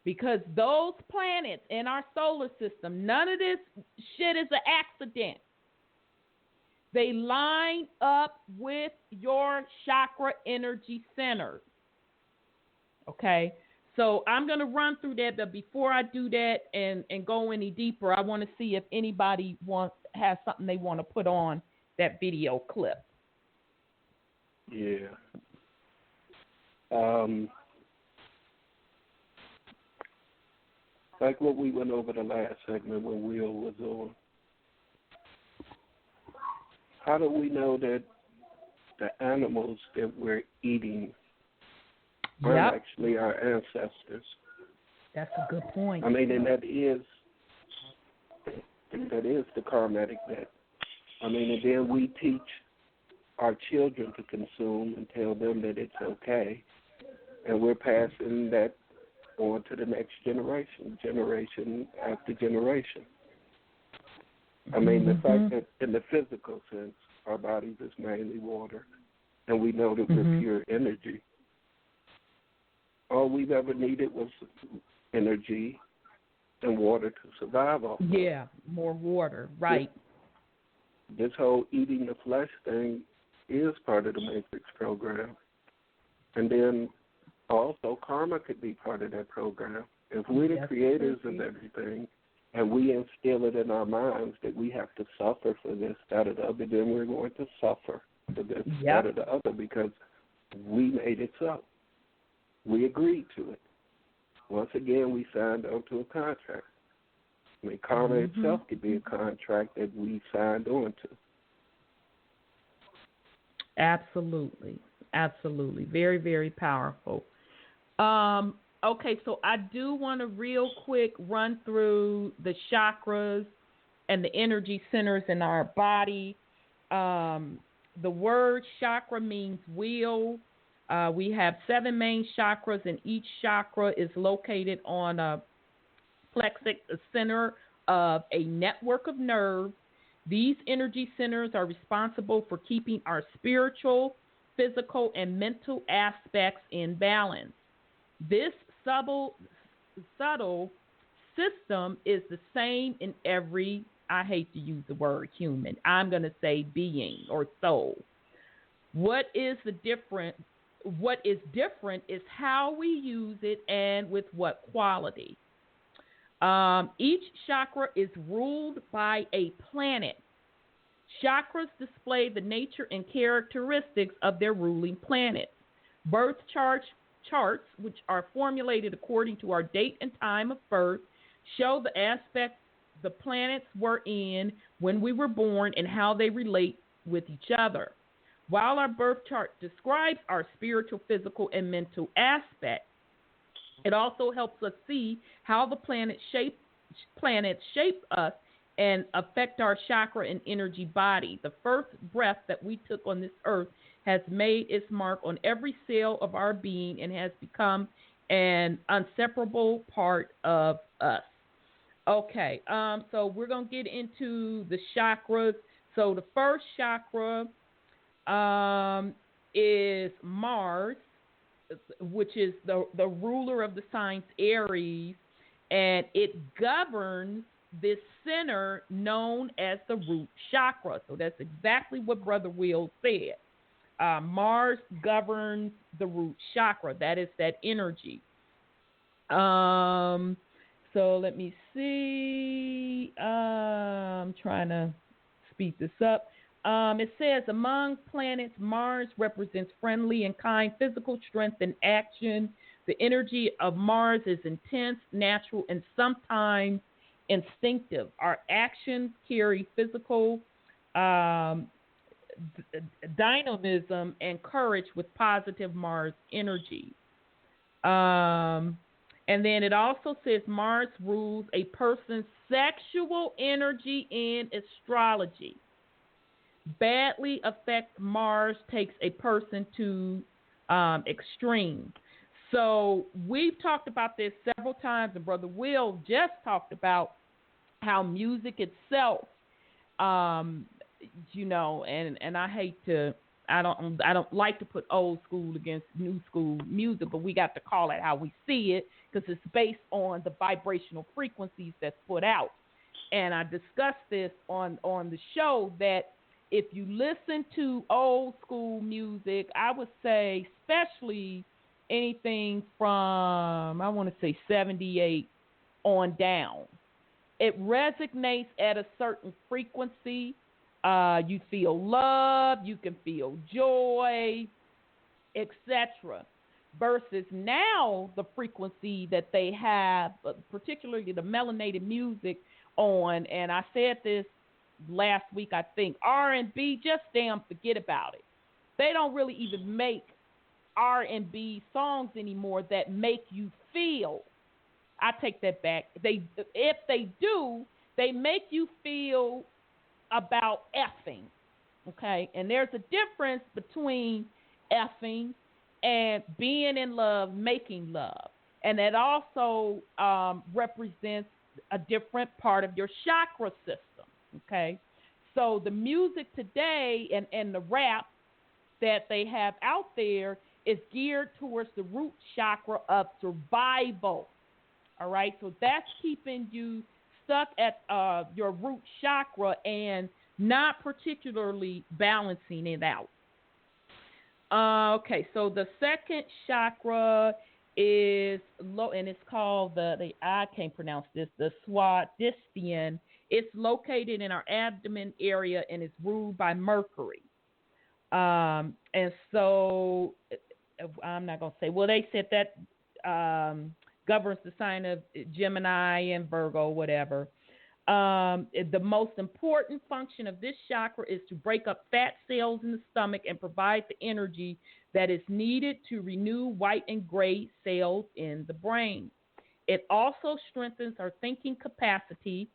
Because those planets in our solar system, none of this shit is an accident. They line up with your chakra energy centers. Okay? So I'm going to run through that, but before I do that and go any deeper, I want to see if anybody has something they want to put on that video clip. Yeah. Like what we went over the last segment when Will was on. How do we know that the animals that we're eating aren't actually our ancestors? That's a good point. I mean, and that is the karmatic debt. I mean, and then we teach our children to consume and tell them that it's okay, and we're passing that on to the next generation after generation. I mean, the fact that in the physical sense, our bodies is mainly water, and we know that we're pure energy. All we've ever needed was energy and water to survive off of. Yeah, more water, right. This whole eating the flesh thing is part of the Matrix program. And then also karma could be part of that program. If we're the creators of everything and we instill it in our minds that we have to suffer for this, that, or the other, then we're going to suffer for this, that, or the other, because we made it so. We agreed to it. Once again, we signed on to a contract. I mean, karma itself could be a contract that we signed on to. Absolutely. Absolutely. Very, very powerful. Okay, so I do want to real quick run through the chakras and the energy centers in our body. The word chakra means wheel. We have 7 main chakras, and each chakra is located on a plexic center of a network of nerves. These energy centers are responsible for keeping our spiritual, physical, and mental aspects in balance. This subtle system is the same in every, I hate to use the word human, I'm going to say being or soul. What is different is how we use it and with what quality. Each chakra is ruled by a planet. Chakras display the nature and characteristics of their ruling planet. Birth charts, which are formulated according to our date and time of birth, show the aspects the planets were in when we were born and how they relate with each other. While our birth chart describes our spiritual, physical, and mental aspects, it also helps us see how the planets shape us and affect our chakra and energy body. The first breath that we took on this earth has made its mark on every cell of our being and has become an inseparable part of us. Okay, so we're going to get into the chakras. So the first chakra is Mars, which is the ruler of the signs Aries, and it governs this center known as the root chakra. So that's exactly what Brother Will said. Mars governs the root chakra. That is that energy. So let me see. I'm trying to speed this up. It says, among planets, Mars represents friendly and kind physical strength and action. The energy of Mars is intense, natural, and sometimes instinctive. Our actions carry physical dynamism and courage with positive Mars energy. And then it also says Mars rules a person's sexual energy in astrology. Badly affect Mars takes a person to extreme. So we've talked about this several times, and Brother Will just talked about how music itself, you know, and I hate to, I don't like to put old school against new school music, but we got to call it how we see it because it's based on the vibrational frequencies that's put out. And I discussed this on the show that if you listen to old school music, I would say especially anything from, I want to say 78 on down, it resonates at a certain frequency. You feel love, you can feel joy, etc. Versus now the frequency that they have, particularly the melanated music on, and I said this last week, I think, R&B, just damn forget about it. They don't really even make R&B songs anymore that make you feel. I take that back. If they do, they make you feel about effing, okay? And there's a difference between effing and being in love, making love. And that also represents a different part of your chakra system, okay? So the music today and the rap that they have out there is geared towards the root chakra of survival, all right? So that's keeping you stuck at your root chakra and not particularly balancing it out. Okay, so the second chakra is low, and it's called I can't pronounce this, the Swadhisthyan. It's located in our abdomen area and is ruled by Mercury. And so I'm not going to say, well, they said that governs the sign of Gemini and Virgo, whatever. The most important function of this chakra is to break up fat cells in the stomach and provide the energy that is needed to renew white and gray cells in the brain. It also strengthens our thinking capacity.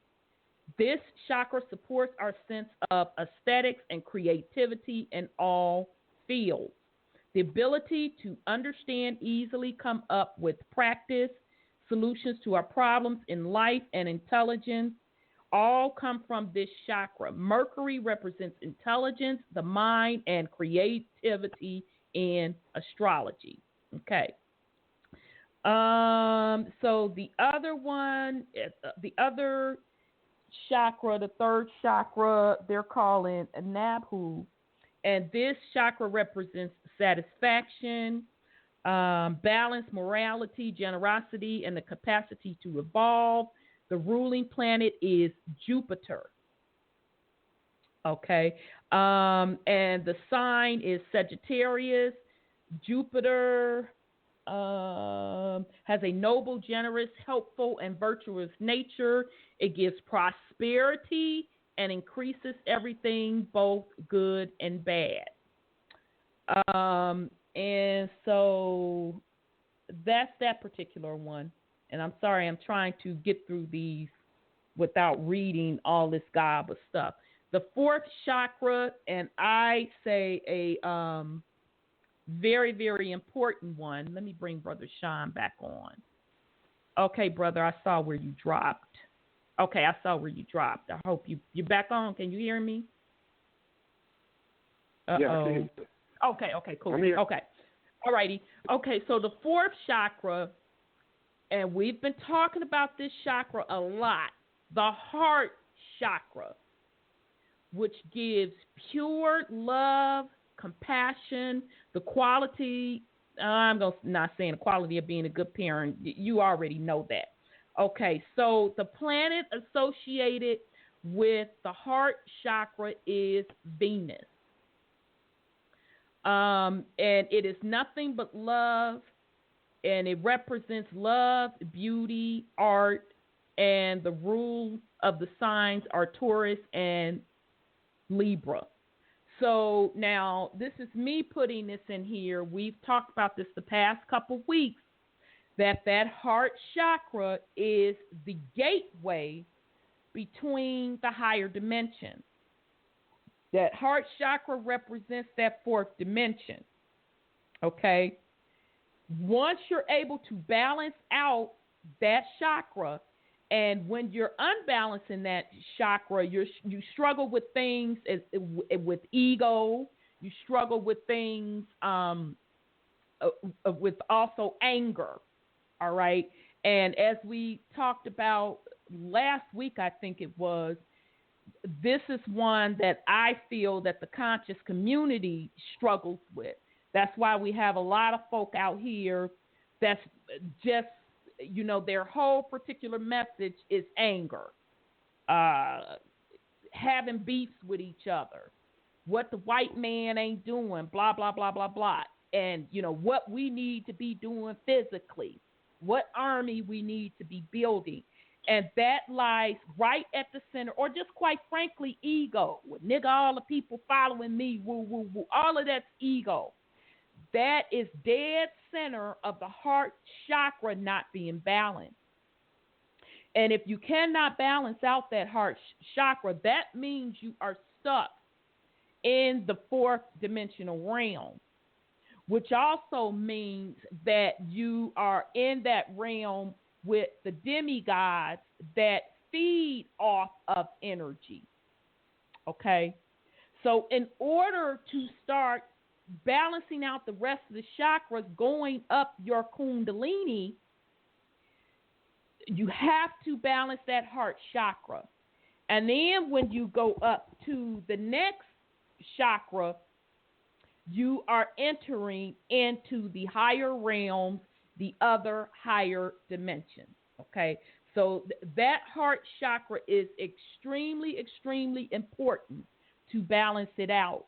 This chakra supports our sense of aesthetics and creativity in all fields. The ability to understand, easily come up with practice, solutions to our problems in life, and intelligence all come from this chakra. Mercury represents intelligence, the mind, and creativity in astrology. Okay. So the other one, the other chakra, the third chakra, they're calling Nabhu, and this chakra represents satisfaction, balance, morality, generosity, and the capacity to evolve. The ruling planet is Jupiter. Okay. And the sign is Sagittarius. Jupiter has a noble, generous, helpful, and virtuous nature. It gives prosperity and increases everything, both good and bad. And so that's that particular one. And I'm sorry, I'm trying to get through these without reading all this gob of stuff. The fourth chakra, and I say a very, very important one. Let me bring Brother Sean back on. Okay, brother, I saw where you dropped. Okay, I saw where you dropped. I hope you're back on. Can you hear me? Uh-oh. Yeah, I can hear you. Okay, cool. I'm here. Okay. All righty. Okay, so the fourth chakra, and we've been talking about this chakra a lot, the heart chakra, which gives pure love, compassion, the quality, not saying the quality of being a good parent. You already know that. Okay, so the planet associated with the heart chakra is Venus. And it is nothing but love, and it represents love, beauty, art, and the rule of the signs are Taurus and Libra. So now this is me putting this in here. We've talked about this the past couple weeks, that heart chakra is the gateway between the higher dimensions. That heart chakra represents that fourth dimension. Okay? Once you're able to balance out that chakra, and when you're unbalancing that chakra, you struggle with things with ego. You struggle with things with also anger. All right? And as we talked about last week, I think it was, this is one that I feel that the conscious community struggles with. That's why we have a lot of folk out here that's just, their whole particular message is anger, having beefs with each other, what the white man ain't doing, blah, blah, blah, blah, blah. And, what we need to be doing physically, what army we need to be building. And that lies right at the center, or just quite frankly, ego. Nigga, all the people following me, woo, woo, woo. All of that's ego. That is dead center of the heart chakra not being balanced. And if you cannot balance out that heart chakra, that means you are stuck in the fourth dimensional realm, which also means that you are in that realm with the demigods that feed off of energy. Okay? So in order to start balancing out the rest of the chakras, going up your kundalini, you have to balance that heart chakra. And then when you go up to the next chakra, you are entering into the higher realms, the other higher dimensions. Okay, so that heart chakra is extremely, extremely important to balance it out.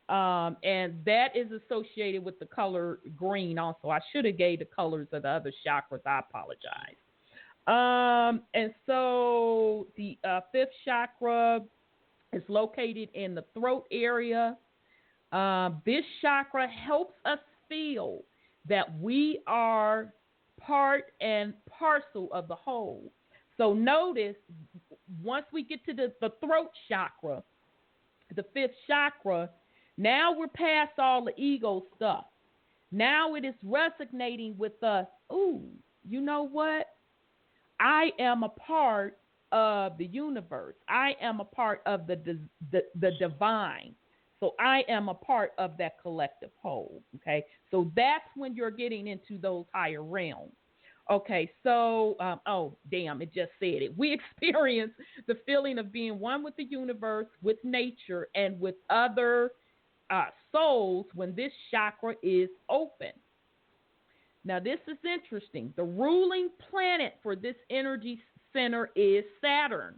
And that is associated with the color green also. I should have gave the colors of the other chakras. I apologize. And so the fifth chakra is located in the throat area. This chakra helps us feel that we are part and parcel of the whole. So notice, once we get to the throat chakra, the fifth chakra, now we're past all the ego stuff. Now it is resonating with us. Ooh, you know what? I am a part of the universe. I am a part of the divine. So I am a part of that collective whole, okay? So that's when you're getting into those higher realms. Okay, so, it just said it. We experience the feeling of being one with the universe, with nature, and with other souls when this chakra is open. Now, this is interesting. The ruling planet for this energy center is Saturn.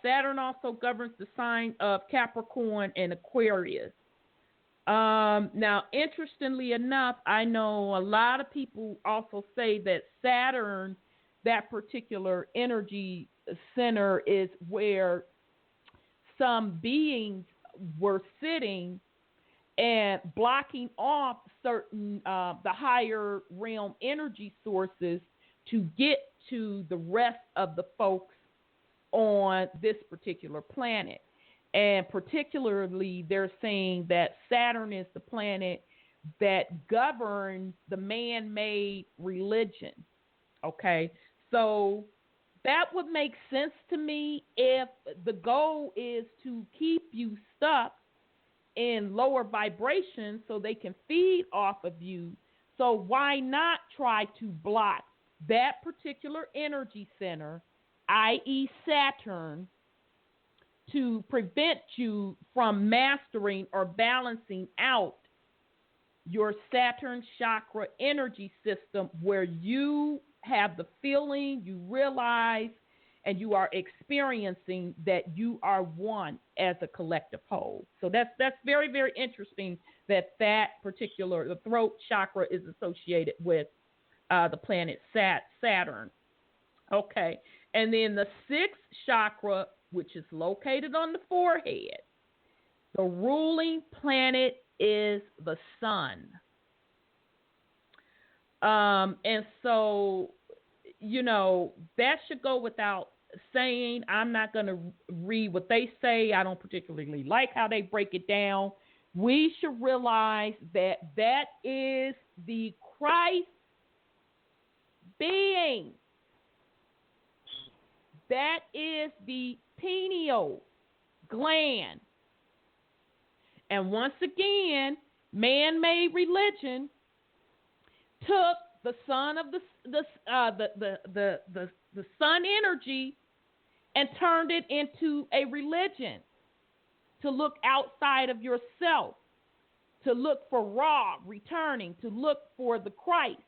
Saturn also governs the sign of Capricorn and Aquarius. Now, interestingly enough, I know a lot of people also say that Saturn, that particular energy center, is where some beings were sitting and blocking off certain the higher realm energy sources to get to the rest of the folks on this particular planet. And particularly, they're saying that Saturn is the planet that governs the man-made religion. Okay, so that would make sense to me if the goal is to keep you stuck in lower vibrations so they can feed off of you. So why not try to block that particular energy center, i.e. Saturn, to prevent you from mastering or balancing out your Saturn chakra energy system, where you have the feeling, you realize, and you are experiencing that you are one as a collective whole. So that's very, very interesting that particular, the throat chakra is associated with the planet Saturn. Okay, and then the sixth chakra, which is located on the forehead, the ruling planet is the sun. And so, that should go without saying. I'm not going to read what they say. I don't particularly like how they break it down. We should realize that is the Christ being. That is the pineal gland. And once again, man-made religion took the sun of the sun energy and turned it into a religion to look outside of yourself, to look for Ra returning, to look for the Christ,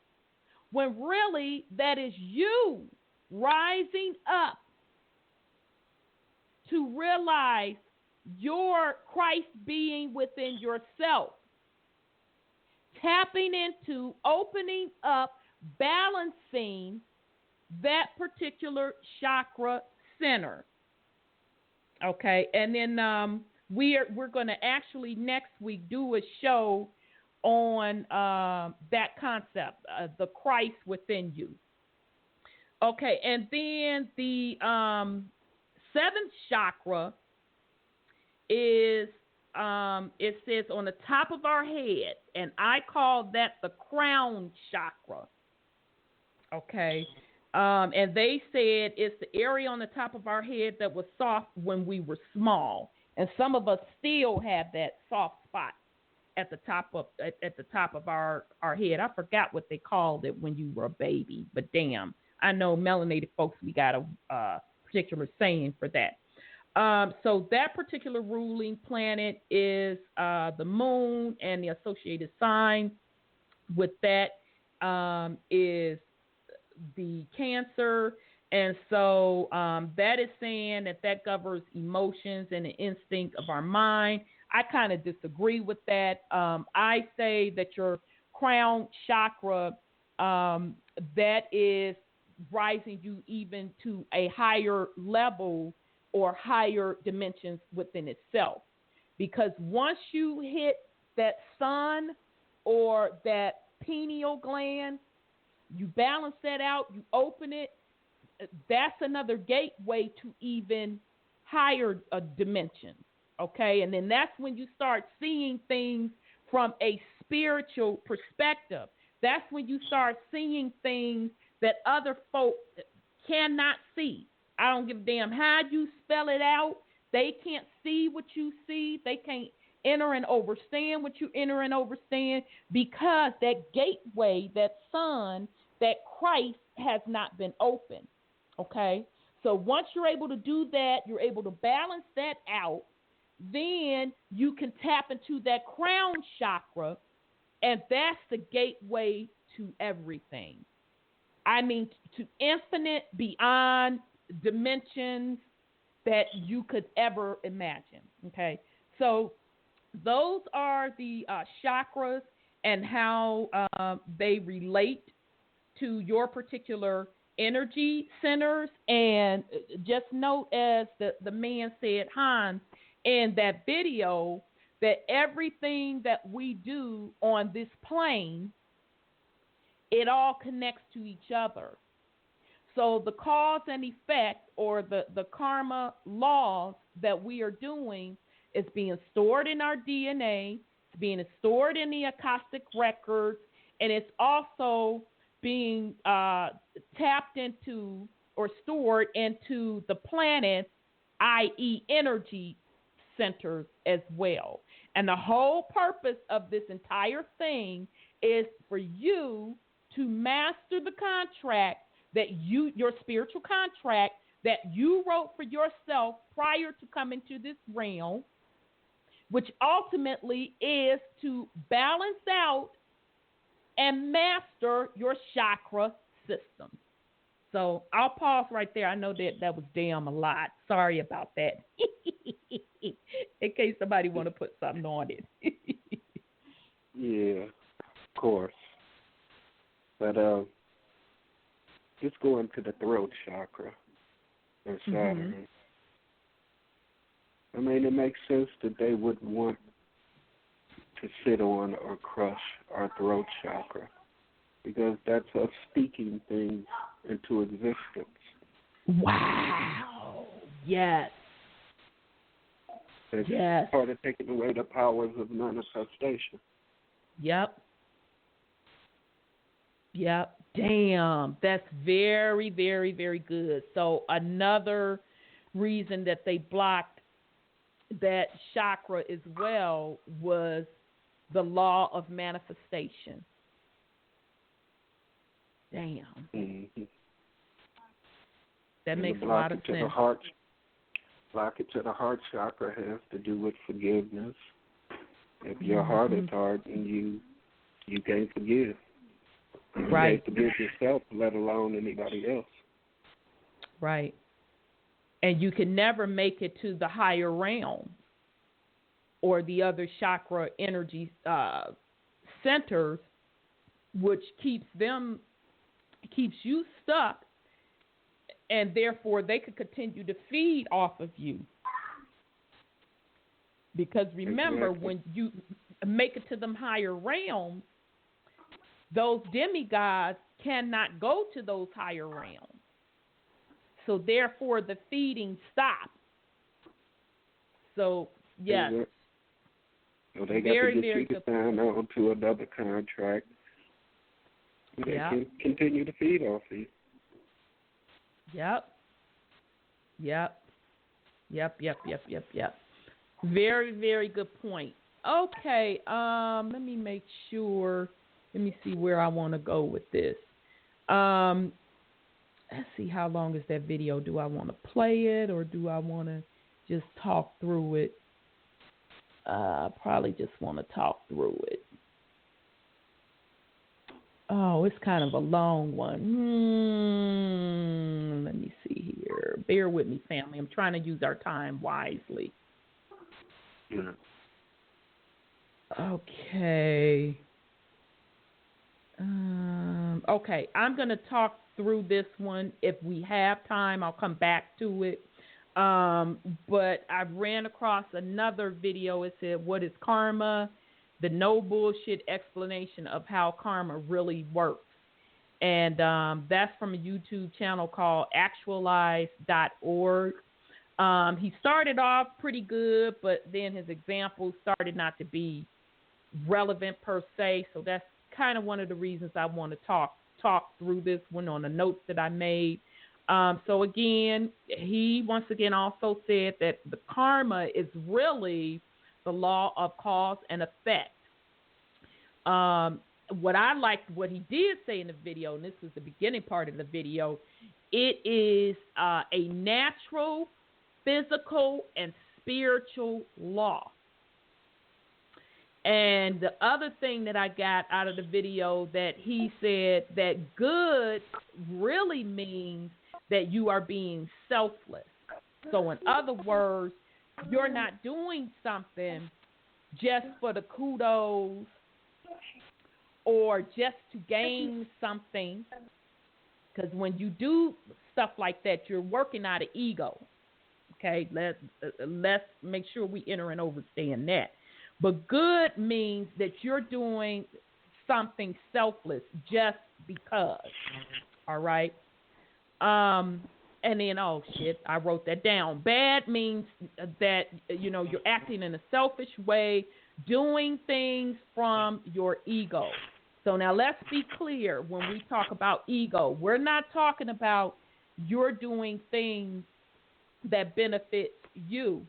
when really that is you rising up to realize your Christ being within yourself, tapping into, opening up, balancing that particular chakra center. Okay, and then we're going to actually next week do a show on that concept, the Christ within you. Okay, and then the seventh chakra is, it says on the top of our head, and I call that the crown chakra. Okay, and they said it's the area on the top of our head that was soft when we were small, and some of us still have that soft spot at the top of our head. I forgot what they called it when you were a baby, but damn, I know melanated folks, we got a particular saying for that. So that particular ruling planet is the moon, and the associated sign with that is the Cancer. And so that is saying that governs emotions and the instinct of our mind. I kind of disagree with that. I say that your crown chakra, that is rising you even to a higher level or higher dimensions within itself. Because once you hit that sun or that pineal gland, you balance that out, you open it, that's another gateway to even higher dimensions, okay? And then that's when you start seeing things from a spiritual perspective. That's when you start seeing things that other folk cannot see. I don't give a damn how you spell it out. They can't see what you see. They can't enter and understand what you enter and understand, because that gateway, that sun, that Christ has not been opened. Okay? So once you're able to do that, you're able to balance that out, then you can tap into that crown chakra, and that's the gateway to everything. I mean, to infinite, beyond dimensions that you could ever imagine. Okay? So those are the chakras and how they relate to your particular energy centers. And just note, as the man said, Hans, in that video, that everything that we do on this plane, it all connects to each other. So the cause and effect, or the karma laws that we are doing, is being stored in our DNA, it's being stored in the Akashic records, and it's also being tapped into or stored into the planet's, i.e. energy centers as well. And the whole purpose of this entire thing is for you to master the contract that your spiritual contract that you wrote for yourself prior to coming to this realm, which ultimately is to balance out and master your chakra system. So I'll pause right there. I know that was damn a lot. Sorry about that. In case somebody want to put something on it. Yeah, of course. But just going to the throat chakra and Saturn. I mean, it makes sense that they would want to sit on or crush our throat chakra, because that's us speaking things into existence. Wow. Yes. It's yes. part of taking away the powers of manifestation. Yep. Damn. That's very, very, very good. So another reason that they blocked that chakra as well was the law of manifestation. Damn. Mm-hmm. That and makes a lot of sense. Block it to the heart chakra has to do with forgiveness. If your heart is hardened, you can't forgive. Right. You can't forgive yourself, let alone anybody else. Right. And you can never make it to the higher realm or the other chakra energy centers, which keeps you stuck, and therefore they could continue to feed off of you. Because remember, when you make it to them higher realms, those demigods cannot go to those higher realms. So therefore the feeding stops. So yes. So they got to get you to sign on to another contract. They can continue to feed off you. Yep. Very, very good point. Okay, let me make sure. Let me see where I want to go with this. Let's see, how long is that video? Do I want to play it or do I want to just talk through it? Probably just want to talk through it. Oh, it's kind of a long one. Let me see here. Bear with me, family. I'm trying to use our time wisely. Yeah. Okay. Okay, I'm going to talk through this one. If we have time, I'll come back to it. But I ran across another video. It said, "What is karma? The no bullshit explanation of how karma really works." And that's from a YouTube channel called actualize.org. He started off pretty good, but then his examples started not to be relevant per se. So that's kind of one of the reasons I want to talk through this one on the notes that I made. So again, he once again also said that the karma is really the law of cause and effect. What I liked, what he did say in the video, and this was the beginning part of the video, it is a natural, physical, and spiritual law. And the other thing that I got out of the video, that he said that good really means that you are being selfless. So in other words, you're not doing something just for the kudos or just to gain something. Because when you do stuff like that, you're working out of ego. Okay, let's make sure we enter and understand that. But good means that you're doing something selfless just because. All right. And then, oh shit, I wrote that down. Bad means that, you're acting in a selfish way, doing things from your ego. So now let's be clear when we talk about ego. We're not talking about you're doing things that benefit you.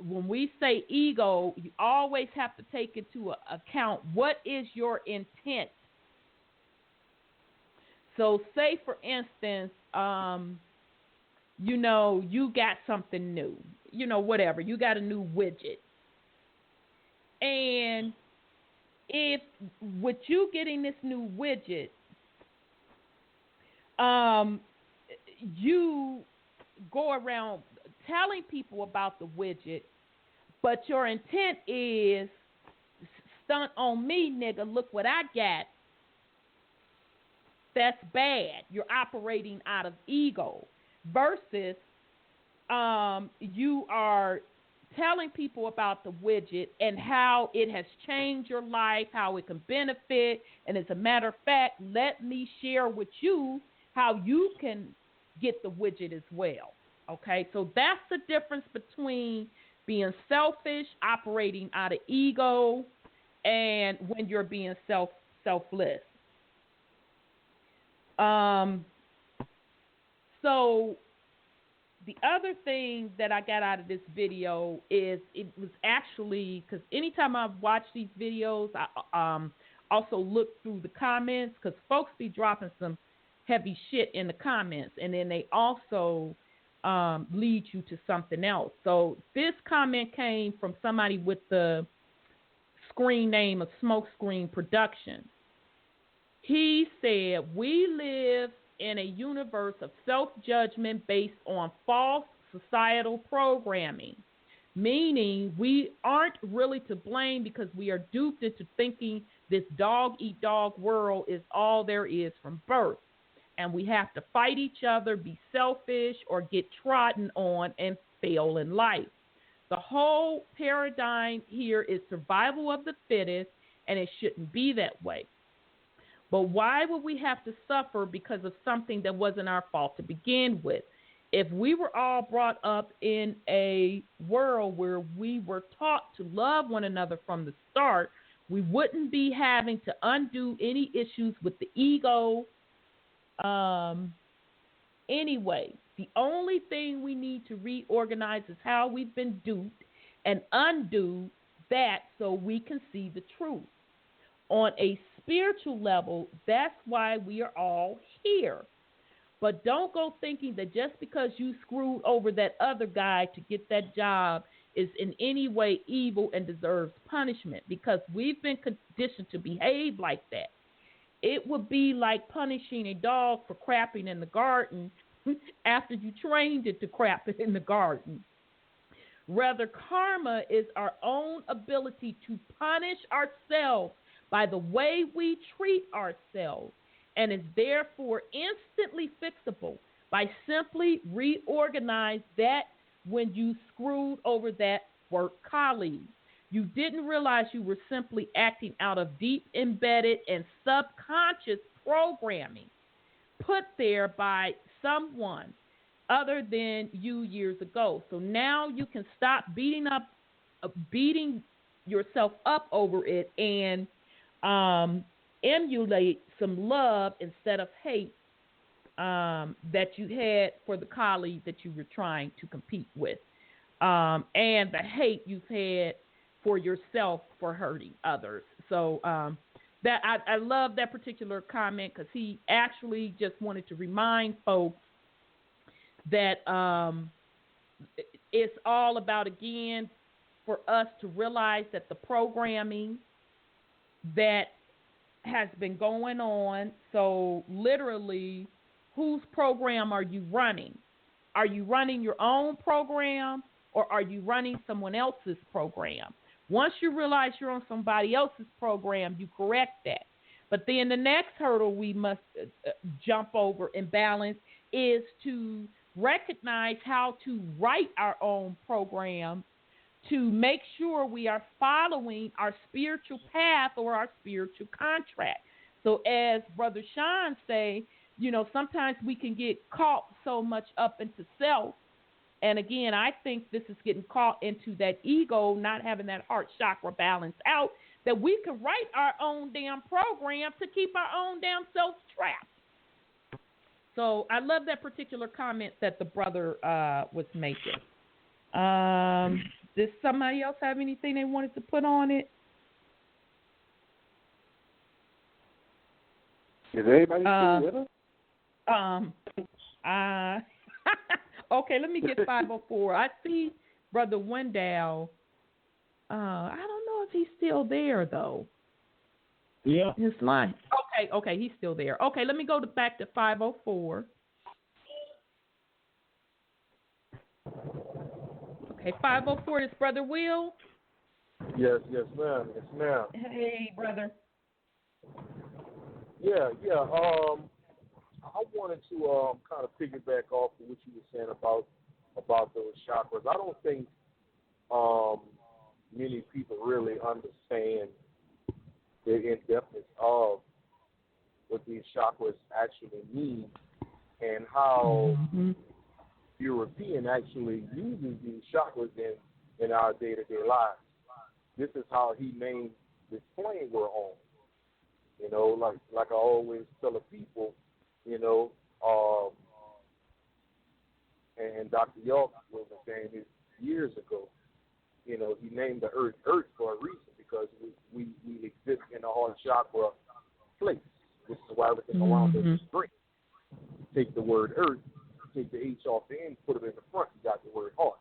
When we say ego, you always have to take into account what is your intent. So say, for instance, you got something new, whatever. You got a new widget. And if with you getting this new widget, you go around telling people about the widget, but your intent is stunt on me, nigga, look what I got. That's bad. You're operating out of ego versus you are telling people about the widget and how it has changed your life, how it can benefit. And as a matter of fact, let me share with you how you can get the widget as well. Okay, so that's the difference between being selfish, operating out of ego, and when you're being selfless. So the other thing that I got out of this video is it was actually, because anytime I watch these videos, I also look through the comments, because folks be dropping some heavy shit in the comments, and then they also lead you to something else. So this comment came from somebody with the screen name of Smokescreen Productions. He said, we live in a universe of self-judgment based on false societal programming, meaning we aren't really to blame because we are duped into thinking this dog-eat-dog world is all there is from birth. And we have to fight each other, be selfish, or get trodden on and fail in life. The whole paradigm here is survival of the fittest, and it shouldn't be that way. But why would we have to suffer because of something that wasn't our fault to begin with? If we were all brought up in a world where we were taught to love one another from the start, we wouldn't be having to undo any issues with the ego. Anyway, the only thing we need to reorganize is how we've been duped and undo that so we can see the truth. On a spiritual level, that's why we are all here. But don't go thinking that just because you screwed over that other guy to get that job is in any way evil and deserves punishment, because we've been conditioned to behave like that. It would be like punishing a dog for crapping in the garden after you trained it to crap in the garden. Rather, karma is our own ability to punish ourselves by the way we treat ourselves, and is therefore instantly fixable by simply reorganize that when you screwed over that work colleague. You didn't realize you were simply acting out of deep embedded and subconscious programming put there by someone other than you years ago. So now you can stop beating yourself up over it and emulate some love instead of hate that you had for the colleague that you were trying to compete with, and the hate you've had for yourself for hurting others. So that I love that particular comment, because he actually just wanted to remind folks that it's all about, again, for us to realize that the programming that has been going on, so literally, whose program are you running? Are you running your own program, or are you running someone else's program? Once you realize you're on somebody else's program, you correct that. But then the next hurdle we must jump over and balance is to recognize how to write our own program to make sure we are following our spiritual path or our spiritual contract. So as Brother Sean say, sometimes we can get caught so much up into self. And again, I think this is getting caught into that ego, not having that heart chakra balance out, that we can write our own damn program to keep our own damn selves trapped. So I love that particular comment that the brother was making. Does somebody else have anything they wanted to put on it? Is everybody still with us? Okay, let me get 504. I see Brother Wendell. I don't know if he's still there, though. Yeah. His line. Okay, he's still there. Okay, let me go back to 504. Okay, 504 is Brother Will. Yes, ma'am. Yes, ma'am. Hey, brother. Yeah. I wanted to kind of piggyback off of what you were saying about those chakras. I don't think many people really understand the in-depthness of what these chakras actually mean and how European actually uses these chakras in our day-to-day lives. This is how he named this plane we're on. Like I always tell the people, and Dr. York was saying this years ago, he named the Earth for a reason, because we exist in a heart chakra place. This is why everything around us is green. Take the word Earth, take the H off the end, put it in the front, you got the word heart.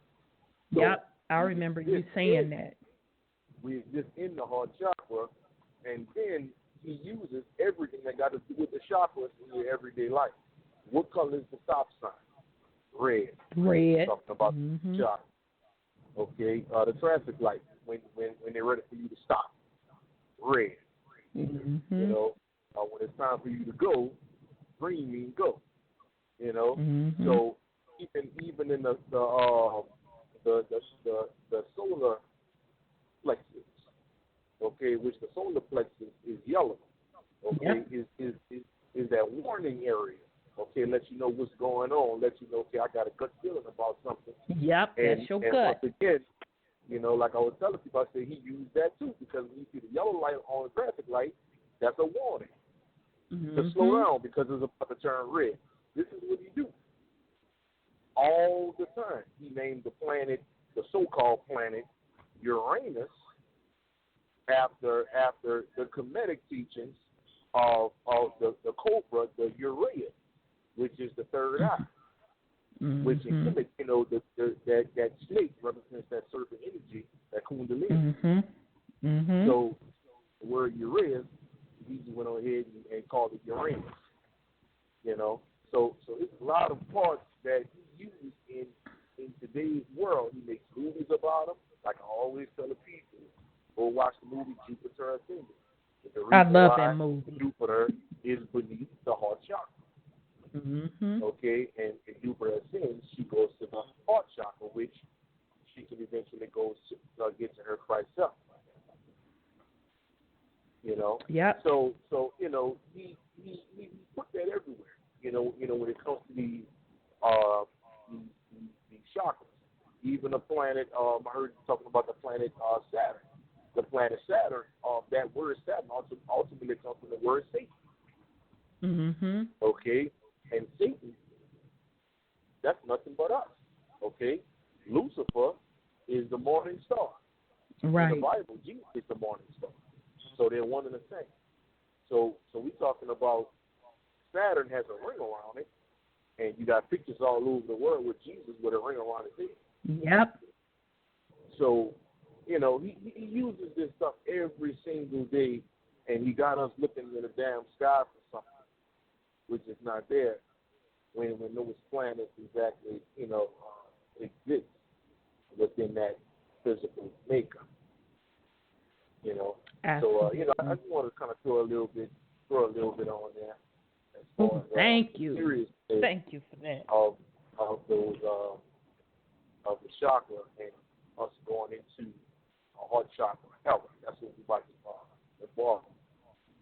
So yep, I remember you saying that. We exist in the heart chakra, and then he uses everything that got to do with the chakras in your everyday life. What color is the stop sign? Red. Talking about the chakra. Okay, the traffic light when they're ready for you to stop. Red. When it's time for you to go, green means go. So even in the solar plexus, okay, which the solar plexus is yellow, okay, is that warning area, okay, let you know what's going on, let you know, okay, I got a gut feeling about something. Yep, that's your gut. Once again, like I was telling people, I said he used that too, because when you see the yellow light on the traffic light, that's a warning to slow down because it's about to turn red. This is what he do all the time. He named the planet, the so-called planet Uranus, after the Kemetic teachings of the cobra, the Urea, which is the third eye, which in Kemetic, that snake represents that serpent energy, that Kundalini. So the word Urea, he just went on ahead and called it Uranus. So it's a lot of parts that he uses in today's world. He makes movies about them. Like I always tell the people, go watch the movie Jupiter Ascending. I love that movie. Jupiter is beneath the heart chakra. Okay, and Jupiter ascends, she goes to the heart chakra, which she can eventually go to get to her Christ self. Yeah. So he put that everywhere. When it comes to these chakras, even the planet. I heard you talking about the planet Saturn. The planet Saturn. That word Saturn ultimately comes from the word Satan. Okay, and Satan, that's nothing but us. Okay, Lucifer is the morning star. Right. In the Bible, Jesus is the morning star. So they're one and the same. So we're talking about Saturn has a ring around it, and you got pictures all over the world with Jesus with a ring around his head. Yep. So, he uses this stuff every single day, and he got us looking in the damn sky for something, which is not there when those planets exactly, exist within that physical makeup. Absolutely. So, I just want to kind of throw a little bit on there. Thank you. Thank you for that. Of those of the chakra and us going into a heart chakra era. That's what we like to involve.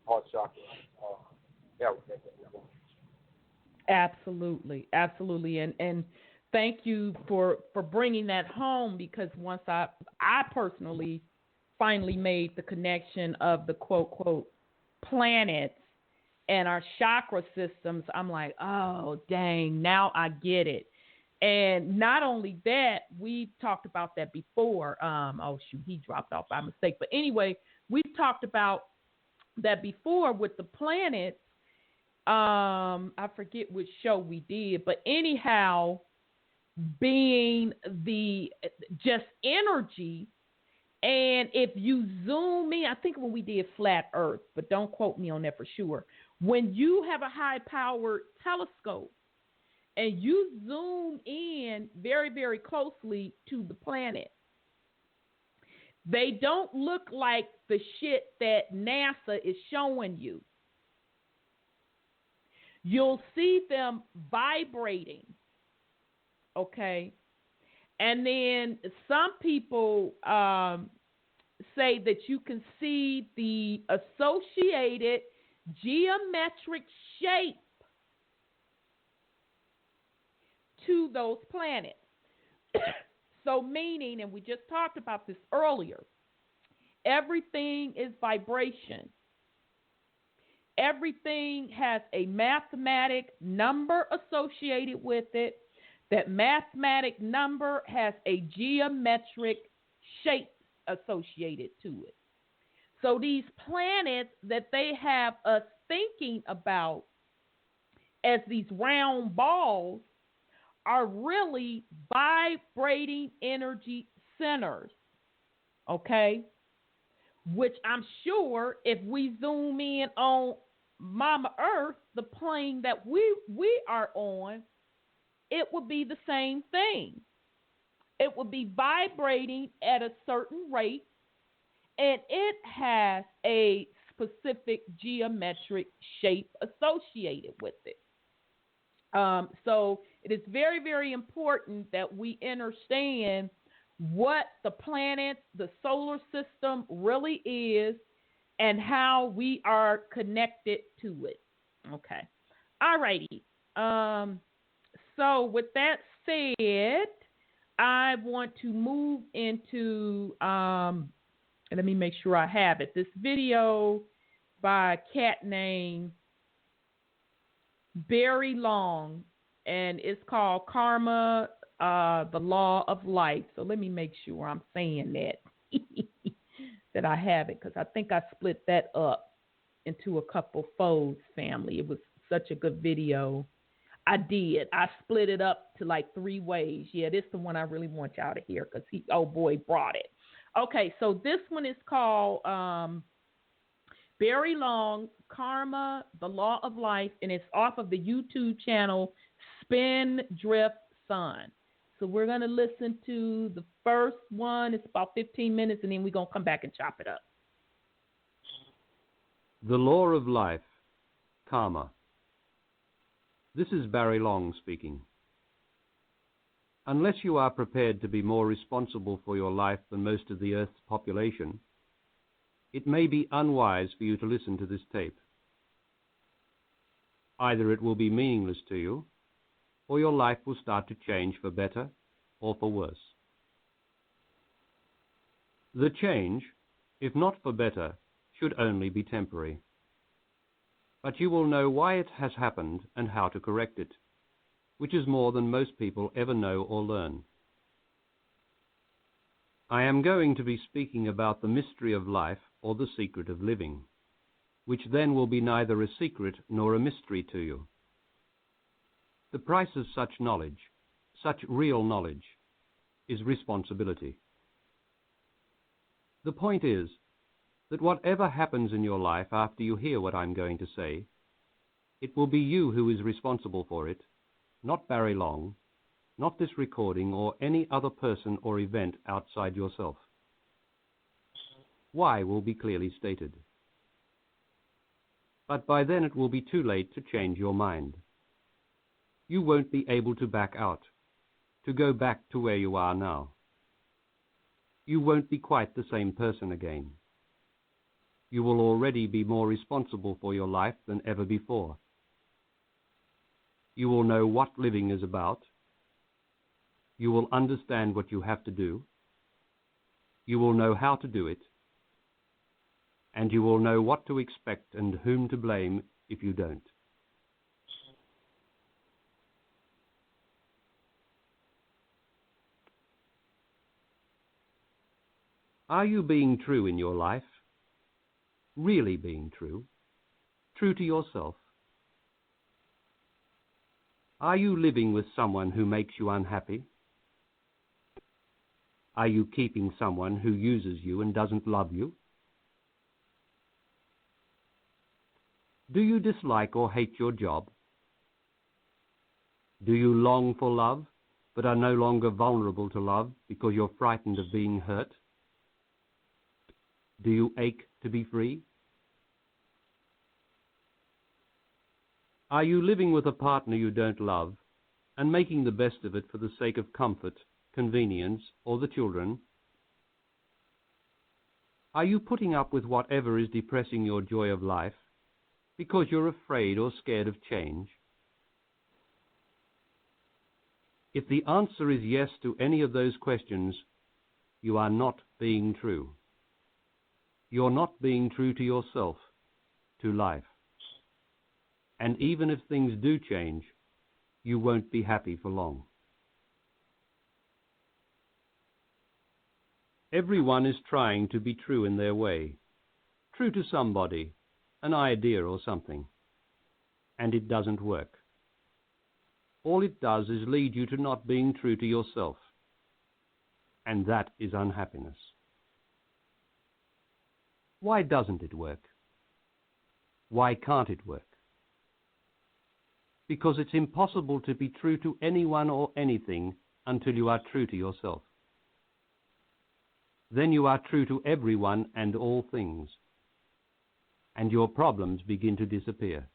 Heart chakra era. Absolutely, absolutely, and thank you for bringing that home, because once I personally finally made the connection of the quote planets and our chakra systems, I'm like, oh dang, now I get it. And not only that, we talked about that before. Oh shoot, he dropped off by mistake. But anyway, we've talked about that before with the planets. I forget which show we did, but anyhow, being the just energy. And if you zoom in, I think when we did flat Earth, but don't quote me on that for sure. When you have a high-powered telescope and you zoom in very, very closely to the planet, they don't look like the shit that NASA is showing you. You'll see them vibrating, okay? And then some people say that you can see the associated geometric shape to those planets. So meaning, and we just talked about this earlier, everything is vibration. Everything has a mathematic number associated with it. That mathematic number has a geometric shape associated to it. So these planets that they have us thinking about as these round balls are really vibrating energy centers, okay? Which I'm sure if we zoom in on Mama Earth, the plane that we are on, it would be the same thing. It would be vibrating at a certain rate, and it has a specific geometric shape associated with it. So it is very, very important that we understand what the planets, the solar system really is, and how we are connected to it. Okay. All righty. So with that said, I want to move into, let me make sure I have it, this video by a cat named Barry Long, and it's called Karma, the Law of Life. So let me make sure I'm saying that, that I have it, because I think I split that up into a couple folds, family. It was such a good video. I did. I split it up to like 3 ways. Yeah, this is the one I really want y'all to hear, because old boy brought it. Okay, so this one is called Barry Long, Karma, the Law of Life, and it's off of the YouTube channel Spin Drift Sun. So we're going to listen to the first one. It's about 15 minutes, and then we're going to come back and chop it up. The Law of Life, Karma. This is Barry Long speaking. Unless you are prepared to be more responsible for your life than most of the Earth's population, it may be unwise for you to listen to this tape. Either it will be meaningless to you, or your life will start to change for better or for worse. The change, if not for better, should only be temporary. But you will know why it has happened and how to correct it, which is more than most people ever know or learn. I am going to be speaking about the mystery of life or the secret of living, which then will be neither a secret nor a mystery to you. The price of such knowledge, such real knowledge, is responsibility. The point is that whatever happens in your life after you hear what I'm going to say, it will be you who is responsible for it, not Barry Long, not this recording or any other person or event outside yourself. Why will be clearly stated. But by then it will be too late to change your mind. You won't be able to back out, to go back to where you are now. you won't be quite the same person again. You will already be more responsible for your life than ever before. You will know what living is about. You will understand what you have to do. You will know how to do it. And you will know what to expect and whom to blame if you don't. Are you being true in your life? Really being true? True to yourself? Are you living with someone who makes you unhappy? Are you keeping someone who uses you and doesn't love you? Do you dislike or hate your job? Do you long for love, but are no longer vulnerable to love because you're frightened of being hurt? Do you ache to be free? Are you living with a partner you don't love and making the best of it for the sake of comfort, convenience, or the children? Are you putting up with whatever is depressing your joy of life because you're afraid or scared of change? If the answer is yes to any of those questions, you are not being true. You're not being true to yourself, to life. And even if things do change, you won't be happy for long. Everyone is trying to be true in their way, true to somebody, an idea or something, and it doesn't work. All it does is lead you to not being true to yourself, and that is unhappiness. Why doesn't it work? Why can't it work? Because it's impossible to be true to anyone or anything until you are true to yourself. Then you are true to everyone and all things, and your problems begin to disappear.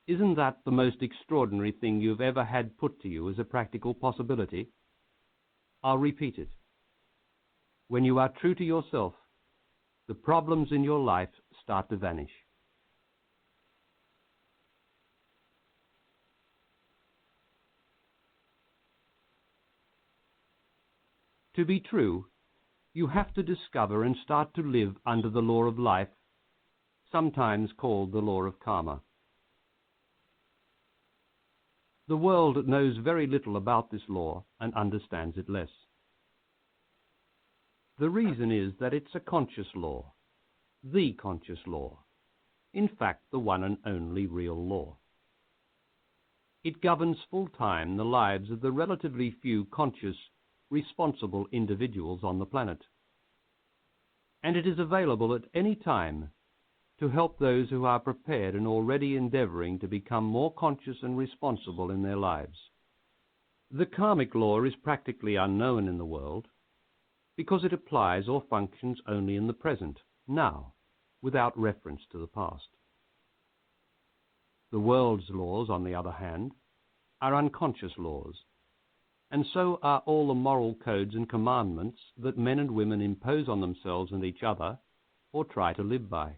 Isn't that the most extraordinary thing you've ever had put to you as a practical possibility? I'll repeat it. When you are true to yourself, the problems in your life start to vanish. To be true, you have to discover and start to live under the law of life, sometimes called the law of karma. The world knows very little about this law and understands it less. The reason is that it's a conscious law, the conscious law, in fact the one and only real law. It governs full-time the lives of the relatively few conscious, responsible individuals on the planet. And it is available at any time to help those who are prepared and already endeavoring to become more conscious and responsible in their lives. The karmic law is practically unknown in the world because it applies or functions only in the present, now, without reference to the past. The world's laws, on the other hand, are unconscious laws, and so are all the moral codes and commandments that men and women impose on themselves and each other, or try to live by.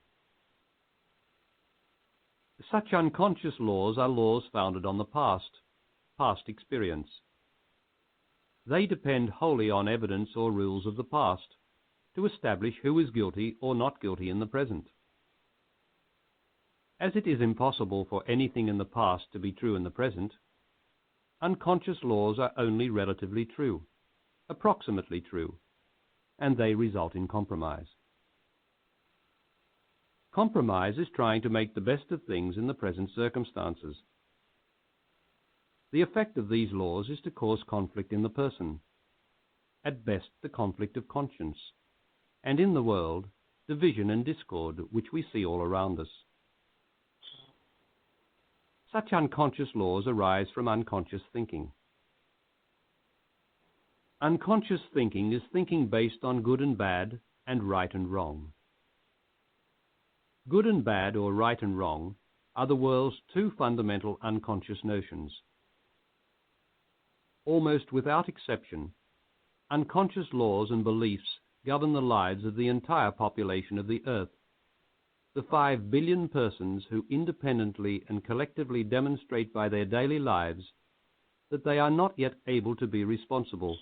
Such unconscious laws are laws founded on the past experience. They depend wholly on evidence or rules of the past to establish who is guilty or not guilty in the present. As it is impossible for anything in the past to be true in the present, unconscious laws are only relatively true, approximately true, and they result in compromise. Compromise is trying to make the best of things in the present circumstances. The effect of these laws is to cause conflict in the person, at best the conflict of conscience, and in the world, division and discord which we see all around us. Such unconscious laws arise from unconscious thinking. Unconscious thinking is thinking based on good and bad and right and wrong. Good and bad, or right and wrong, are the world's two fundamental unconscious notions. Almost without exception, Unconscious laws and beliefs govern the lives of the entire population of the earth. The 5 billion persons who independently and collectively demonstrate by their daily lives that they are not yet able to be responsible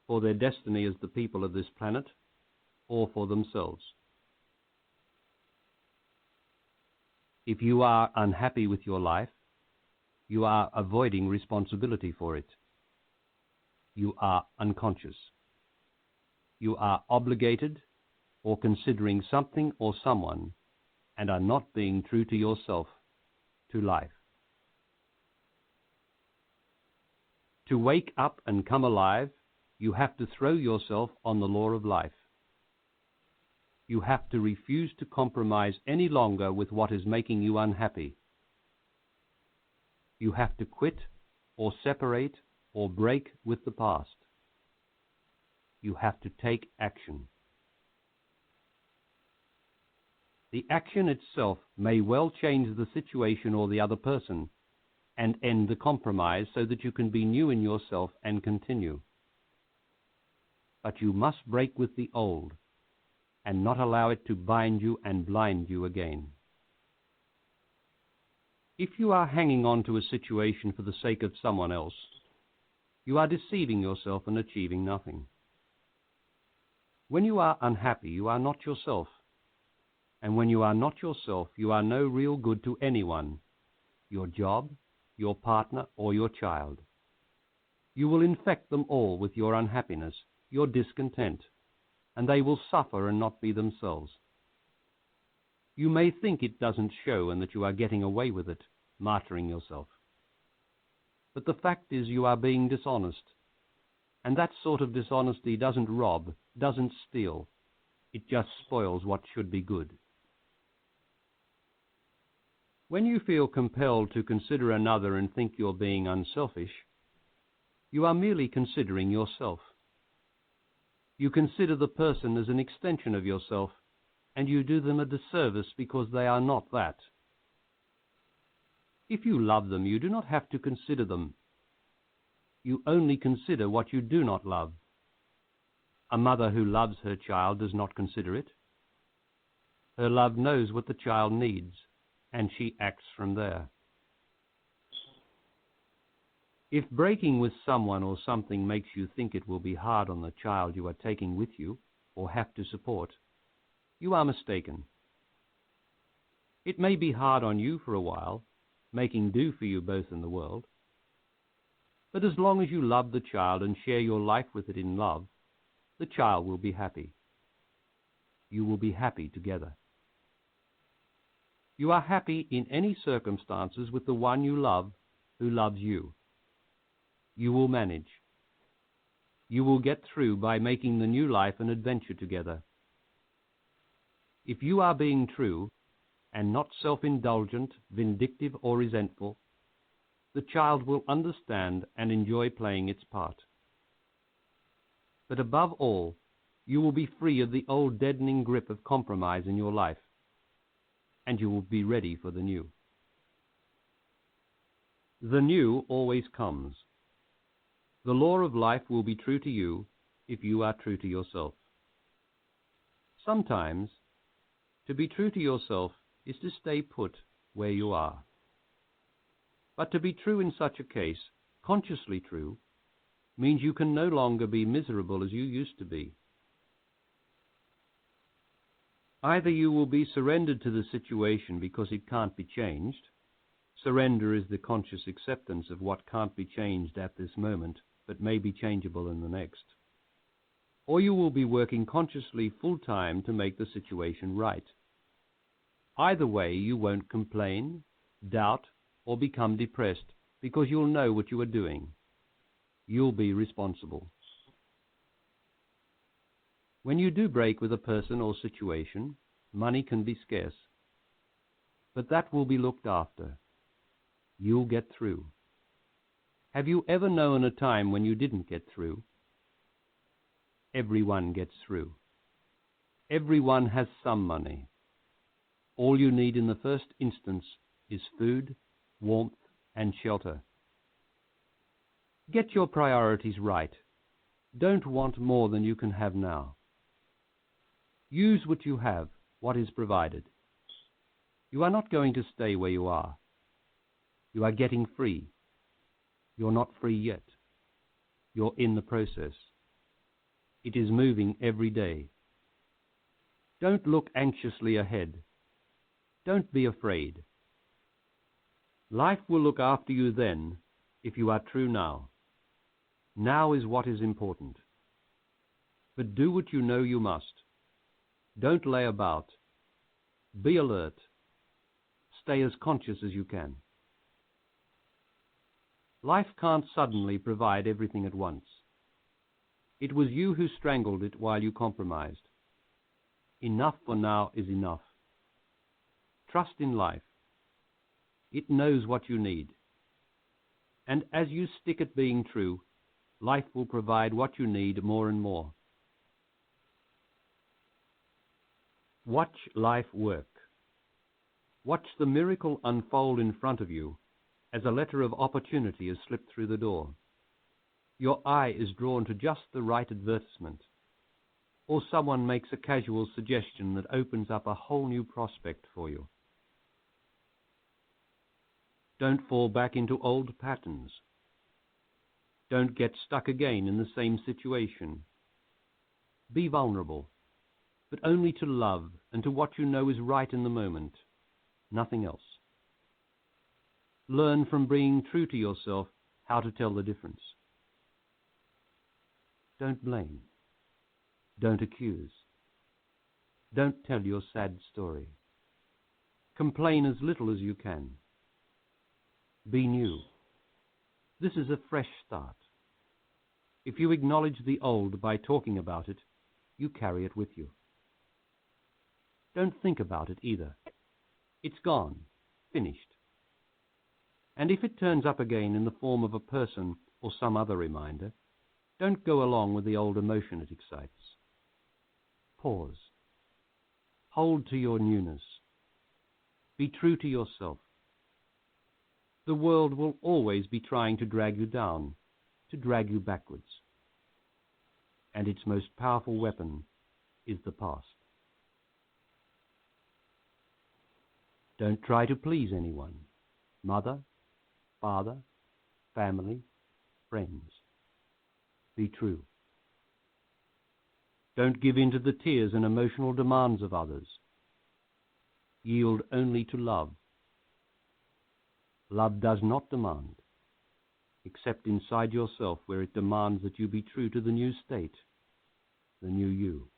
for their destiny as the people of this planet or for themselves. If you are unhappy with your life, you are avoiding responsibility for it. You are unconscious. You are obligated or considering something or someone and are not being true to yourself, to life. To wake up and come alive, you have to throw yourself on the law of life. You have to refuse to compromise any longer with what is making you unhappy. You have to quit or separate or break with the past. You have to take action. The action itself may well change the situation or the other person and end the compromise so that you can be new in yourself and continue. But you must break with the old and not allow it to bind you and blind you again. If you are hanging on to a situation for the sake of someone else, you are deceiving yourself and achieving nothing. When you are unhappy, you are not yourself. And when you are not yourself, you are no real good to anyone, your job, your partner, or your child. You will infect them all with your unhappiness, your discontent, and they will suffer and not be themselves. You may think it doesn't show and that you are getting away with it, martyring yourself. But the fact is you are being dishonest, and that sort of dishonesty doesn't rob, doesn't steal. It just spoils what should be good. When you feel compelled to consider another and think you're being unselfish, you are merely considering yourself. You consider the person as an extension of yourself, and you do them a disservice because they are not that. If you love them, you do not have to consider them. You only consider what you do not love. A mother who loves her child does not consider it. Her love knows what the child needs, and she acts from there. If breaking with someone or something makes you think it will be hard on the child you are taking with you or have to support, you are mistaken. It may be hard on you for a while, making do for you both in the world, but as long as you love the child and share your life with it in love, the child will be happy. You will be happy together. You are happy in any circumstances with the one you love who loves you. You will manage. You will get through by making the new life an adventure together. If you are being true and not self-indulgent, vindictive, or resentful, the child will understand and enjoy playing its part. But above all, you will be free of the old deadening grip of compromise in your life, and you will be ready for the new. The new always comes. The law of life will be true to you if you are true to yourself. Sometimes, to be true to yourself is to stay put where you are. But to be true in such a case, consciously true, means you can no longer be miserable as you used to be. Either you will be surrendered to the situation because it can't be changed. Surrender is the conscious acceptance of what can't be changed at this moment, but may be changeable in the next. Or you will be working consciously full-time to make the situation right. Either way, you won't complain, doubt, or become depressed because you'll know what you are doing. You'll be responsible. When you do break with a person or situation, money can be scarce. But that will be looked after. You'll get through. Have you ever known a time when you didn't get through? Everyone gets through. Everyone has some money. All you need in the first instance is food, warmth, and shelter. Get your priorities right. Don't want more than you can have now. Use what you have, what is provided. You are not going to stay where you are. You are getting free. You're not free yet. You're in the process. It is moving every day. Don't look anxiously ahead. Don't be afraid. Life will look after you then, if you are true now. Now is what is important. But do what you know you must. Don't lay about. Be alert. Stay as conscious as you can. Life can't suddenly provide everything at once. It was you who strangled it while you compromised. Enough for now is enough. Trust in life. It knows what you need. And as you stick at being true, life will provide what you need more and more. Watch life work. Watch the miracle unfold in front of you as a letter of opportunity is slipped through the door. Your eye is drawn to just the right advertisement, or someone makes a casual suggestion that opens up a whole new prospect for you. Don't fall back into old patterns. Don't get stuck again in the same situation. Be vulnerable, but only to love and to what you know is right in the moment, nothing else. Learn from being true to yourself how to tell the difference. Don't blame. Don't accuse. Don't tell your sad story. Complain as little as you can. Be new. This is a fresh start. If you acknowledge the old by talking about it, you carry it with you. Don't think about it either. It's gone, finished. And if it turns up again in the form of a person or some other reminder, don't go along with the old emotion it excites. Pause. Hold to your newness. Be true to yourself. The world will always be trying to drag you down, to drag you backwards. And its most powerful weapon is the past. Don't try to please anyone. Mother, father, family, friends. Be true. Don't give in to the tears and emotional demands of others. Yield only to love. Love does not demand, except inside yourself where it demands that you be true to the new state, the new you.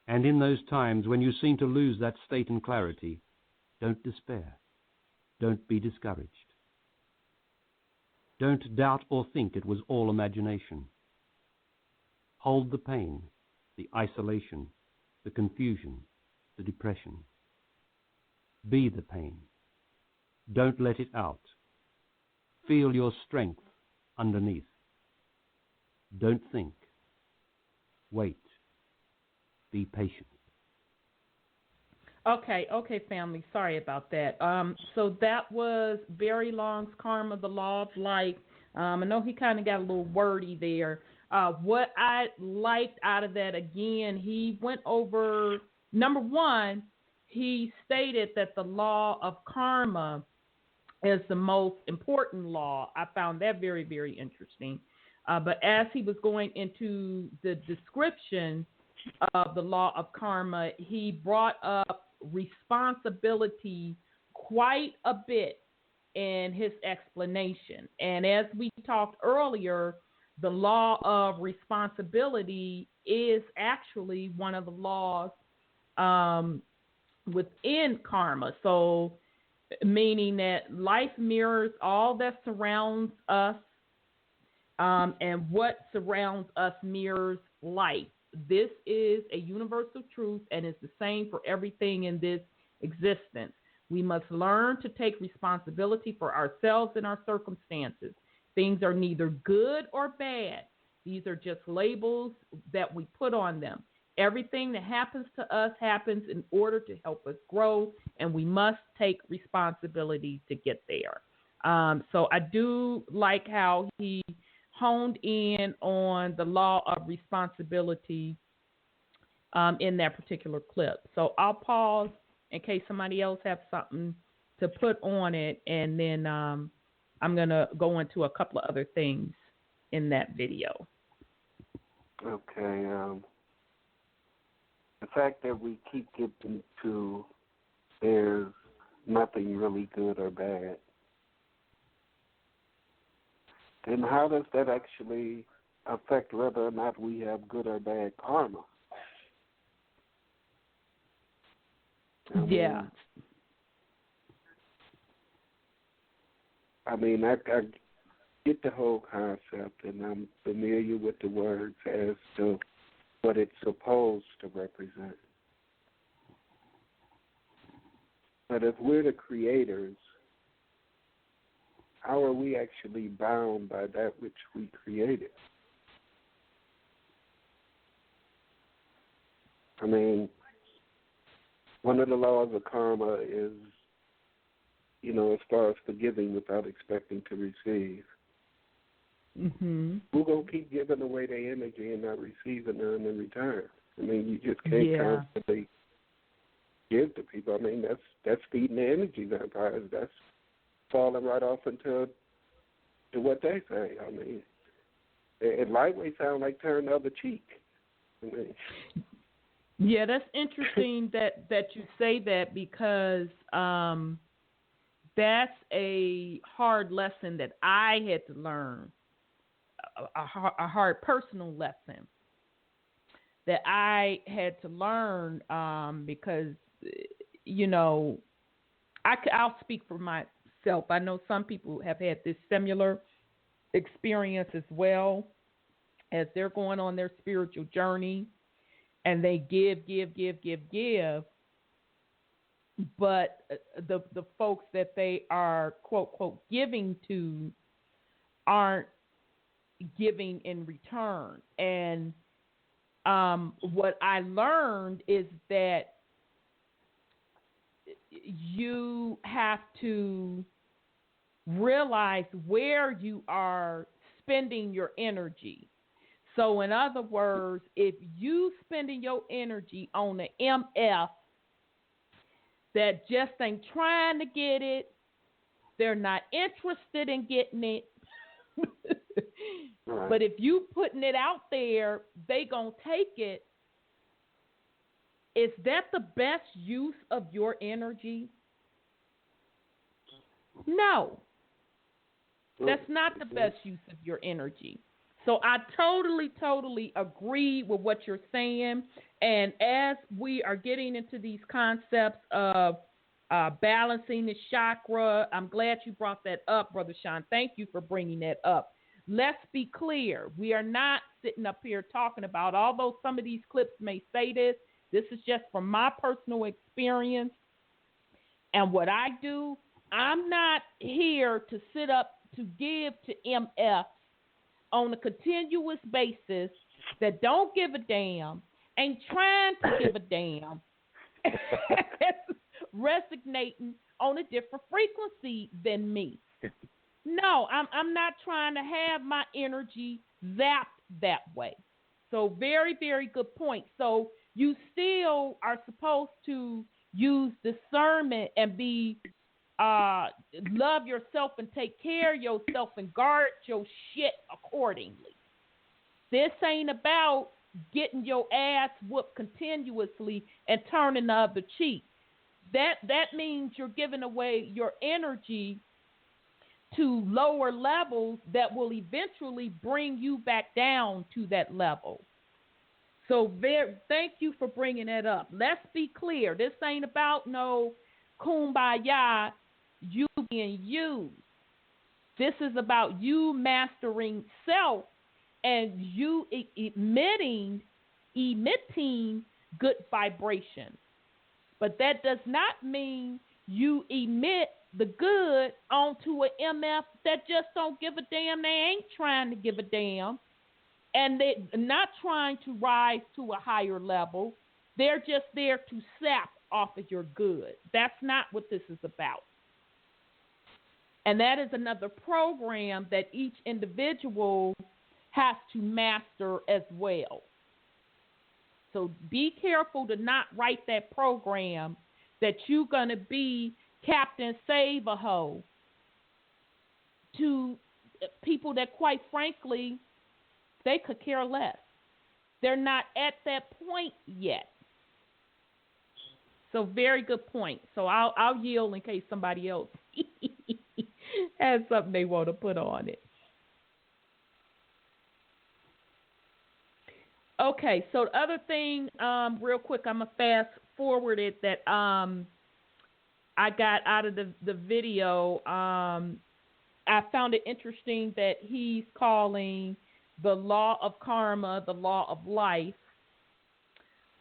And in those times when you seem to lose that state and clarity, don't despair. Don't be discouraged. Don't doubt or think it was all imagination. Hold the pain, the isolation, the confusion, the depression. Be the pain. Don't let it out. Feel your strength underneath. Don't think. Wait. Be patient. Okay, family. Sorry about that. So that was Barry Long's Karma, the Law of Life. I know he kind of got a little wordy there. What I liked out of that, again, he went over, number one, he stated that the law of karma is the most important law. I found that very, very interesting. But as he was going into the description of the law of karma, he brought up responsibility quite a bit in his explanation. And as we talked earlier, the law of responsibility is actually one of the laws within karma. So, meaning that life mirrors all that surrounds us, and what surrounds us mirrors life. This is a universal truth, and it's the same for everything in this existence. We must learn to take responsibility for ourselves and our circumstances. Things are neither good or bad. These are just labels that we put on them. Everything that happens to us happens in order to help us grow, and we must take responsibility to get there. So I do like how he honed in on the law of responsibility in that particular clip. So I'll pause in case somebody else has something to put on it, and then I'm going to go into a couple of other things in that video. Okay. The fact that we keep getting to there's nothing really good or bad, then how does that actually affect whether or not we have good or bad karma? I get the whole concept, and I'm familiar with the words as to what it's supposed to represent. But if we're the creators, how are we actually bound by that which we created? I mean, one of the laws of karma is, as far as forgiving without expecting to receive. Mm-hmm. Who's going to keep giving away their energy and not receiving none in return? I mean, you just can't constantly give to people. I mean, that's feeding the energy vampires. That's falling right off into what they say. I mean, it lightweight sound like turn the other cheek. I mean, yeah, that's interesting that you say that, because that's a hard lesson that I had to learn, a hard personal lesson that I had to learn because, I'll speak for myself. I know some people have had this similar experience as well, as they're going on their spiritual journey, and they give, but the folks that they are, quote, quote, giving to aren't giving in return. And what I learned is that you have to realize where you are spending your energy. So in other words, if you spending your energy on the MF that just ain't trying to get it, they're not interested in getting it. right. But if you putting it out there, they gonna take it. Is that the best use of your energy? No. That's not the best use of your energy. So I totally agree with what you're saying. And as we are getting into these concepts of balancing the chakra, I'm glad you brought that up, Brother Sean. Thank you for bringing that up. Let's be clear. We are not sitting up here talking about, although some of these clips may say this is just from my personal experience and what I do. I'm not here to sit up to give to MF on a continuous basis that don't give a damn, ain't trying to give a damn, resonating on a different frequency than me. No, I'm not trying to have my energy zapped that way. So very, very good point. So you still are supposed to use discernment and be love yourself and take care of yourself and guard your shit accordingly. This ain't about getting your ass whooped continuously and turning the other cheek. That means you're giving away your energy to lower levels that will eventually bring you back down to that level. So thank you for bringing that up. Let's be clear. This ain't about no kumbaya, you being used. This is about you mastering self and you emitting good vibration. But that does not mean you emit the good onto an MF that just don't give a damn. They ain't trying to give a damn. And they're not trying to rise to a higher level. They're just there to sap off of your good. That's not what this is about. And that is another program that each individual has to master as well. So be careful to not write that program that you're going to be Captain Save-A-Ho to people that, quite frankly, they could care less. They're not at that point yet. So very good point. So I'll yield in case somebody else has something they want to put on it. Okay, so the other thing, real quick, I'm going to fast forward it that I got out of the video. I found it interesting that he's calling the law of karma the law of life.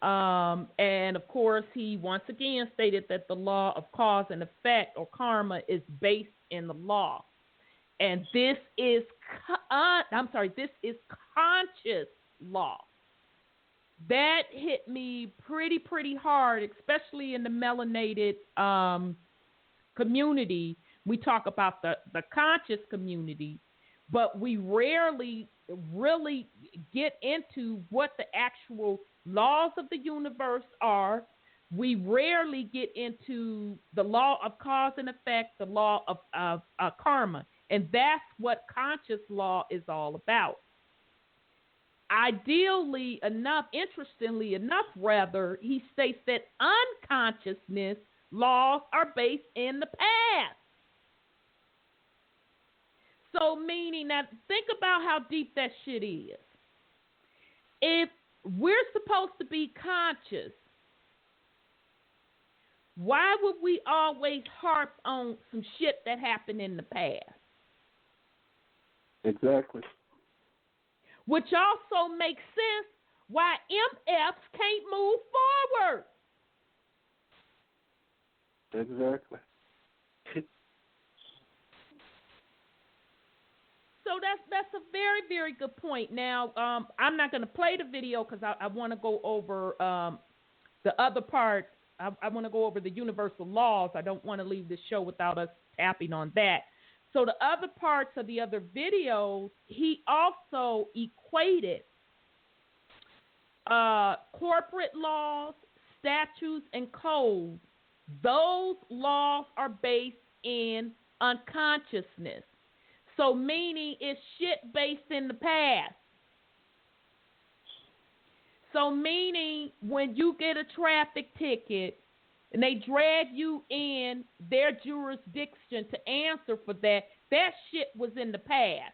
And, of course, he once again stated that the law of cause and effect, or karma, is based in the law. And this is, this is conscious law. That hit me pretty hard, especially in the melanated community. We talk about the conscious community, but we rarely really get into what the actual laws of the universe are. We rarely get into the law of cause and effect, the law of karma, and that's what conscious law is all about. Ideally enough, interestingly enough, rather, he states that unconsciousness laws are based in the past. So meaning that, think about how deep that shit is. If we're supposed to be conscious, why would we always harp on some shit that happened in the past? Exactly. Which also makes sense why MFs can't move forward. Exactly. So that's a very good point. Now, I'm not going to play the video because I want to go over the other part. I want to go over the universal laws. I don't want to leave the show without us tapping on that. So the other parts of the other videos, he also equated corporate laws, statutes, and codes. Those laws are based in unconsciousness. So meaning it's shit based in the past. So meaning when you get a traffic ticket and they drag you in their jurisdiction to answer for that, that shit was in the past.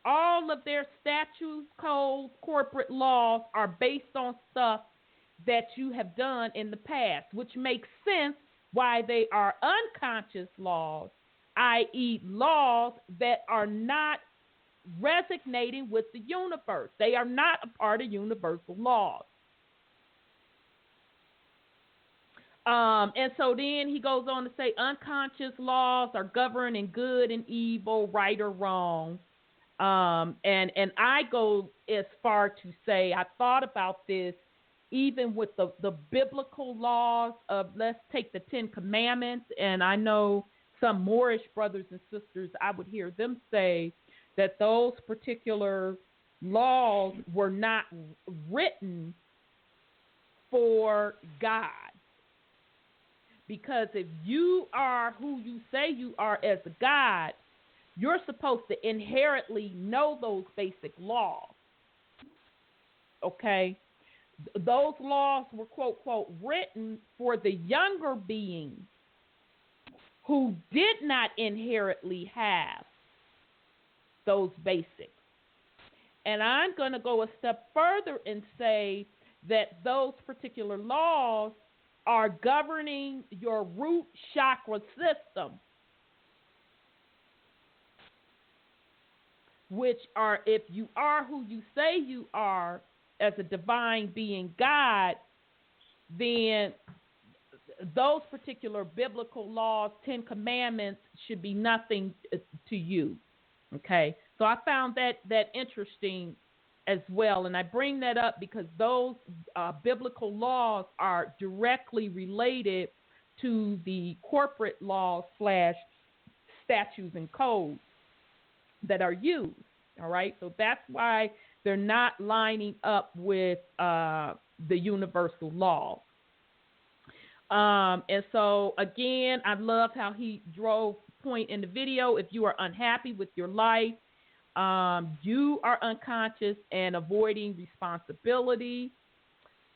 All of their statutes, codes, corporate laws are based on stuff that you have done in the past, which makes sense why they are unconscious laws, i.e. laws that are not resonating with the universe. They are not a part of universal laws. And so then he goes on to say unconscious laws are governing good and evil, right or wrong. And I go as far to say, I thought about this even with the biblical laws of, let's take the 10 Commandments, and I know some Moorish brothers and sisters, I would hear them say that those particular laws were not written for God. Because if you are who you say you are as a God, you're supposed to inherently know those basic laws. Okay? Those laws were, quote, quote, written for the younger beings who did not inherently have those basics. And I'm going to go a step further and say that those particular laws are governing your root chakra system, which are, if you are who you say you are as a divine being God, then those particular biblical laws, 10 Commandments, should be nothing to you. Okay? So I found that interesting as well, and I bring that up because those biblical laws are directly related to the corporate laws / statutes and codes that are used. All right, so that's why they're not lining up with the universal law. And so, again, I love how he drove point in the video. If you are unhappy with your life, you are unconscious and avoiding responsibility.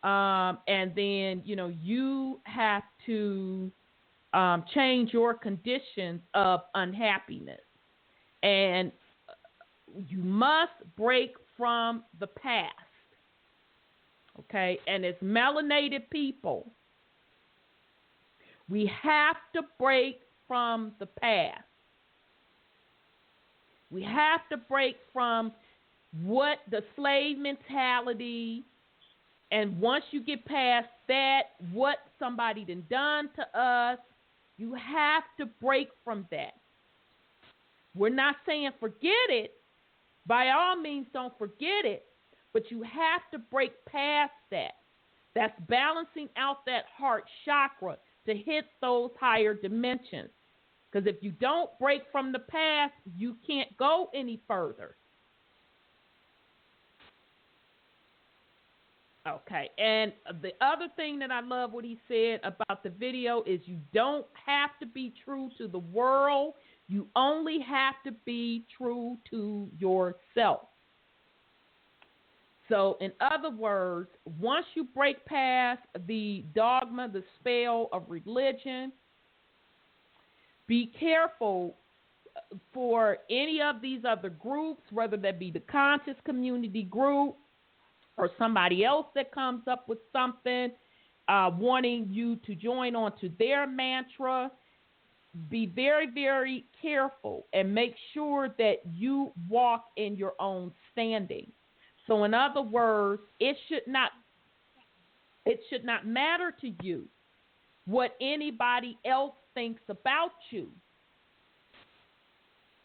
And then, you have to change your conditions of unhappiness. And you must break from the past. Okay? And as melanated people, we have to break from the past. We have to break from what the slave mentality, and once you get past that, what somebody done to us, you have to break from that. We're not saying forget it. By all means, don't forget it, but you have to break past that. That's balancing out that heart chakra to hit those higher dimensions. Because if you don't break from the past, you can't go any further. Okay, and the other thing that I love what he said about the video is you don't have to be true to the world. You only have to be true to yourself. So, in other words, once you break past the dogma, the spell of religion, be careful for any of these other groups, whether that be the conscious community group or somebody else that comes up with something, wanting you to join on to their mantra. Be very, very careful and make sure that you walk in your own standing. So in other words, it should not matter to you what anybody else thinks about you.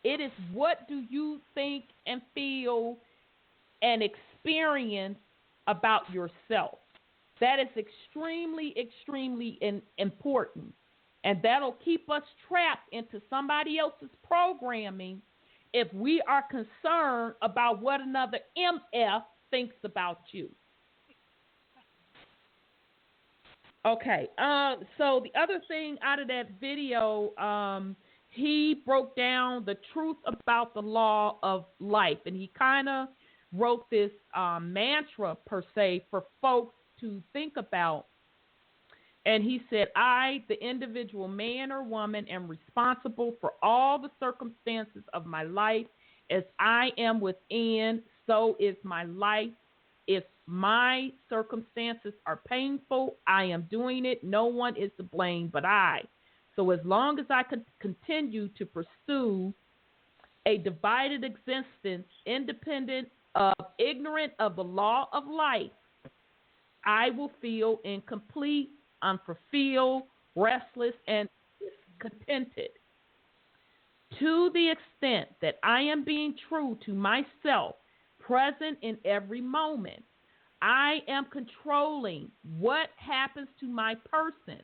It is what do you think and feel and experience about yourself. That is extremely, extremely important. And that'll keep us trapped into somebody else's programming if we are concerned about what another MF thinks about you. Okay, so the other thing out of that video, he broke down the truth about the law of life, and he kind of wrote this mantra, per se, for folks to think about. And he said, I, the individual man or woman, am responsible for all the circumstances of my life. As I am within, so is my life. If my circumstances are painful, I am doing it. No one is to blame but I. So as long as I can continue to pursue a divided existence, independent of, ignorant of the law of life, I will feel incomplete, unfulfilled, restless, and discontented. To the extent that I am being true to myself, present in every moment, I am controlling what happens to my person.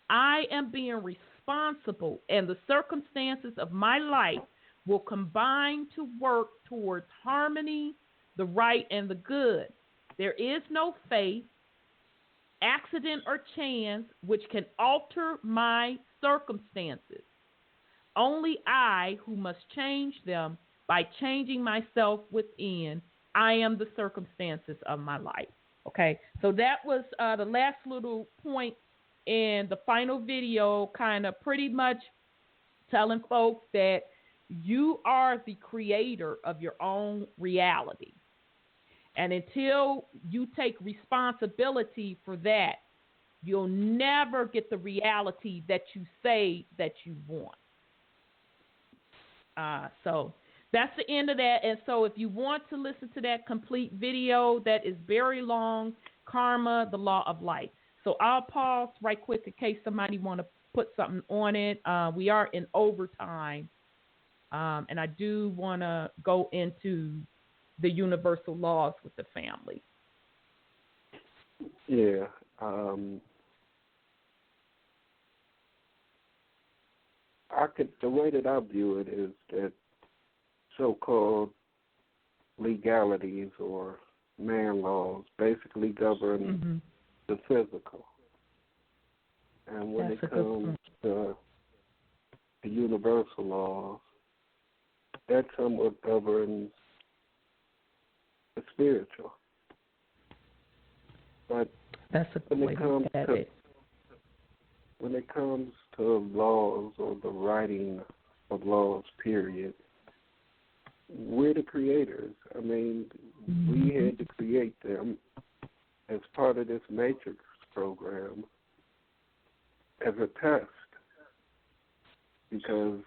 I am being responsible, and the circumstances of my life will combine to work towards harmony, the right, and the good. There is no fate, accident, or chance which can alter my circumstances. Only I who must change them by changing myself within. I am the circumstances of my life. Okay, so that was the last little point in the final video, kind of pretty much telling folks that you are the creator of your own reality. And until you take responsibility for that, you'll never get the reality that you say that you want. So that's the end of that. And so if you want to listen to that complete video that is very long, Karma, the Law of Life. So I'll pause right quick in case somebody want to put something on it. We are in overtime. And I do want to go into the universal laws with the family. Yeah. The way that I view it is that so-called legalities or man laws basically govern the physical. And when it comes to the universal laws, that somewhat governs the spiritual. But that's a good way to look at it. When it comes to laws or the writing of laws, period, we're the creators. I mean, we had to create them as part of this Matrix program as a test. Because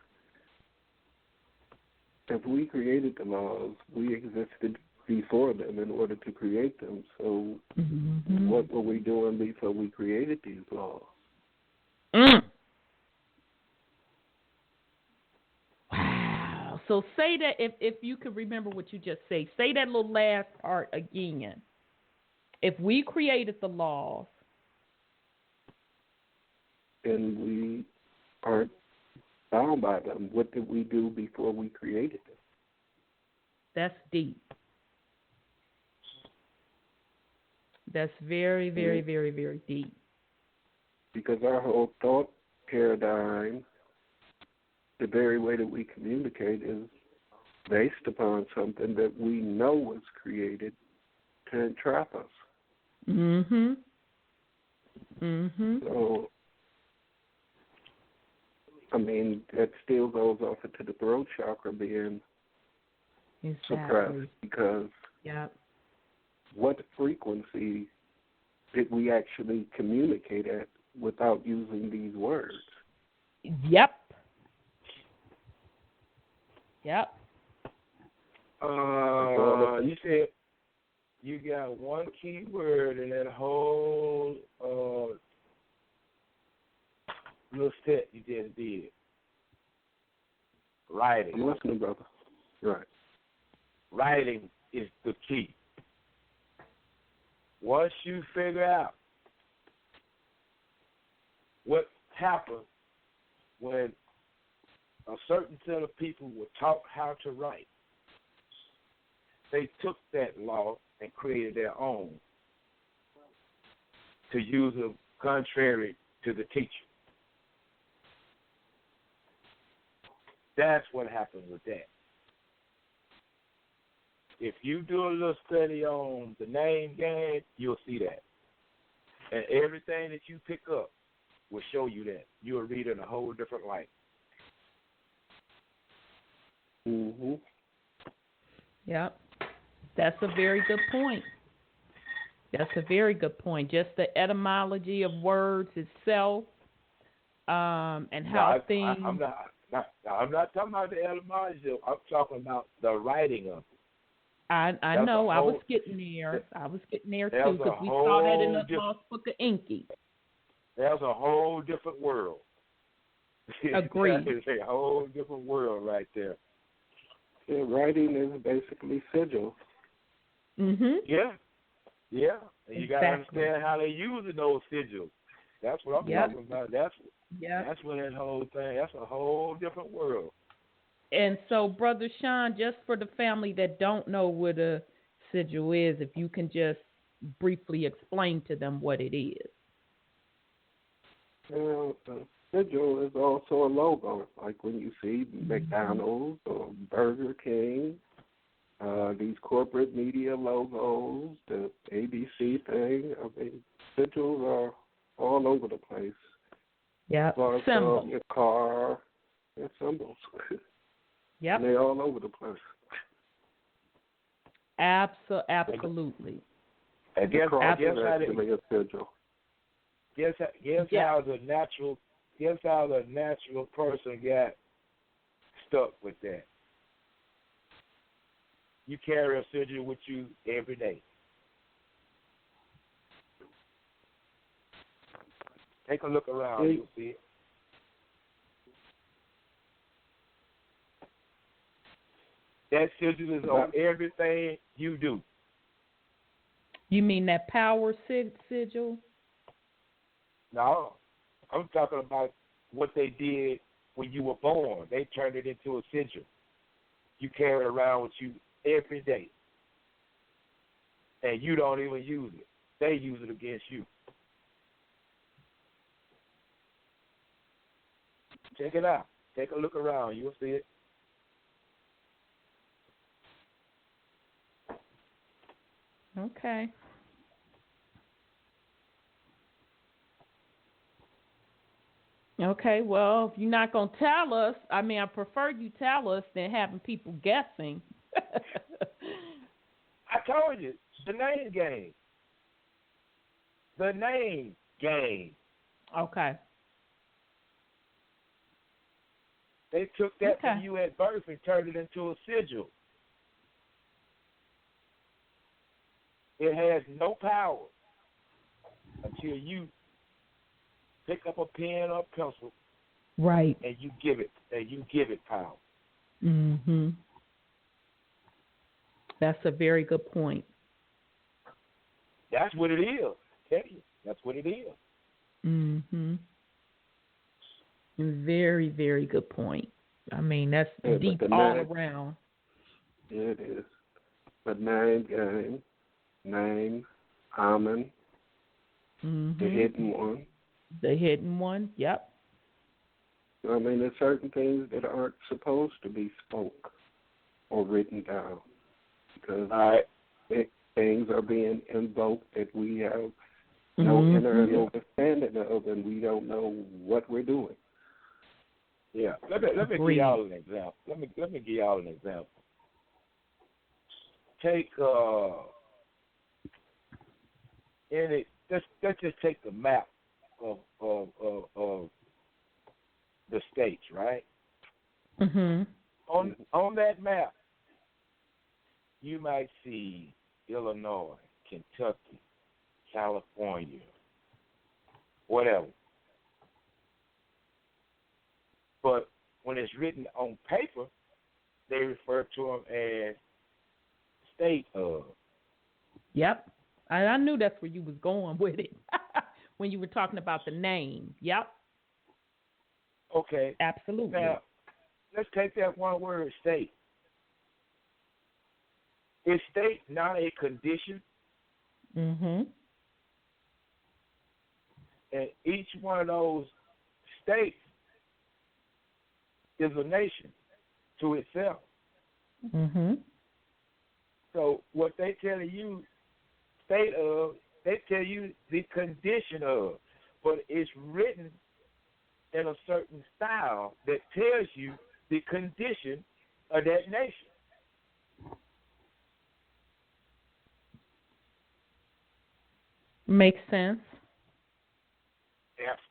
if we created the laws, we existed before them in order to create them. So what were we doing before we created these laws? Wow. So say that if you could remember what you just say that little last part again. If we created the laws, and we aren't bound by them, what did we do before we created them? That's deep. That's very, very, very, very deep. Because our whole thought paradigm, the very way that we communicate, is based upon something that we know was created to entrap us. So, I mean, that still goes off into the throat chakra being suppressed, because what frequency did we actually communicate at without using these words? Yep. You said you got one key word in that whole little set you just did. Writing. I'm listening, brother. Right. Writing is the key. Once you figure out what happened when a certain set of people were taught how to write, they took that law and created their own to use them contrary to the teacher. That's what happened with that. If you do a little study on the name game, you'll see that. And everything that you pick up will show you that. You'll read it in a whole different light. Yep. That's a very good point. Just the etymology of words itself, and how things. I'm not talking about the etymology. I'm talking about the writing of it. I know. I was getting there too, because we saw that in the Lost Book of Inky. There's a whole different world. Agreed. It's a whole different world right there. Yeah, writing is basically sigils. Yeah. And you got to understand how they're using those sigils. That's what I'm talking about. That's what that whole thing. That's a whole different world. And so, Brother Sean, just for the family that don't know what a sigil is, if you can just briefly explain to them what it is. Well, the sigil is also a logo, like when you see McDonald's or Burger King, these corporate media logos, the ABC thing. I mean, sigils are all over the place. Yeah, symbols. Your car, they're symbols. Yep. And they're all over the place. Absolutely. And guess how the natural person got stuck with that. You carry a sigil with you every day. Take a look around, you'll see it. That sigil is on everything you do. You mean that power sigil? No, I'm talking about what they did when you were born. They turned it into a sigil. You carry it around with you every day. And you don't even use it. They use it against you. Check it out. Take a look around. You'll see it. Okay. Okay, well, if you're not going to tell us, I mean, I prefer you tell us than having people guessing. I told you, the name game. The name game. Okay. They took that from you at birth and turned it into a sigil. It has no power until you pick up a pen or a pencil, right, and you give it power. Mhm. That's a very good point. That's what it is. I tell you, that's what it is. Mhm. Very, very good point. I mean, that's deep all around. It is. But name game, name, Amen, the hidden one. The hidden one, yep. I mean, there's certain things that aren't supposed to be spoke or written down because things are being invoked that we have no inner understanding of, and we don't know what we're doing. Yeah, let me give y'all an example. Let me give y'all an example. Take let's just take the map of the states, right? Mhm. On that map, you might see Illinois, Kentucky, California, whatever. But when it's written on paper, they refer to them as state of. Yep. I knew that's where you was going with it when you were talking about the name. Yep. Okay. Absolutely. Now, let's take that one word, state. Is state not a condition? Mhm. And each one of those states is a nation to itself. Mhm. So what they tell you, state of, they tell you the condition of, but it's written in a certain style that tells you the condition of that nation. Makes sense.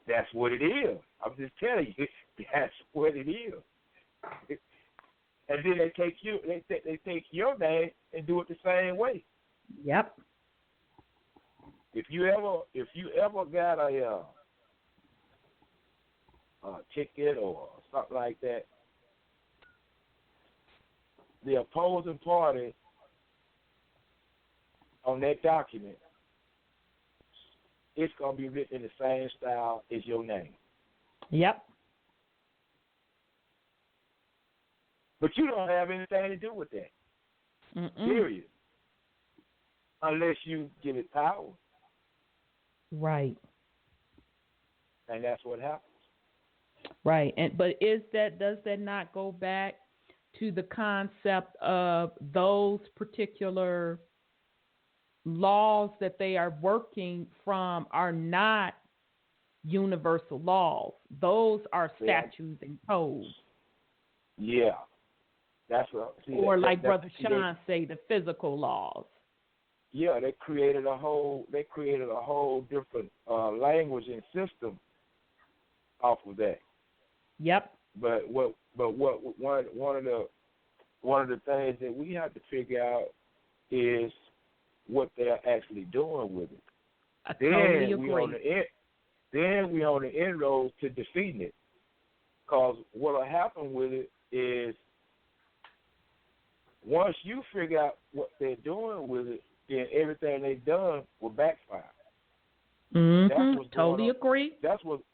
That's what it is. I'm just telling you, that's what it is. And then they take take your name and do it the same way. Yep. If you ever got a ticket or something like that, the opposing party on that document, it's going to be written in the same style as your name. Yep. But you don't have anything to do with that. Period. Unless you give it power. Right. And that's what happens. Right. But does that not go back to the concept of those particular laws that they are working from are not universal laws? Those are statutes and codes. Yeah. That's what. Or like Brother Sean say, the physical laws. Yeah, they created a whole different language and system off of that. Yep. But one of the things that we have to figure out is what they're actually doing with it. I totally agree. Then we on the inroads to defeating it. Because what will happen with it is once you figure out what they're doing with it, then everything they've done will backfire. Totally agree. That's what's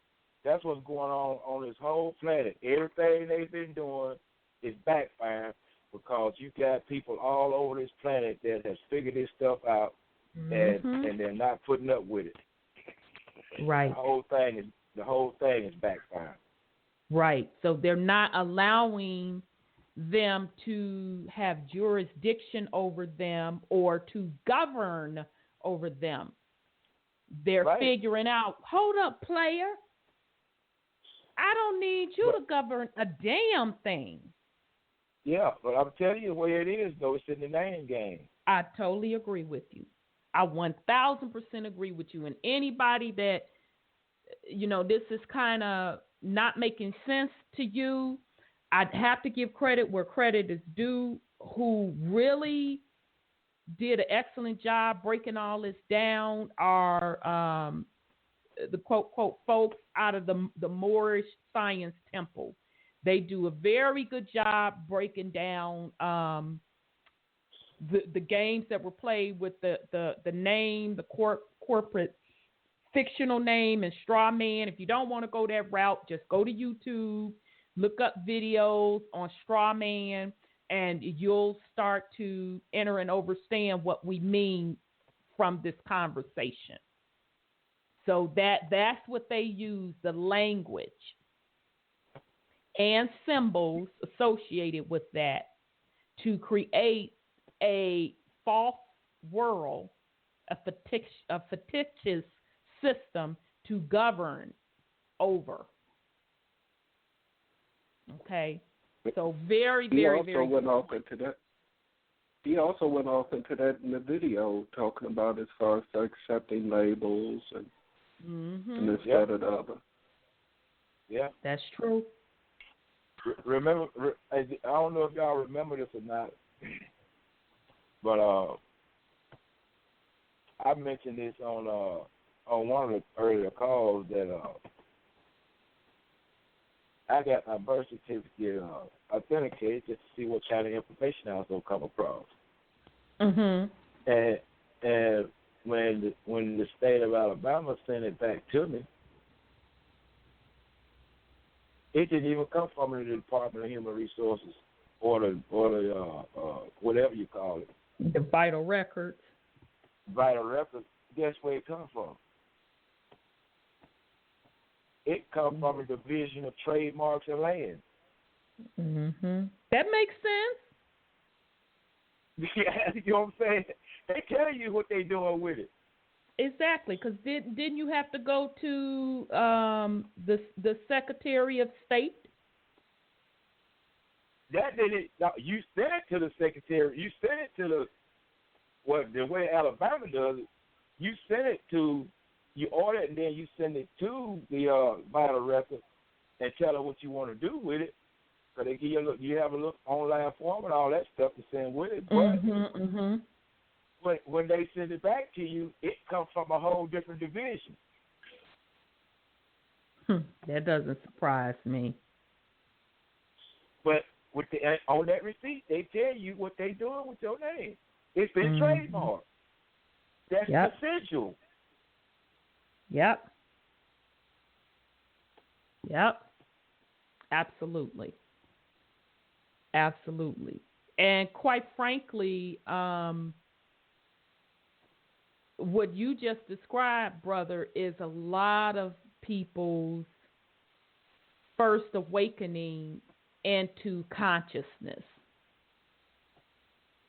That's what's going on this whole planet. Everything they've been doing is backfiring because you got people all over this planet that has figured this stuff out, and they're not putting up with it. Right. The whole thing is backfiring. Right. So they're not allowing them to have jurisdiction over them or to govern over them. They're figuring out, hold up, player. I don't need you to govern a damn thing. Yeah, but I'm telling you the way it is, though. It's in the name game. I totally agree with you. I 1,000% agree with you. And anybody that, this is kind of not making sense to you, I'd have to give credit where credit is due, who really did an excellent job breaking all this down are the quote folks out of the Moorish Science Temple. They do a very good job breaking down the games that were played with the name, the corporate fictional name, and straw man. If you don't want to go that route, just go to YouTube, look up videos on straw man, and you'll start to enter and understand what we mean from this conversation. So that's what they use, the language and symbols associated with that, to create a false world, a fictitious system to govern over. Okay? So very, very, very. He also went off into that in the video, talking about as far as accepting labels and this, that, and the other. Yeah. That's true. Remember, I don't know if y'all remember this or not, but I mentioned this on one of the earlier calls that I got my birth certificate authenticated just to see what kind of information I was going to come across. And when the state of Alabama sent it back to me, it didn't even come from the Department of Human Resources or the whatever you call it. The vital records. Vital records. Guess where it comes from? It comes from the Division of Trademarks and Land. That makes sense. Yeah, you know what I'm saying? They tell you what they're doing with it. Exactly, because didn't you have to go to the Secretary of State? That didn't. No, you sent it to the Secretary. You sent it to the way Alabama does it. You send it to, you order it, and then you send it to the vital record and tell them what you want to do with it. So they give you have a little online form and all that stuff to send with it. But when they send it back to you, it comes from a whole different division. That doesn't surprise me. But on that receipt, they tell you what they're doing with your name. It's been trademarked. That's essential. Yep. Absolutely. And quite frankly, what you just described, brother, is a lot of people's first awakening into consciousness.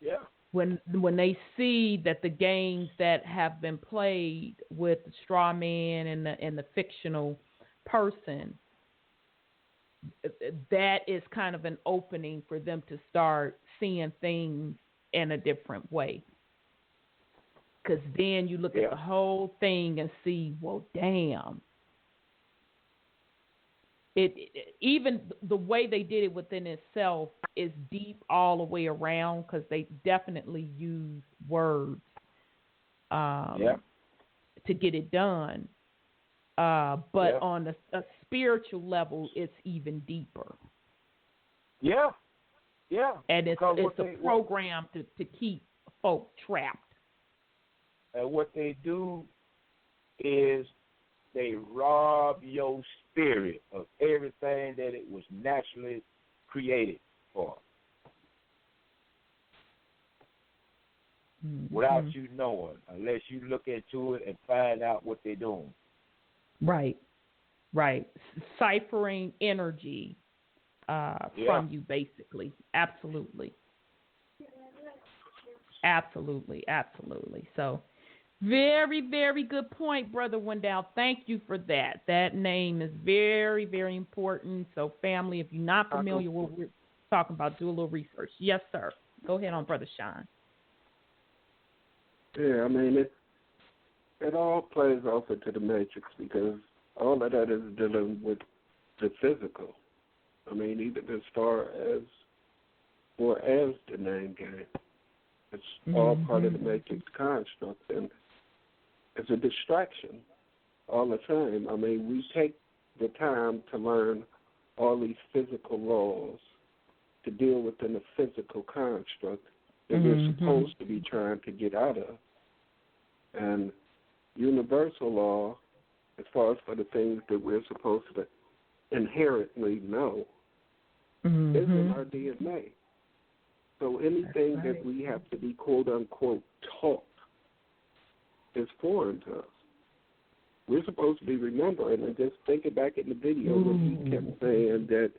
Yeah. When they see that the games that have been played with the straw man and the fictional person, that is kind of an opening for them to start seeing things in a different way. Because then you look at the whole thing and see, well, damn. Even the way they did it within itself is deep all the way around, because they definitely use words to get it done. But on a spiritual level, it's even deeper. Yeah. And it's a program to keep folk trapped. And what they do is they rob your spirit of everything that it was naturally created for. Mm-hmm. Without you knowing, unless you look into it and find out what they're doing. Right. Ciphering energy from you, basically. Absolutely. So, very, very good point, Brother Wendell. Thank you for that. That name is very, very important. So, family, if you're not familiar with what we're talking about, do a little research. Yes, sir. Go ahead on, Brother Sean. Yeah, I mean, it all plays off into the matrix because all of that is dealing with the physical. I mean, even as far as the name game, it's all part of the matrix construct, and it's a distraction all the time. I mean, we take the time to learn all these physical laws to deal within a physical construct that we're supposed to be trying to get out of. And universal law, as far as for the things that we're supposed to inherently know, is in our DNA. So anything that we have to be, quote-unquote, taught is foreign to us. We're supposed to be remembering, and just thinking back in the video when he kept saying that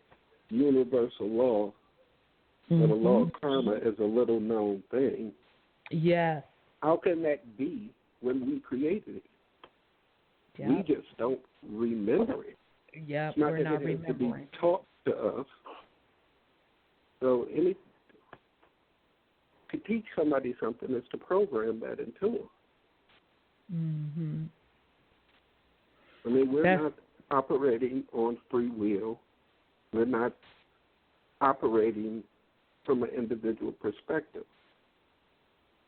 universal law, or the law of karma, is a little-known thing. Yes. How can that be when we created it? Yep. We just don't remember it. Yeah, we're not remembering. To be taught to us. So to teach somebody something is to program that into them. I mean, we're not operating on free will. We're not operating from an individual perspective.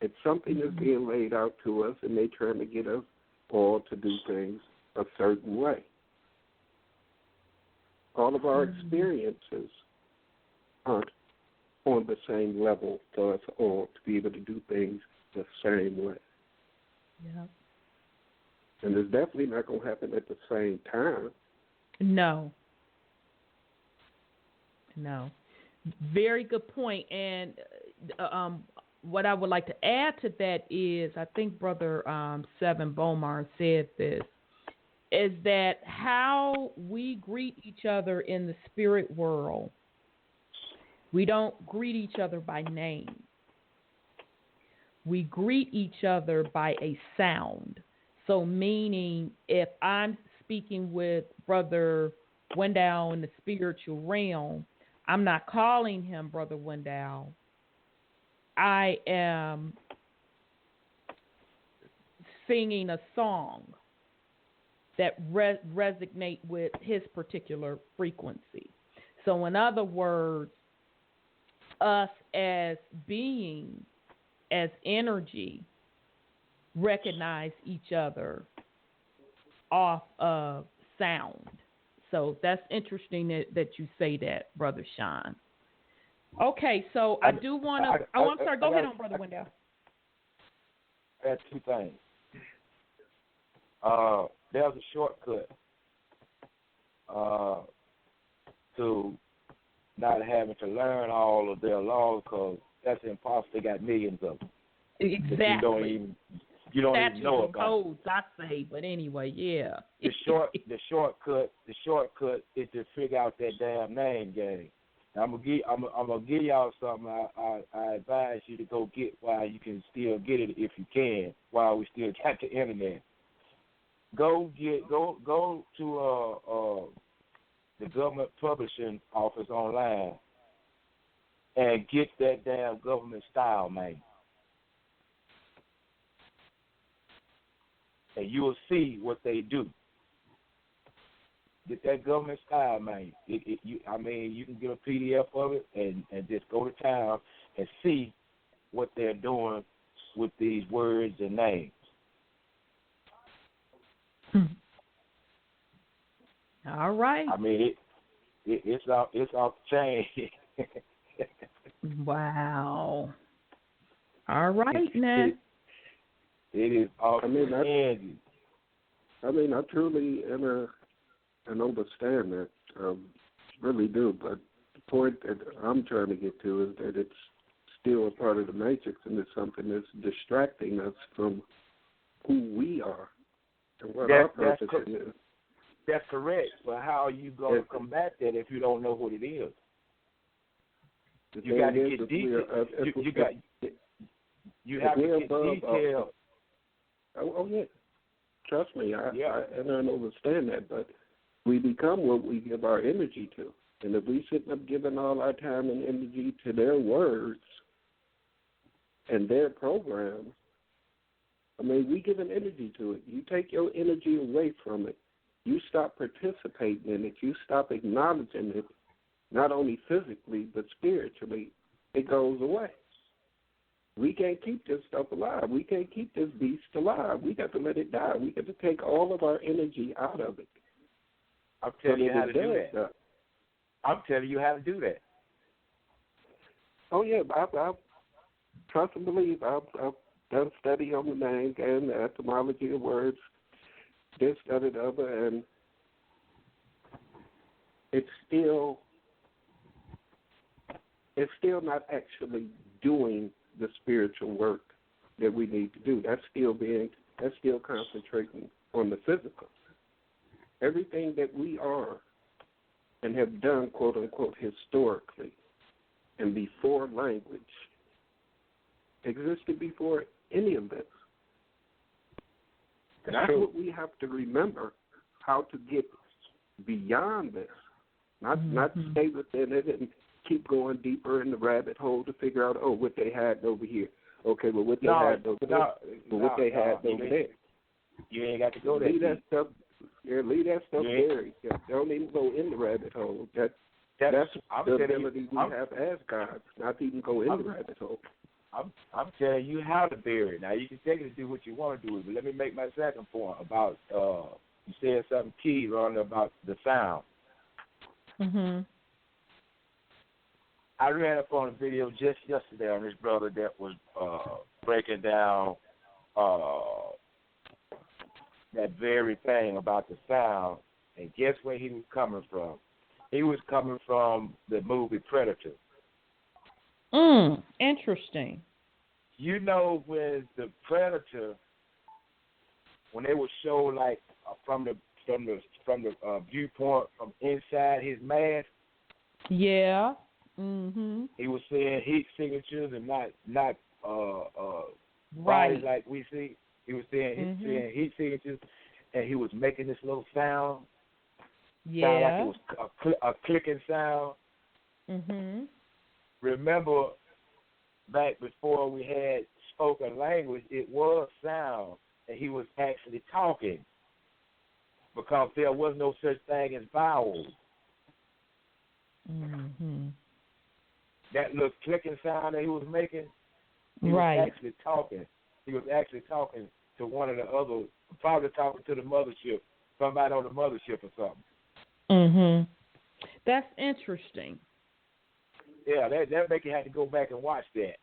It's something that's being laid out to us, and they're trying to get us all to do things a certain way. All of our experiences aren't on the same level for us all to be able to do things the same way. Yeah. And it's definitely not going to happen at the same time. No. Very good point. And what I would like to add to that is, I think Brother Seven Bomar said this, is that how we greet each other in the spirit world, we don't greet each other by name. We greet each other by a sound. So meaning if I'm speaking with Brother Wendell in the spiritual realm, I'm not calling him Brother Wendell. I am singing a song that resonate with his particular frequency. So in other words, us as beings, as energy, recognize each other off of sound. So that's interesting that you say that, Brother Sean. Okay, so I do want to... I'm sorry. Go ahead on, Brother Wendell. I had two things. There's a shortcut to not having to learn all of their laws, because that's impossible. They got millions of them. Exactly. You don't even know about codes, I say, but anyway, yeah. The shortcut is to figure out that damn name game. I'm gonna give y'all something. I advise you to go get while you can still get it, if you can, while we still got the internet. Go to the government publishing office online and get that damn government style name. And you will see what they do. Get that government style, man. You can get a PDF of it and just go to town and see what they're doing with these words and names. All right. I mean, it's off the chain. Wow. All right, now. It is off the chain. I mean, I truly and understand that, really do. But the point that I'm trying to get to is that it's still a part of the matrix, and it's something that's distracting us from who we are and what our purpose is. That's correct. But how are you going to combat that if you don't know what it is? You got to get detailed. You have to get detailed. Oh yeah, trust me, I understand that. But we become what we give our energy to, and if we sit up giving all our time and energy to their words and their programs, I mean, we give an energy to it. You take your energy away from it. You stop participating in it. You stop acknowledging it, not only physically but spiritually. It goes away. We can't keep this stuff alive. We can't keep this beast alive. We got to let it die. We got to take all of our energy out of it. I'm telling you how to do that. I'm telling you how to do that. Oh, yeah. I trust and believe. I've done study on the names and the etymology of words, this, that, and the other, and it's still not actually doing the spiritual work that we need to do. That's still concentrating on the physical. Everything that we are and have done, quote unquote, historically and before language existed before any of this. And that's what we have to remember, how to get beyond this, not stay within it and keep going deeper in the rabbit hole to figure out, what they had over here. Okay, but what they had over there. But what they had over there. You ain't got to go there. Leave that stuff buried. Don't even go in the rabbit hole. That's the ability we have as gods, not to even go in the rabbit hole. I'm telling you how to bury it. Now, you can take it and do what you want to do with it, but let me make my second point about, you said something key, Ron, about the sound. Mm-hmm. I ran up on a video just yesterday on this brother that was breaking down that very thing about the sound, and guess where he was coming from? He was coming from the movie Predator. Interesting. You know, when the Predator, when they would show like from the viewpoint from inside his mask. Yeah. Mhm. He was seeing heat signatures and not right bodies like we see. He was seeing heat signatures, and he was making this little sound. Yeah. Sound like it was a clicking sound. Mhm. Remember, back before we had spoken language, it was sound, and he was actually talking because there was no such thing as vowels. Mhm. That little clicking sound that he was making, he right. was actually talking. He was actually talking to one of the other, probably talking to the mothership, somebody on the mothership or something. Mhm. That's interesting. Yeah, that make you have to go back and watch that.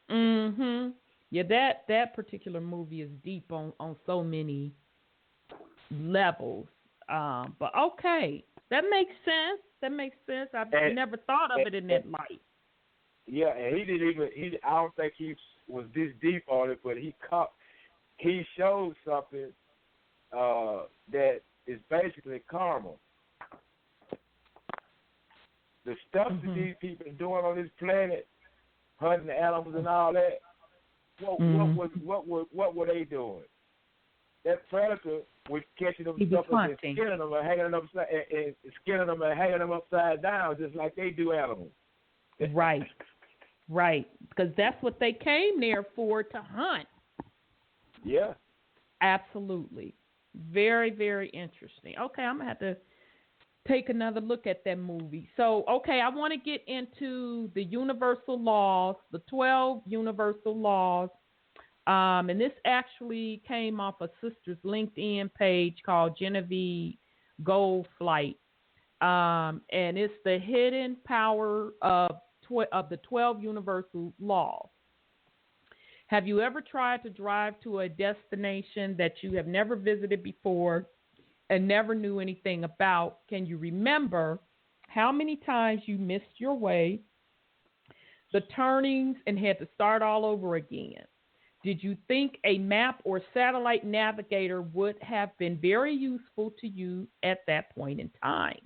Mhm. Yeah, that particular movie is deep on so many levels. But okay, that makes sense. I've never thought of it in that light. Yeah, and I don't think he was this deep on it, but he showed something that is basically karma. The stuff that these people are doing on this planet, hunting the animals and all that, what were they doing? That predator was catching them stuff and skinning them and hanging them upside down, just like they do animals. Right, because that's what they came there for, to hunt. Yeah. Absolutely. Very, very interesting. Okay, I'm going to have to take another look at that movie. So, okay, I want to get into the universal laws, the 12 universal laws. And this actually came off a sister's LinkedIn page called Genevieve Goldflight. And it's the hidden power of the 12 universal laws. Have you ever tried to drive to a destination that you have never visited before and never knew anything about? Can you remember how many times you missed your way, the turnings, and had to start all over again? Did you think a map or satellite navigator would have been very useful to you at that point in time?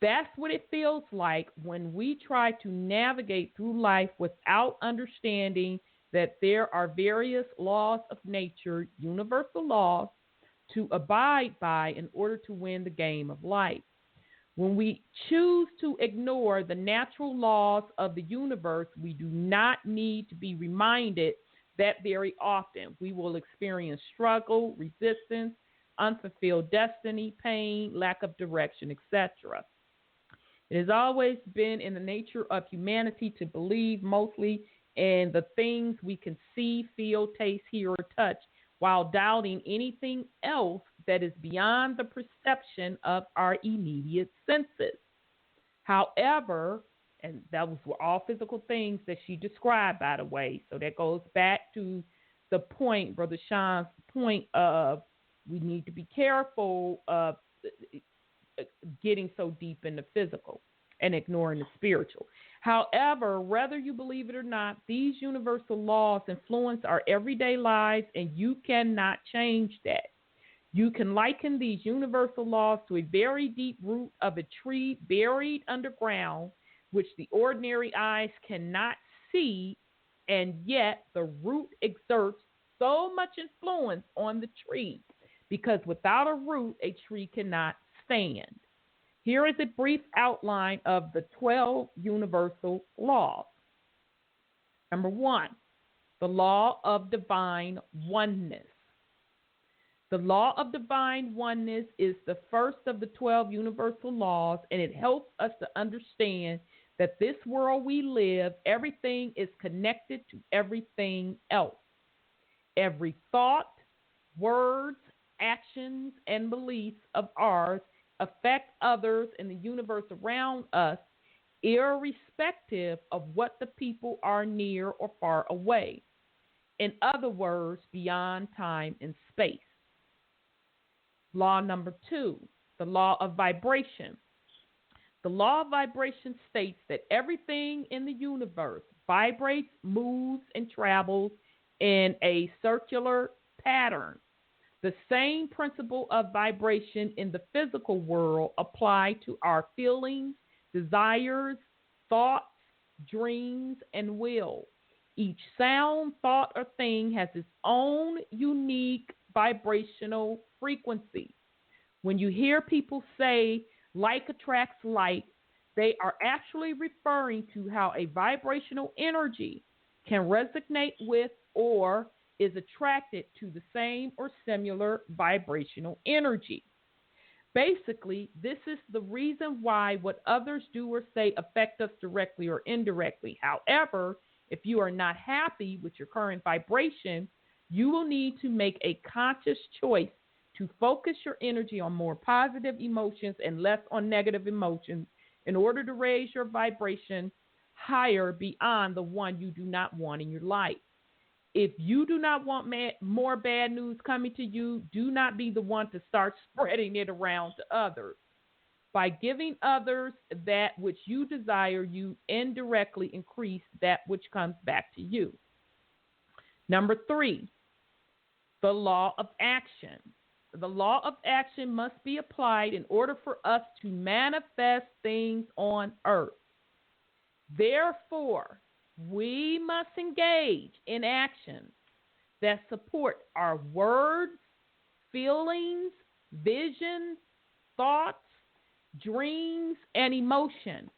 That's what it feels like when we try to navigate through life without understanding that there are various laws of nature, universal laws, to abide by in order to win the game of life. When we choose to ignore the natural laws of the universe, we do not need to be reminded that very often. We will experience struggle, resistance, unfulfilled destiny, pain, lack of direction, etc. It has always been in the nature of humanity to believe mostly in the things we can see, feel, taste, hear, or touch, while doubting anything else that is beyond the perception of our immediate senses. However, and that were all physical things that she described, by the way. So that goes back to the point, Brother Sean's point of we need to be careful of getting so deep in the physical and ignoring the spiritual. However, whether you believe it or not, these universal laws influence our everyday lives, and you cannot change that. You can liken these universal laws to a very deep root of a tree buried underground, which the ordinary eyes cannot see, and yet the root exerts so much influence on the tree, because without a root, a tree cannot stand. Here is a brief outline of the 12 universal laws. Number 1, the law of divine oneness. The law of divine oneness is the first of the 12 universal laws, and it helps us to understand that this world we live, everything is connected to everything else. Every thought, words, actions, and beliefs of ours affect others in the universe around us, irrespective of what the people are near or far away. In other words, beyond time and space. Law number 2, the law of vibration. The law of vibration states that everything in the universe vibrates, moves, and travels in a circular pattern. The same principle of vibration in the physical world apply to our feelings, desires, thoughts, dreams, and will. Each sound, thought, or thing has its own unique vibrational frequency. When you hear people say like attracts like, they are actually referring to how a vibrational energy can resonate with or is attracted to the same or similar vibrational energy. Basically, this is the reason why what others do or say affect us directly or indirectly. However, if you are not happy with your current vibration, you will need to make a conscious choice to focus your energy on more positive emotions and less on negative emotions in order to raise your vibration higher beyond the one you do not want in your life. If you do not want more bad news coming to you, do not be the one to start spreading it around to others. By giving others that which you desire, you indirectly increase that which comes back to you. Number 3, the law of action. The law of action must be applied in order for us to manifest things on earth. Therefore, we must engage in actions that support our words, feelings, visions, thoughts, dreams, and emotions.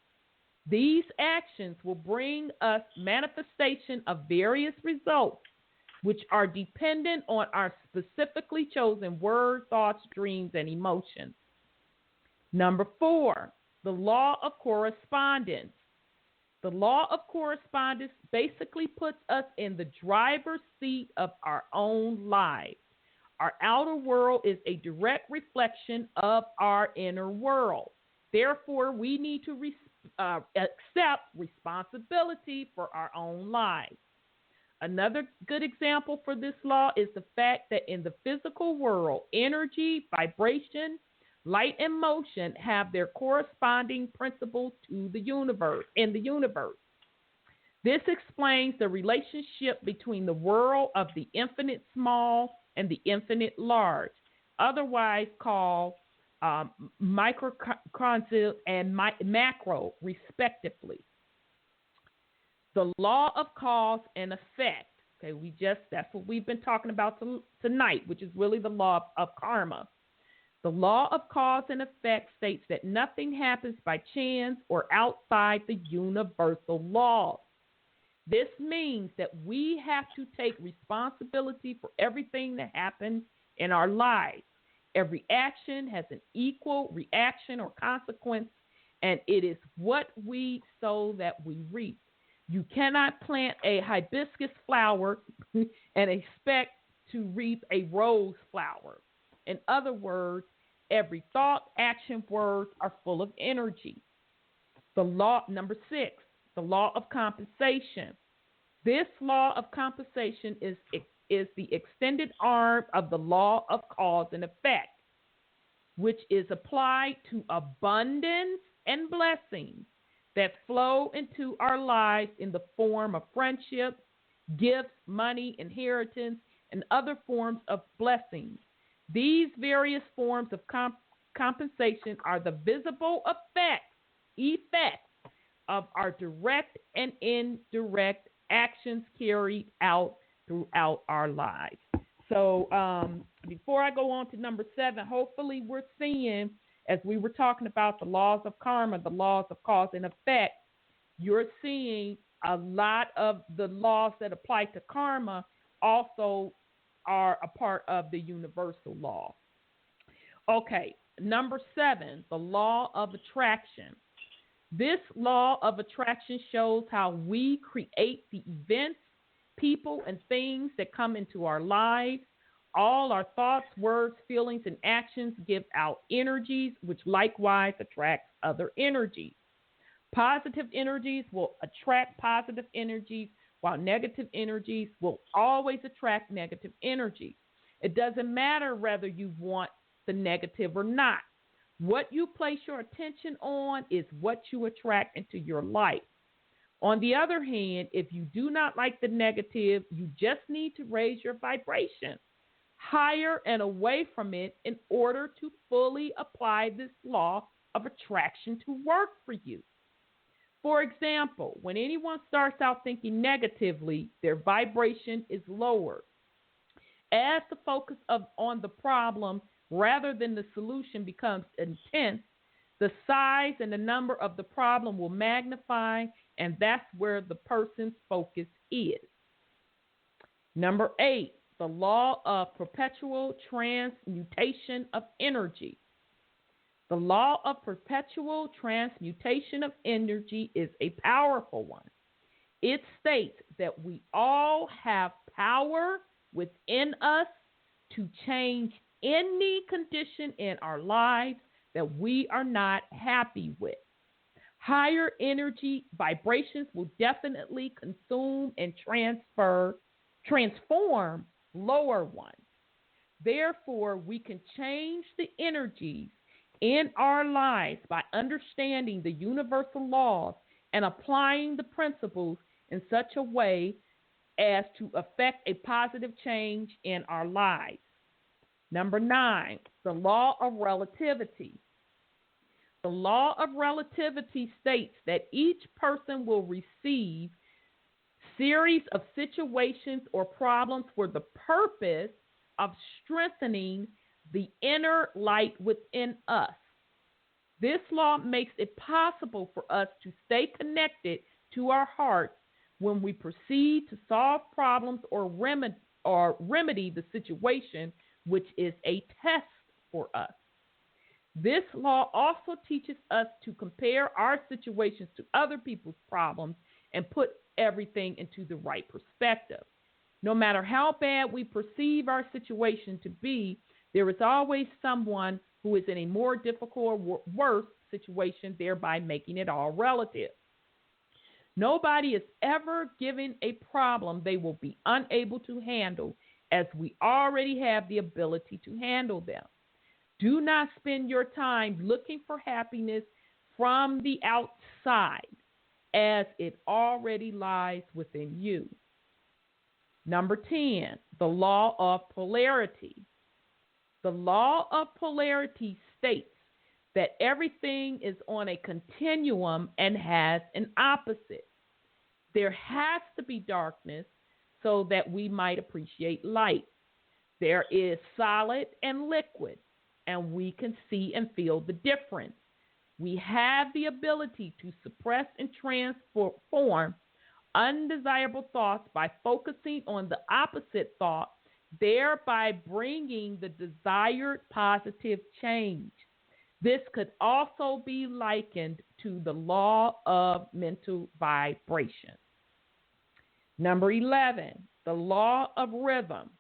These actions will bring us manifestation of various results, which are dependent on our specifically chosen words, thoughts, dreams, and emotions. Number 4, the law of correspondence. The law of correspondence basically puts us in the driver's seat of our own lives. Our outer world is a direct reflection of our inner world. Therefore, we need to accept responsibility for our own lives. Another good example for this law is the fact that in the physical world, energy, vibration, light, and motion have their corresponding principles to the universe, in the universe. This explains the relationship between the world of the infinite small and the infinite large, otherwise called microcosm and macro, respectively. The law of cause and effect. Okay, that's what we've been talking about tonight, which is really the law of karma. The law of cause and effect states that nothing happens by chance or outside the universal laws. This means that we have to take responsibility for everything that happens in our lives. Every action has an equal reaction or consequence, and it is what we sow that we reap. You cannot plant a hibiscus flower and expect to reap a rose flower. In other words, every thought, action, words are full of energy. The law, number 6, the law of compensation. This law of compensation is the extended arm of the law of cause and effect, which is applied to abundance and blessings that flow into our lives in the form of friendship, gifts, money, inheritance, and other forms of blessings. These various forms of compensation are the visible effects of our direct and indirect actions carried out throughout our lives. So before I go on to number 7, hopefully we're seeing, as we were talking about the laws of karma, the laws of cause and effect, you're seeing a lot of the laws that apply to karma also are a part of the universal law. Okay, number 7, the law of attraction. This law of attraction shows how we create the events, people, and things that come into our lives. All our thoughts, words, feelings, and actions give out energies, which likewise attracts other energies. Positive energies will attract positive energies, while negative energies will always attract negative energies. It doesn't matter whether you want the negative or not. What you place your attention on is what you attract into your life. On the other hand, if you do not like the negative, you just need to raise your vibration higher and away from it in order to fully apply this law of attraction to work for you. For example, when anyone starts out thinking negatively, their vibration is lowered. As the focus on the problem rather than the solution becomes intense, the size and the number of the problem will magnify, and that's where the person's focus is. Number 8, the law of perpetual transmutation of energy. The law of perpetual transmutation of energy is a powerful one. It states that we all have power within us to change any condition in our lives that we are not happy with. Higher energy vibrations will definitely consume and transform lower ones. Therefore, we can change the energies in our lives by understanding the universal laws and applying the principles in such a way as to affect a positive change in our lives. Number 9, the law of relativity. The law of relativity states that each person will receive series of situations or problems for the purpose of strengthening the inner light within us. This law makes it possible for us to stay connected to our hearts when we proceed to solve problems or remedy the situation, which is a test for us. This law also teaches us to compare our situations to other people's problems and put everything into the right perspective. No matter how bad we perceive our situation to be, there is always someone who is in a more difficult or worse situation, thereby making it all relative. Nobody is ever given a problem they will be unable to handle, as we already have the ability to handle them. Do not spend your time looking for happiness from the outside, as it already lies within you. Number 10, the law of polarity. The law of polarity states that everything is on a continuum and has an opposite. There has to be darkness so that we might appreciate light. There is solid and liquid, and we can see and feel the difference. We have the ability to suppress and transform undesirable thoughts by focusing on the opposite thought, thereby bringing the desired positive change. This could also be likened to the law of mental vibration. Number 11, the law of rhythm.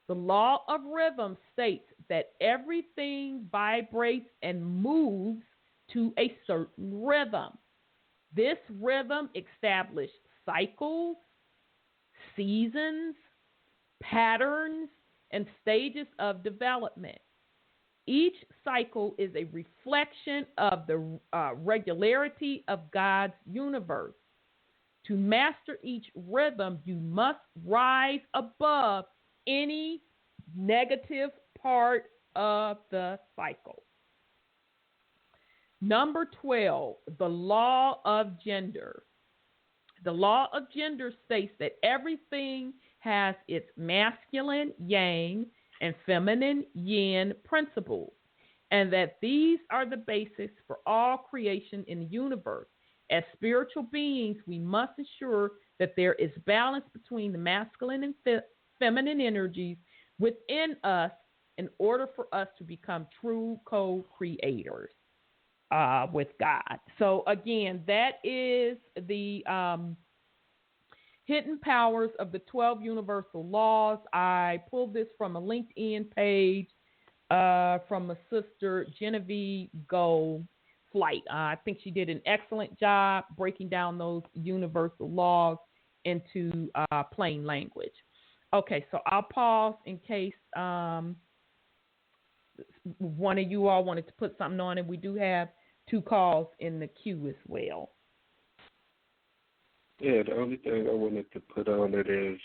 The law of rhythm states that everything vibrates and moves to a certain rhythm. This rhythm establishes cycles, seasons, patterns, and stages of development. Each cycle is a reflection of the regularity of God's universe. To master each rhythm, you must rise above any negative part of the cycle. Number 12, the law of gender. The law of gender states that everything has its masculine, yang, and feminine, yin principles, and that these are the basis for all creation in the universe. As spiritual beings, we must ensure that there is balance between the masculine and feminine energies within us in order for us to become true co-creators with God. So again, that is the hidden powers of the 12 universal laws. I pulled this from a LinkedIn page from a sister, Genevieve Gold Flight. I think she did an excellent job breaking down those universal laws into plain language. Okay, so I'll pause in case one of you all wanted to put something on, and we do have 2 calls in the queue as well. Yeah, the only thing I wanted to put on it is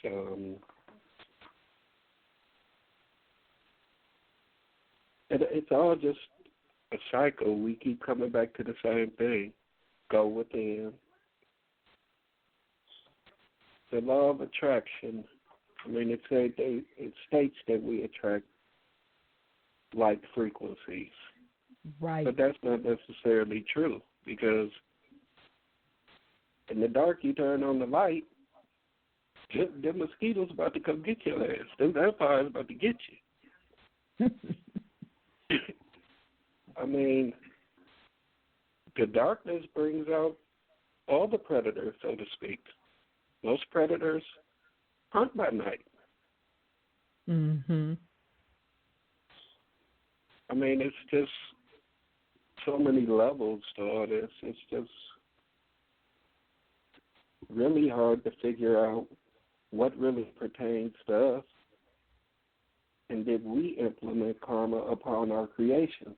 it's all just a cycle. We keep coming back to the same thing. Go within. The law of attraction, I mean, it states that we attract like frequencies. Right. But that's not necessarily true, because in the dark you turn on the light, the mosquitoes about to come get your ass. Them vampires about to get you. I mean, the darkness brings out all the predators, so to speak. Most predators hunt by night. Mm-hmm. I mean, it's just so many levels to all this. It's just really hard to figure out what really pertains to us, and did we implement karma upon our creations?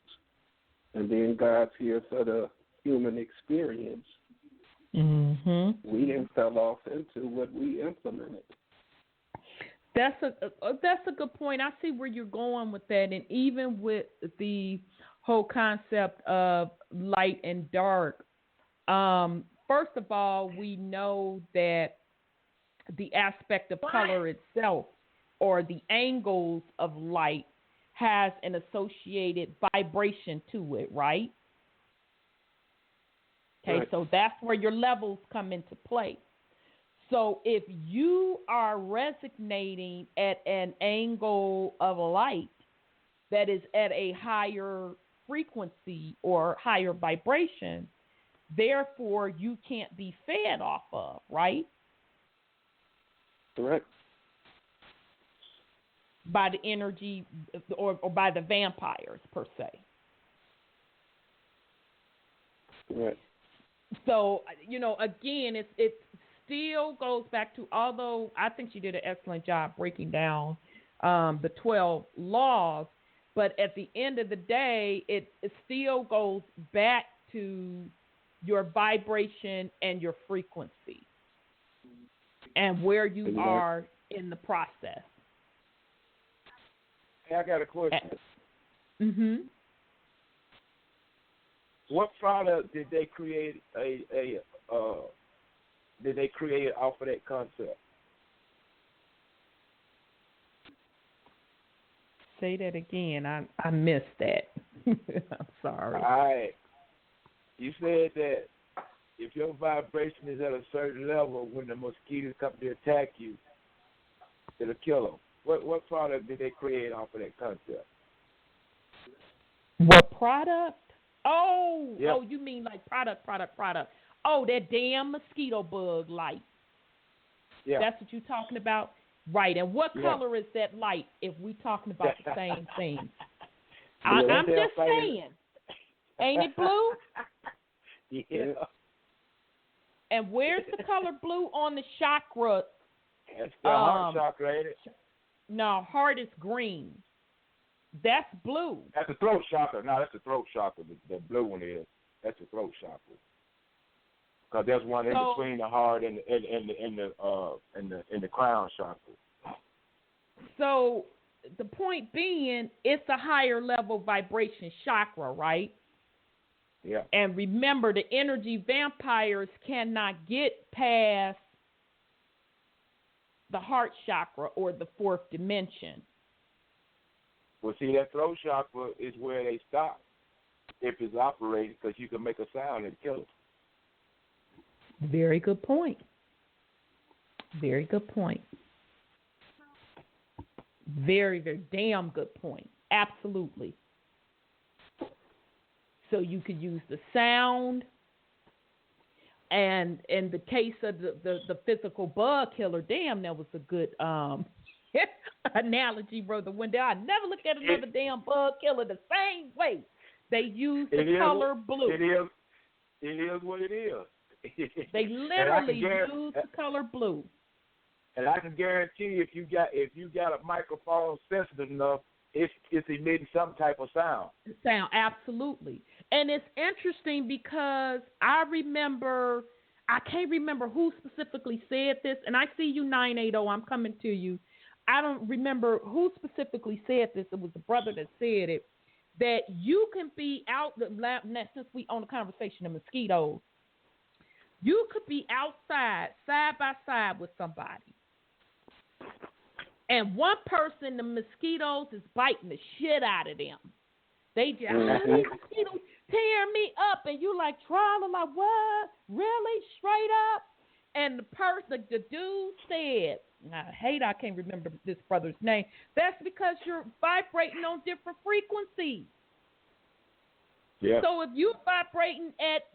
And then God's here for the human experience. Mm-hmm. We then fell off into what we implemented. That's a good point. I see where you're going with that, and even with the whole concept of light and dark. First of all, we know that the aspect of color itself, or the angles of light, has an associated vibration to it, right? Okay, right. So that's where your levels come into play. So if you are resonating at an angle of light that is at a higher frequency or higher vibration, therefore you can't be fed off of, right? Correct. By the energy or by the vampires per se. Right. So, again, it still goes back to, although I think she did an excellent job breaking down the 12 laws, but at the end of the day, it still goes back to your vibration and your frequency and where you are in the process. Hey, I got a question. Mm-hmm. What product did they create did they create off of that concept? Say that again. I missed that. I'm sorry. All right. You said that if your vibration is at a certain level, when the mosquitoes come to attack you, it'll kill them. What product did they create off of that concept? What product? Oh, yep. Oh, you mean like product. Oh, that damn mosquito bug light. Yeah. That's what you're talking about? Right. And what color is that light if we talking about the same thing? I'm just saying. Ain't it blue? Yeah. And where's the color blue on the chakra? That's the heart chakra, ain't it? No, heart is green. That's blue. That's the throat chakra. No, that's the throat chakra. The blue one is. That's the throat chakra. Because there's one in between the heart and the crown chakra. So the point being, it's a higher level vibration chakra, right? Yeah. And remember, the energy vampires cannot get past the heart chakra or the fourth dimension. Well, see, that throat chakra is where they stop if it's operating, because you can make a sound and kill it. Very good point. Very good point. Very, very damn good point. Absolutely. So you could use the sound, and in the case of the physical bug killer, damn, that was a good analogy, Brother Wendell. I never looked at another damn bug killer the same way. They use the color blue. It is what it is. They literally use the color blue. And I can guarantee you, if you got a microphone sensitive enough, it's emitting some type of sound. Absolutely. And it's interesting because I can't remember who specifically said this, and I see you 980, I'm coming to you. I don't remember who specifically said this. It was the brother that said it, that you can be out, since we on the conversation of mosquitoes, you could be outside, side by side with somebody. And one person, the mosquitoes is biting the shit out of them. They just, mosquitoes tearing me up. And you like, trying, like, what? Really? Straight up? And the person, the dude said, I can't remember this brother's name. That's because you're vibrating on different frequencies. Yeah. So if you're vibrating at,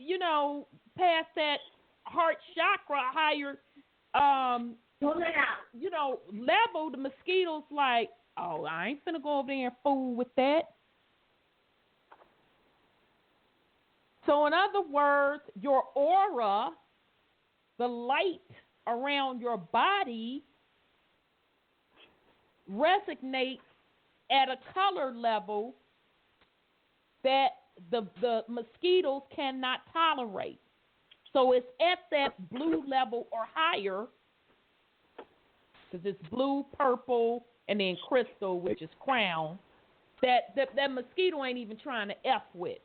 past that heart chakra, higher, level, the mosquitoes like, oh, I ain't finna go over there and fool with that. So in other words, your aura, the light around your body, resonates at a color level that the mosquitoes cannot tolerate. So it's at that blue level or higher, because it's blue, purple, and then crystal, which is crown, that mosquito ain't even trying to F with.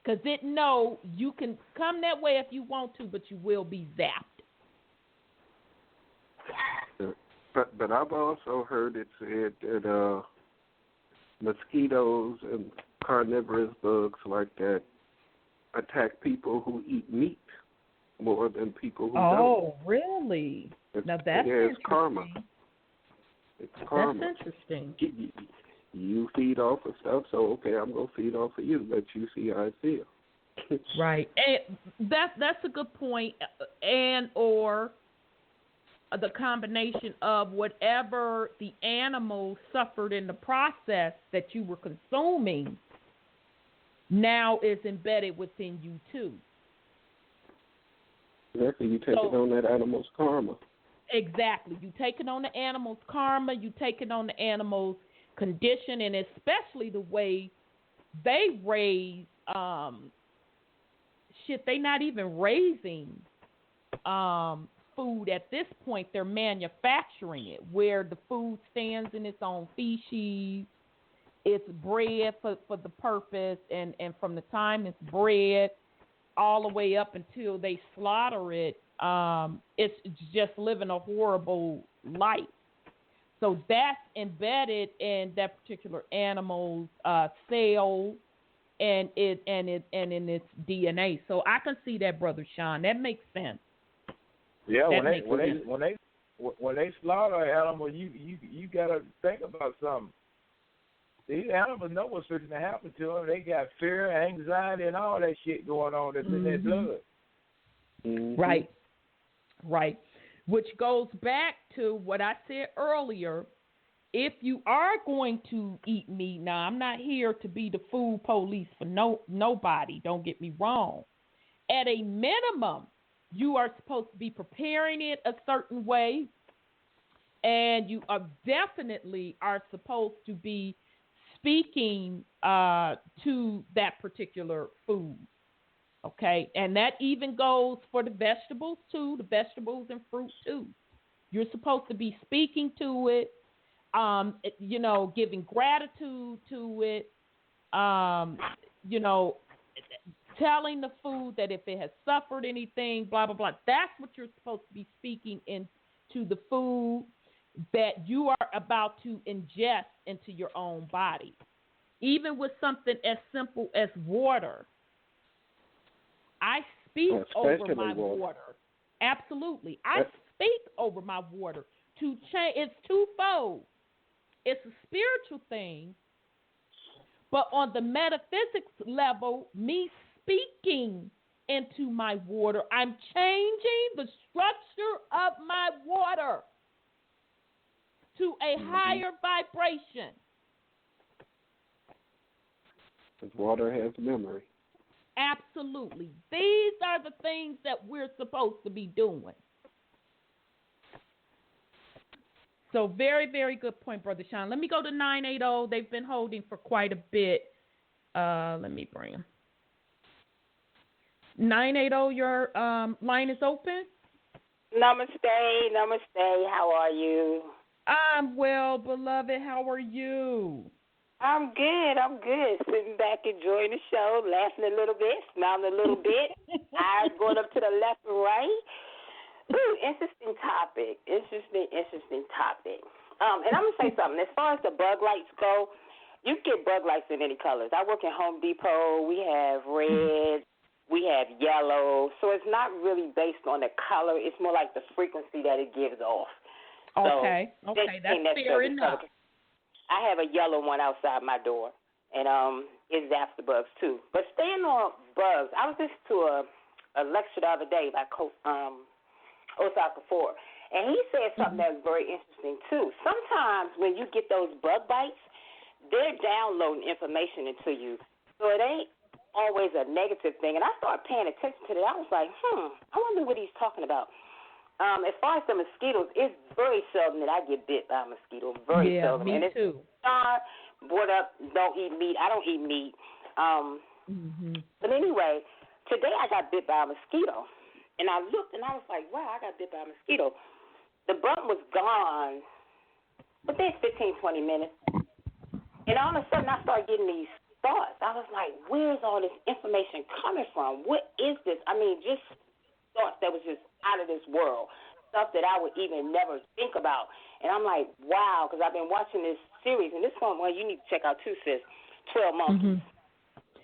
Because it know you can come that way if you want to, but you will be zapped. But I've also heard it said that mosquitoes and carnivorous bugs like that attack people who eat meat more than people who don't. Oh, really? Now that's interesting. It's karma. It's karma. That's interesting. You feed off of stuff, so okay, I'm gonna feed off of you. Let you see how I feel. Right, and that's a good point, and or the combination of whatever the animal suffered in the process that you were consuming now is embedded within you too. Exactly. You take it on that animal's karma. Exactly. You taking on the animal's karma. You taking on the animal's condition, and especially the way they raise shit. They not even raising food at this point. They're manufacturing it, where the food stands in its own feces. It's bred for the purpose, and from the time it's bred all the way up until they slaughter it, it's just living a horrible life. So that's embedded in that particular animal's cell and in its DNA. So I can see that, Brother Sean. That makes sense. Yeah, when they slaughter an animal, you gotta think about something. These animals know what's going to happen to them. They got fear, anxiety, and all that shit going on that's in their blood. Mm-hmm. Right. Which goes back to what I said earlier. If you are going to eat meat, now I'm not here to be the food police for nobody. Don't get me wrong. At a minimum, you are supposed to be preparing it a certain way, and you definitely are supposed to be speaking to that particular food, okay? And that even goes for the vegetables too, the vegetables and fruit too. You're supposed to be speaking to it, giving gratitude to it, telling the food that if it has suffered anything, blah, blah, blah. That's what you're supposed to be speaking into the food that you are about to ingest into your own body. Even with something as simple as water. I speak over my water. Absolutely. I speak over my water to change. It's twofold. It's a spiritual thing, but on the metaphysics level, me speaking into my water, I'm changing the structure of my water to a higher vibration. Because water has memory. Absolutely. These are the things that we're supposed to be doing. So very, very good point, Brother Sean. Let me go to 980. They've been holding for quite a bit. Let me bring them. 980, your line is open. Namaste. How are you? I'm well, beloved. How are you? I'm good. Sitting back, enjoying the show, laughing a little bit, smiling a little bit, eyes going up to the left and right. Ooh, interesting topic. And I'm going to say something. As far as the bug lights go, you can get bug lights in any colors. I work at Home Depot. We have red. We have yellow. So it's not really based on the color. It's more like the frequency that it gives off. Okay, so that's fair enough. I have a yellow one outside my door, and it zaps the bugs too. But staying on bugs, I was listening to a lecture the other day by Osaka Ford, and he said something that was very interesting too. Sometimes when you get those bug bites, they're downloading information into you, so it ain't always a negative thing. And I started paying attention to that. I was like, I wonder what he's talking about. As far as the mosquitoes, it's very seldom that I get bit by a mosquito. Very seldom. Me and too. Brought up, don't eat meat. I don't eat meat. But anyway, today I got bit by a mosquito. And I looked and I was like, wow, I got bit by a mosquito. The bug was gone within 15, 20 minutes. And all of a sudden I started getting these thoughts. I was like, where's all this information coming from? What is this? I mean, just thoughts that was just out of this world, stuff that I would even never think about. And I'm like, wow, because I've been watching this series, and this one, well, you need to check out too, sis, 12 Monkeys.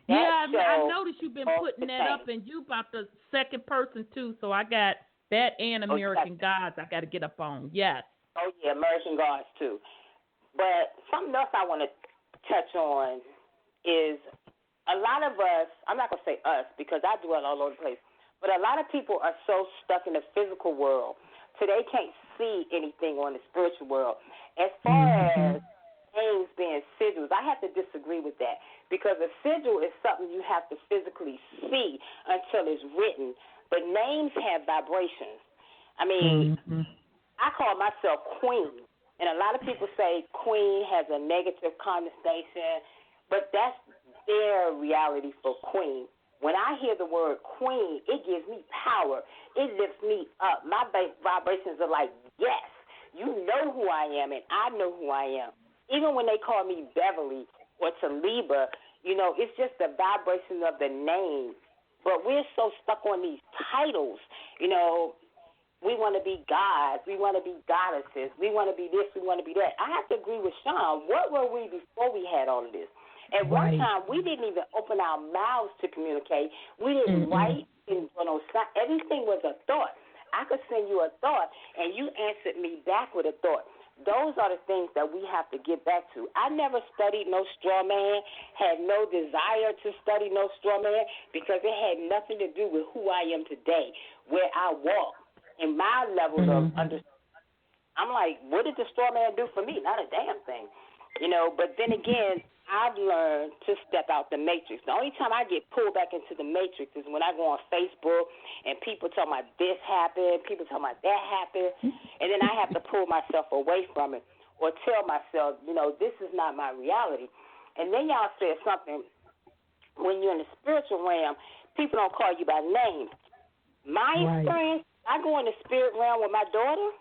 Yeah, I noticed you've been putting that up, and you about the second person too, so I got that and American Gods I got to get up on, yes. Oh, yeah, American Gods too. But something else I want to touch on is a lot of us, I'm not going to say us because I dwell all over the place, but a lot of people are so stuck in the physical world, so they can't see anything on the spiritual world. As far as things being sigils, I have to disagree with that because a sigil is something you have to physically see until it's written. but names have vibrations. I mean, I call myself Queen, and a lot of people say Queen has a negative connotation, but that's their reality for Queen. When I hear the word Queen, it gives me power. It lifts me up. My vibrations are like, yes, you know who I am, and I know who I am. Even when they call me Beverly or Taliba, you know, it's just the vibration of the name. But we're so stuck on these titles, you know. We want to be gods. We want to be goddesses. We want to be this. We want to be that. I have to agree with Sean. What were we before we had all of this? At one time, we didn't even open our mouths to communicate. We didn't write. Didn't do no sign. Everything was a thought. I could send you a thought, and you answered me back with a thought. Those are the things that we have to get back to. I never studied no straw man, had no desire to study no straw man, because it had nothing to do with who I am today, where I walk. In my level of understanding, I'm like, what did the straw man do for me? Not a damn thing, you know. But then again, I've learned to step out the matrix. The only time I get pulled back into the matrix is when I go on Facebook and people tell me this happened, people tell me that happened, and then I have to pull myself away from it or tell myself, you know, this is not my reality. And then y'all said something, when you're in the spiritual realm, people don't call you by name. My experience, I go in the spirit realm with my daughter.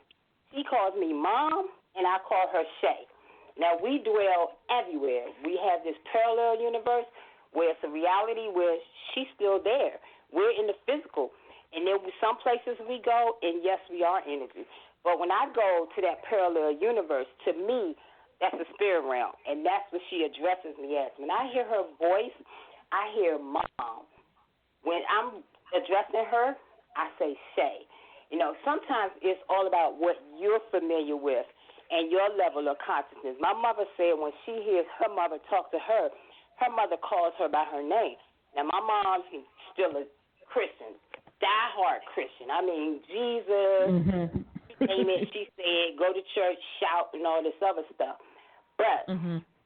She calls me Mom, and I call her Shay. Now, we dwell everywhere. We have this parallel universe where it's a reality where she's still there. We're in the physical. And there will be some places we go, and yes, we are energy. But when I go to that parallel universe, to me, that's the spirit realm, and that's what she addresses me as. When I hear her voice, I hear Mom. When I'm addressing her, I say Shay. You know, sometimes it's all about what you're familiar with and your level of consciousness. My mother said when she hears her mother talk to her, her mother calls her by her name. Now, my mom's still a Christian, diehard Christian. I mean, Jesus, name it, she said, go to church, shout, and all this other stuff. But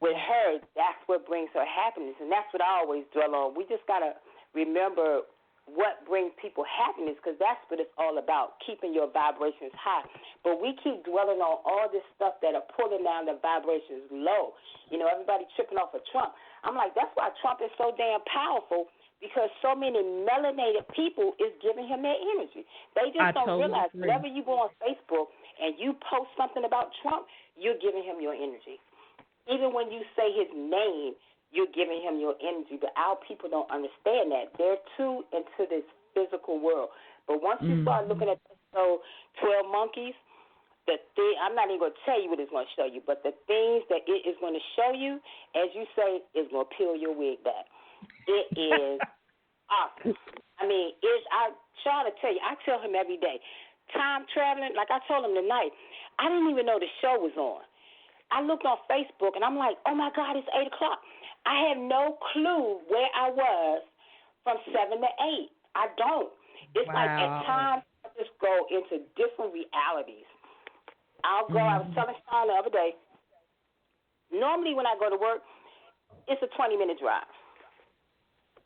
with her, that's what brings her happiness, and that's what I always dwell on. We just got to remember what brings people happiness, because that's what it's all about, keeping your vibrations high. But we keep dwelling on all this stuff that are pulling down the vibrations low. You know, everybody tripping off of Trump. I'm like, that's why Trump is so damn powerful, because so many melanated people is giving him their energy. They just don't realize whenever you go on Facebook and you post something about Trump, you're giving him your energy. Even when you say his name, you're giving him your energy, but our people don't understand that. They're too into this physical world. But once you start looking at those 12 monkeys, I'm not even going to tell you what it's going to show you, but the things that it is going to show you, as you say, is going to peel your wig back. It is awesome. I mean, I try to tell you, I tell him every day, time traveling, like I told him tonight, I didn't even know the show was on. I looked on Facebook, and I'm like, oh, my God, it's 8 o'clock. I had no clue where I was from 7 to 8. I don't. It's like at times I just go into different realities. I'll go, I was telling Sean the other day, normally when I go to work, it's a 20-minute drive.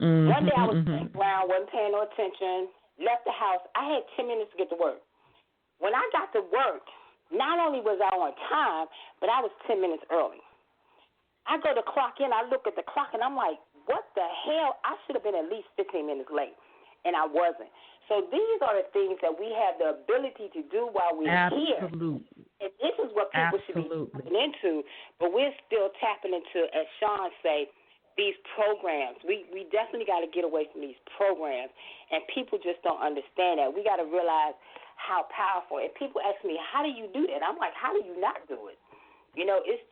One day I was sitting around, wasn't paying no attention, left the house. I had 10 minutes to get to work. When I got to work, not only was I on time, but I was 10 minutes early. I go to clock in, I look at the clock, and I'm like, what the hell? I should have been at least 15 minutes late, and I wasn't. So these are the things that we have the ability to do while we're here. And this is what people should be tapping into, but we're still tapping into, as Sean say, these programs. We definitely got to get away from these programs, and people just don't understand that. We got to realize how powerful. And people ask me, how do you do that? I'm like, how do you not do it? You know, it's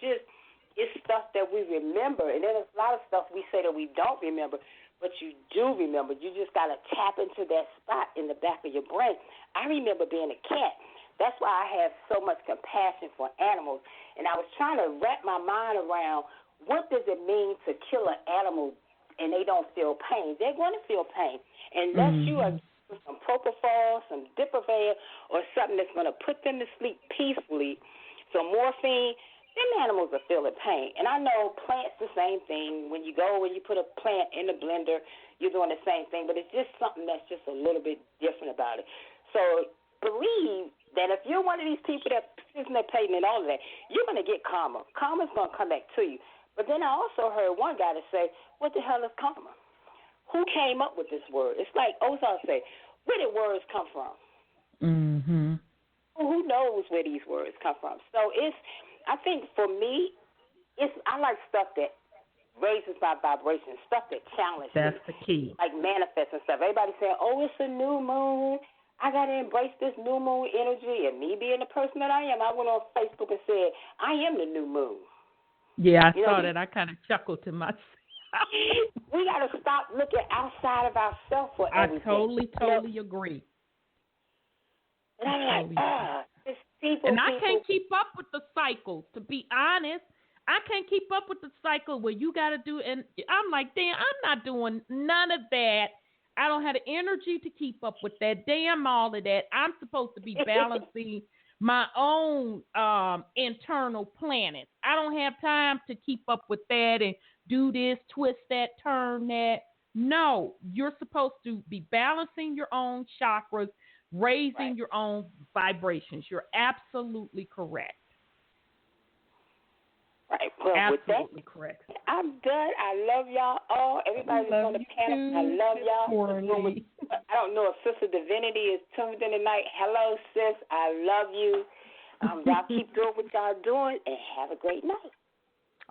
stuff that we remember, and then there's a lot of stuff we say that we don't remember, but you do remember. You just got to tap into that spot in the back of your brain. I remember being a cat. That's why I have so much compassion for animals, and I was trying to wrap my mind around what does it mean to kill an animal and they don't feel pain. They're going to feel pain unless you are some propofol, some Diprovan, or something that's going to put them to sleep peacefully, some morphine. them animals are feeling pain. And I know plants the same thing. When you put a plant in the blender, you're doing the same thing, but it's just something that's just a little bit different about it. So believe that if you're one of these people that participating in all of that, you're going to get karma. Karma's going to come back to you. But then I also heard one guy to say, what the hell is karma? Who came up with this word? It's like Ozark say, where did words come from? Mm-hmm. Who knows where these words come from? So I think for me, I like stuff that raises my vibration, stuff that challenges me. That's the key. Like manifest and stuff. Everybody saying, oh, it's a new moon. I got to embrace this new moon energy. And me being the person that I am, I went on Facebook and said, I am the new moon. Yeah, I saw that. I kind of chuckled to myself. We got to stop looking outside of ourselves for everything. I totally agree. And I'm like, and I can't keep up with the cycle, to be honest. I can't keep up with the cycle where you got to do, and I'm like, damn, I'm not doing none of that. I don't have the energy to keep up with that. Damn all of that. I'm supposed to be balancing my own internal planets. I don't have time to keep up with that and do this, twist that, turn that. No, you're supposed to be balancing your own chakras, raising your own vibrations. You're absolutely correct. Right. Well, absolutely with that, correct. I'm done. I love y'all all. Everybody's on the panel. I love y'all. I don't know if Sister Divinity is tuned in tonight. Hello, sis. I love you. Y'all keep doing what y'all doing, and have a great night.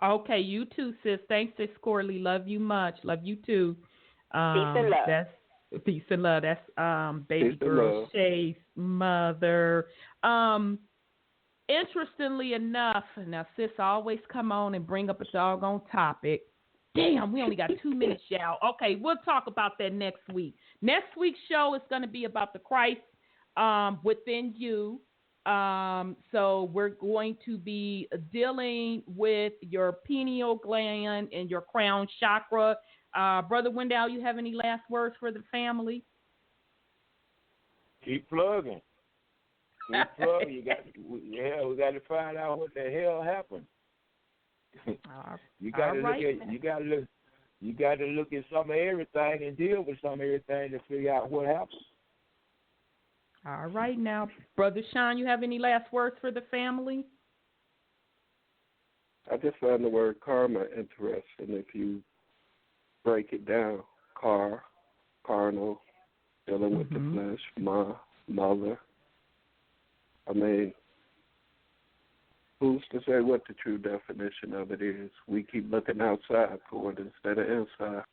Okay, you too, sis. Thanks, sis Corley. Love you much. Love you too. Peace and love. That's peace and love. That's baby peace girl Shay's mother. Interestingly enough, now sis always come on and bring up a doggone topic. Damn, we only got 2 minutes, y'all. Okay, we'll talk about that next week. Next week's show is going to be about the Christ within you. So we're going to be dealing with your pineal gland and your crown chakra. Brother Wendell, you have any last words for the family? Keep plugging. Keep plugging. We got to find out what the hell happened. You got to look at some of everything and deal with some of everything to figure out what happened. All right, now, Brother Sean, you have any last words for the family? I just found the word karma interesting. If you break it down, carnal, dealing with the flesh, mother. I mean, who's to say what the true definition of it is? We keep looking outside for it instead of inside.